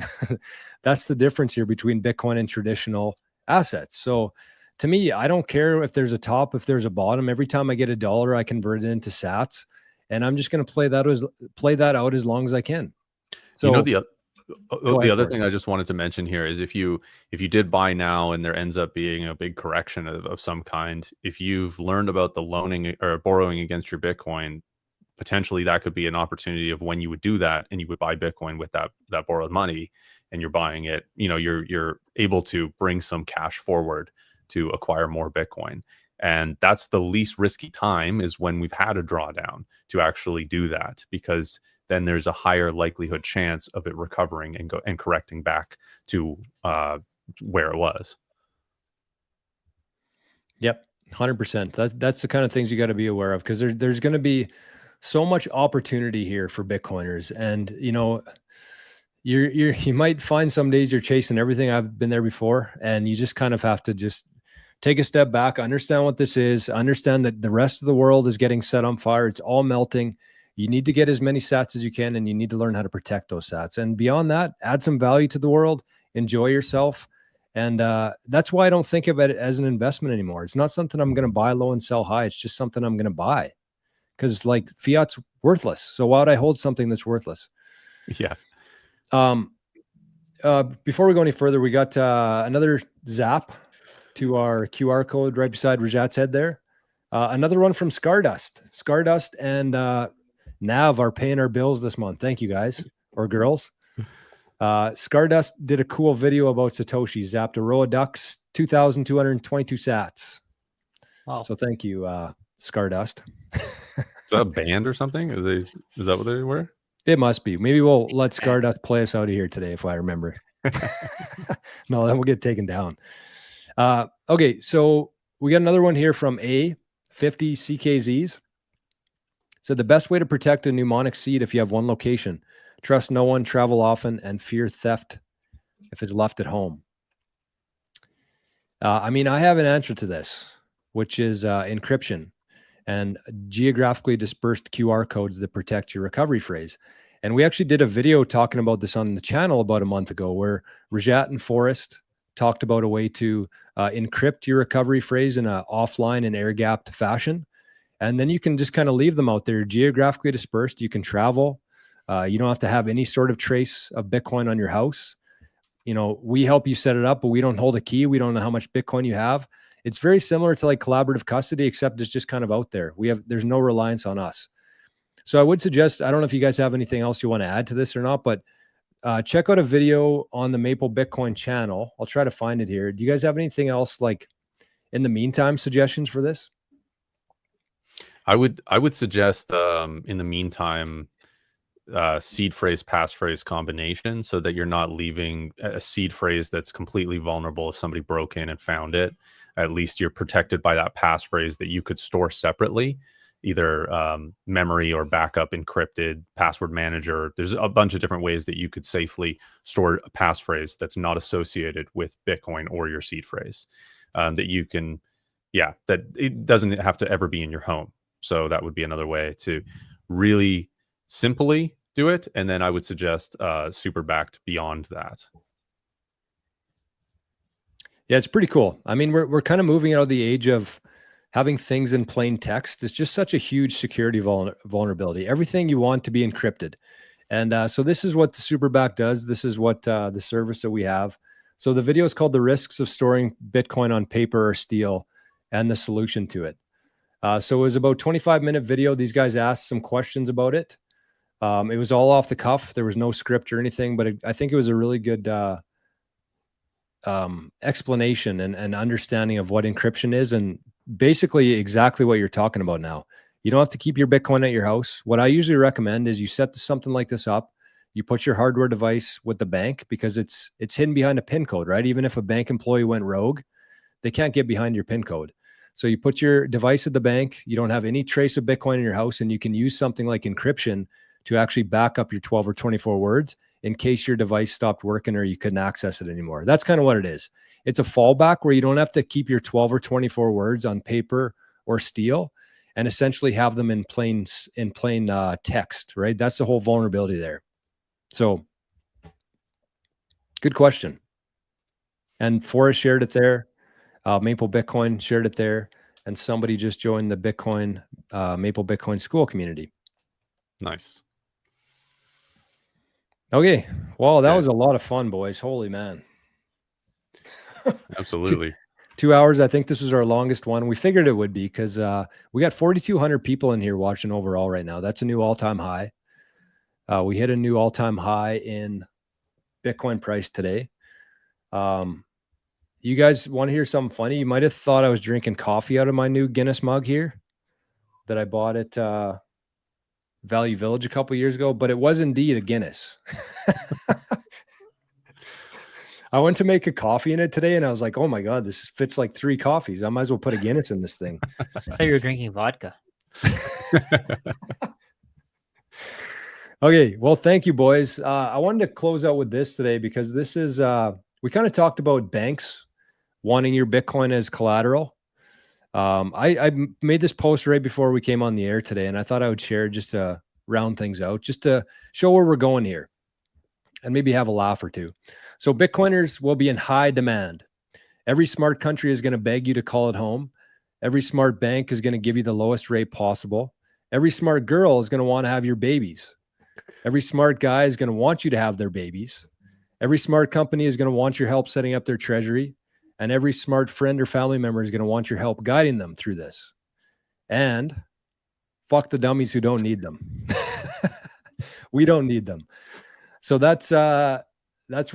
that's the difference here between Bitcoin and traditional assets. So to me, I don't care if there's a top, if there's a bottom. Every time I get $1, I convert it into sats, and I'm just going to play that out as long as I can. So the other thing I just wanted to mention here is if you did buy now and there ends up being a big correction of some kind, if you've learned about the loaning or borrowing against your Bitcoin, potentially that could be an opportunity of when you would do that and you would buy Bitcoin with that borrowed money and you're buying it, you're able to bring some cash forward to acquire more Bitcoin. And that's the least risky time, is when we've had a drawdown to actually do that, because then there's a higher likelihood chance of it recovering and correcting back to where it was. Yep, 100%. That's the kind of things you got to be aware of, because there's going to be so much opportunity here for Bitcoiners, and you might find some days you're chasing everything. I've been there before, and you just kind of have to just take a step back, understand what this is, understand that the rest of the world is getting set on fire. It's all melting. You need to get as many sats as you can, and you need to learn how to protect those sats. And beyond that, add some value to the world, enjoy yourself. And that's why I don't think of it as an investment anymore. It's not something I'm going to buy low and sell high. It's just something I'm going to buy, because like fiat's worthless. So why would I hold something that's worthless? Yeah. Before we go any further, we got another zap to our QR code right beside Rajat's head there. Another one from Scardust. Scardust and Nav are paying our bills this month. Thank you, guys or girls. Scardust did a cool video about Satoshi. Zapped a row of ducks, 2,222 sats. Wow. So thank you, Scardust. Is that a band or something? Is that what they were? It must be. Maybe we'll let Scardust play us out of here today, if I remember. No, then we'll get taken down. Okay, so we got another one here from A50 CKZs. So the best way to protect a mnemonic seed if you have one location: trust no one, travel often, and fear theft if it's left at home. I mean, I have an answer to this, which is encryption and geographically dispersed QR codes that protect your recovery phrase. And we actually did a video talking about this on the channel about a month ago, where Rajat and Forrest talked about a way to encrypt your recovery phrase in an offline and air-gapped fashion. And then you can just kind of leave them out there geographically dispersed. You can travel. You don't have to have any sort of trace of Bitcoin on your house. You know, we help you set it up, but we don't hold a key. We don't know how much Bitcoin you have. It's very similar to like collaborative custody, except it's just kind of out there. There's no reliance on us. So I would suggest, I don't know if you guys have anything else you want to add to this or not, but check out a video on the Maple Bitcoin channel. I'll try to find it here. Do you guys have anything else like in the meantime suggestions for this? I would suggest in the meantime, seed phrase, passphrase combination, so that you're not leaving a seed phrase that's completely vulnerable if somebody broke in and found it. At least you're protected by that passphrase that you could store separately, either memory or backup encrypted, password manager. There's a bunch of different ways that you could safely store a passphrase that's not associated with Bitcoin or your seed phrase, that you can, that it doesn't have to ever be in your home. So that would be another way to really simply do it. And then I would suggest super backed beyond that. Yeah, it's pretty cool. I mean, we're kind of moving out of the age of having things in plain text. It's just such a huge security vulnerability. Everything you want to be encrypted. And so this is what the Superback does. This is what the service that we have. So the video is called The Risks of Storing Bitcoin on Paper or Steel and the Solution to It. So it was about 25-minute video. These guys asked some questions about it. It was all off the cuff. There was no script or anything, but I think it was a really good explanation and understanding of what encryption is, and basically exactly what you're talking about now. You don't have to keep your Bitcoin at your house. What I usually recommend is you set something like this up. You put your hardware device with the bank, because it's hidden behind a PIN code, right? Even if a bank employee went rogue, they can't get behind your PIN code. So you put your device at the bank. You don't have any trace of Bitcoin in your house, and you can use something like encryption to actually back up your 12 or 24 words in case your device stopped working or you couldn't access it anymore. That's kind of what it is. It's a fallback where you don't have to keep your 12 or 24 words on paper or steel and essentially have them in plain text, right? That's the whole vulnerability there. So good question. And Forrest shared it there. Maple Bitcoin shared it there. And somebody just joined the Bitcoin, Maple Bitcoin school community. Nice. Okay. Well, that was a lot of fun, boys. Holy man. Absolutely. 2 hours. I think this was our longest one. We figured it would be, because we got 4,200 people in here watching overall right now. That's a new all-time high. We hit a new all-time high in Bitcoin price today. You guys want to hear something funny? You might have thought I was drinking coffee out of my new Guinness mug here that I bought at Value Village a couple years ago, but it was indeed a Guinness. I went to make a coffee in it today, and I was like, oh my God, this fits like 3 coffees. I might as well put a Guinness in this thing. I thought you were drinking vodka. Okay. Well, thank you, boys. I wanted to close out with this today, because this is, we kind of talked about banks wanting your Bitcoin as collateral. I made this post right before we came on the air today, and I thought I would share just to round things out, just to show where we're going here and maybe have a laugh or two. So Bitcoiners will be in high demand. Every smart country is going to beg you to call it home. Every smart bank is going to give you the lowest rate possible. Every smart girl is going to want to have your babies. Every smart guy is going to want you to have their babies. Every smart company is going to want your help setting up their treasury. And every smart friend or family member is going to want your help guiding them through this. And fuck the dummies who don't need them. We don't need them. So that's where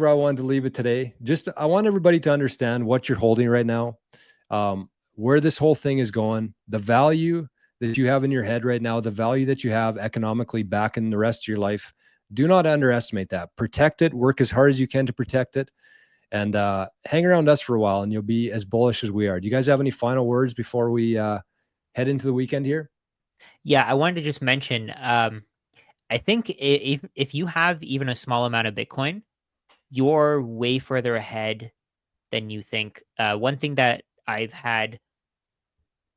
I wanted to leave it today. Just, I want everybody to understand what you're holding right now, where this whole thing is going, the value that you have in your head right now, the value that you have economically back in the rest of your life. Do not underestimate that. Protect it. Work as hard as you can to protect it. And hang around us for a while, and you'll be as bullish as we are. Do you guys have any final words before we head into the weekend here? Yeah, I wanted to just mention, I think if you have even a small amount of Bitcoin, you're way further ahead than you think. One thing that I've had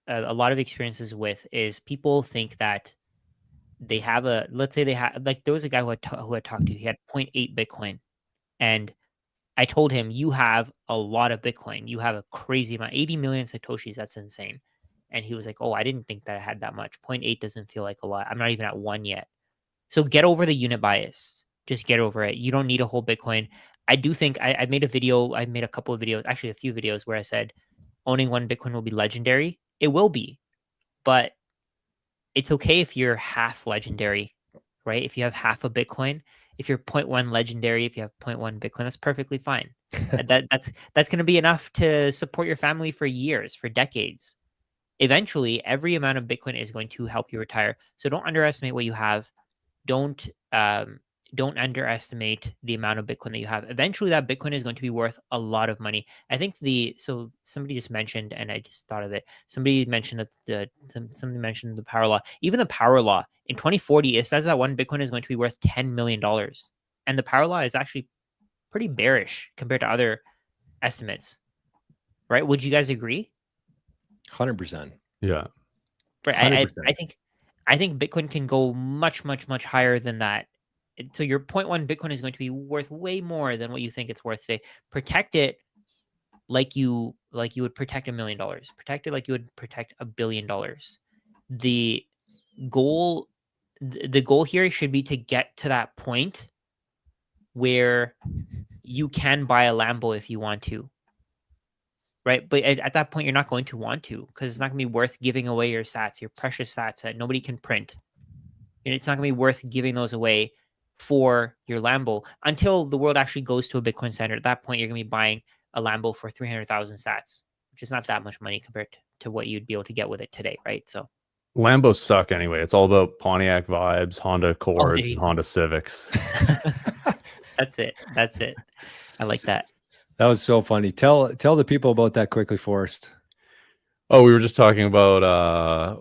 a lot of experiences with is people think that they have let's say they have, like, there was a guy who I talked to, he had 0.8 Bitcoin. And I told him, you have a lot of Bitcoin. You have a crazy amount, 80 million Satoshis. That's insane. And he was like, oh, I didn't think that I had that much. 0.8 doesn't feel like a lot. I'm not even at 1 yet. So get over the unit bias. Just get over it. You don't need a whole Bitcoin. I do think I made a video. I made a couple of videos, actually a few videos, where I said owning 1 Bitcoin will be legendary. It will be, but it's okay if you're half legendary, right? If you have half a Bitcoin, if you're 0.1 legendary, if you have 0.1 Bitcoin, that's perfectly fine. That's going to be enough to support your family for years, for decades. Eventually, every amount of Bitcoin is going to help you retire. So don't underestimate what you have. Don't underestimate the amount of Bitcoin that you have. Eventually, that Bitcoin is going to be worth a lot of money. I think so somebody just mentioned, and I just thought of it. Somebody mentioned that somebody mentioned the power law. Even the power law in 2040, it says that 1 Bitcoin is going to be worth $10 million. And the power law is actually pretty bearish compared to other estimates, right? Would you guys agree? 100%. Yeah. Right. I think Bitcoin can go much, much, much higher than that. So your 0.1 Bitcoin is going to be worth way more than what you think it's worth today. Protect it like you would protect $1 million. Protect it like you would protect $1 billion. The goal here should be to get to that point where you can buy a Lambo if you want to. Right. But at that point, you're not going to want to, because it's not going to be worth giving away your sats, your precious sats that nobody can print. And it's not going to be worth giving those away for your Lambo until the world actually goes to a Bitcoin standard. At that point, you're going to be buying a Lambo for 300,000 sats, which is not that much money compared to what you'd be able to get with it today. Right. So Lambos suck anyway. It's all about Pontiac vibes, Honda Accords, and Honda Civics. That's it. I like that. That was so funny. Tell the people about that quickly, Forrest. Oh, we were just talking about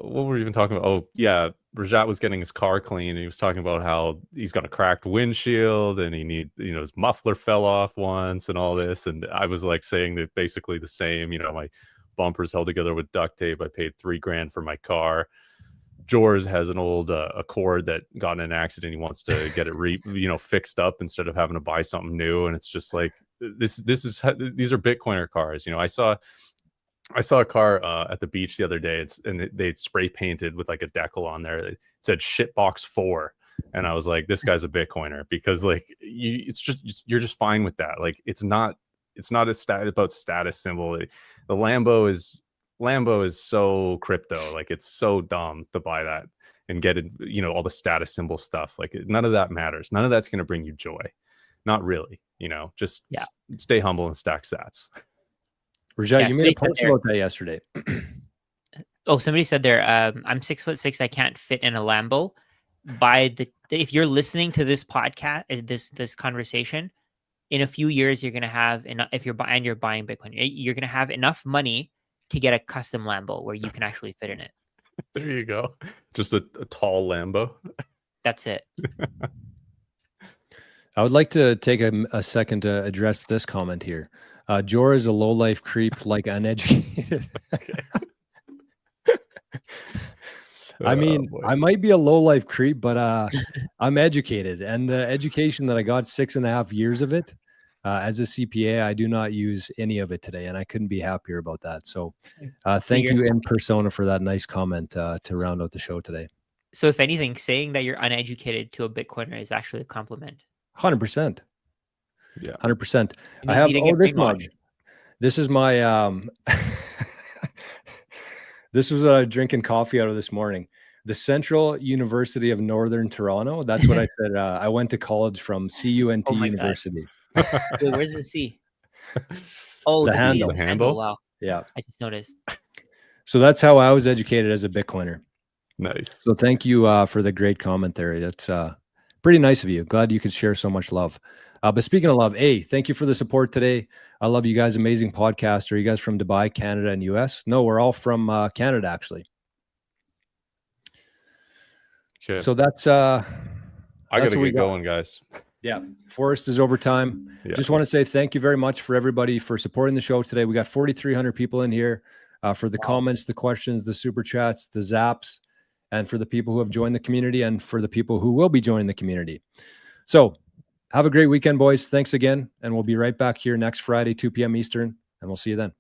what were we even talking about? Oh, yeah, Rajat was getting his car clean, and he was talking about how he's got a cracked windshield, and his muffler fell off once, and all this. And I was like saying that basically the same. My bumpers held together with duct tape. I paid $3,000 for my car. George has an old Accord that got in an accident. He wants to get it fixed up instead of having to buy something new. And it's just like these are Bitcoiner cars. I saw a car at the beach the other day. They spray painted with like a decal on there. It said "Shitbox 4," and I was like, "This guy's a Bitcoiner," because like you're just fine with that. Like it's not about status symbol. The Lambo is so crypto. Like it's so dumb to buy that and get it. All the status symbol stuff. Like none of that matters. None of that's going to bring you joy. Not really. Just stay humble and stack sats. Rajat, you made a post about that yesterday. Oh, somebody said there, I'm 6'6". I can't fit in a Lambo. If you're listening to this podcast, this conversation, in a few years, you're going to have enough. If you're buying Bitcoin, you're going to have enough money to get a custom Lambo where you can actually fit in it. There you go. Just a tall Lambo. That's it. I would like to take a second to address this comment here. Jor is a low-life creep, like uneducated. I mean, I might be a low-life creep, but I'm educated. And the education that I got, 6.5 years of it, as a CPA, I do not use any of it today. And I couldn't be happier about that. So thank you in persona for that nice comment to round out the show today. So if anything, saying that you're uneducated to a Bitcoiner is actually a compliment. 100%. Yeah, 100%. I have this mug. This is my this was what I was drinking coffee out of this morning. The Central University of Northern Toronto. That's what I said. I went to college from CUNT University. Wait, where's the C? Oh, the handle. The handle. Wow. Yeah. I just noticed. So that's how I was educated as a Bitcoiner. Nice. So thank you for the great comment there. That's pretty nice of you. Glad you could share so much love. But speaking of love, thank you for the support today. I love you guys. Amazing podcast. Are you guys from Dubai, Canada, and US? No, we're all from Canada, actually. Okay. So that's I gotta get going, guys. Yeah, Forrest is over time. Yeah. Just want to say thank you very much for everybody for supporting the show today. We got 4,300 people in here for the comments, the questions, the super chats, the zaps, and for the people who have joined the community and for the people who will be joining the community. So have a great weekend, boys. Thanks again. And we'll be right back here next Friday, 2 p.m. Eastern, and we'll see you then.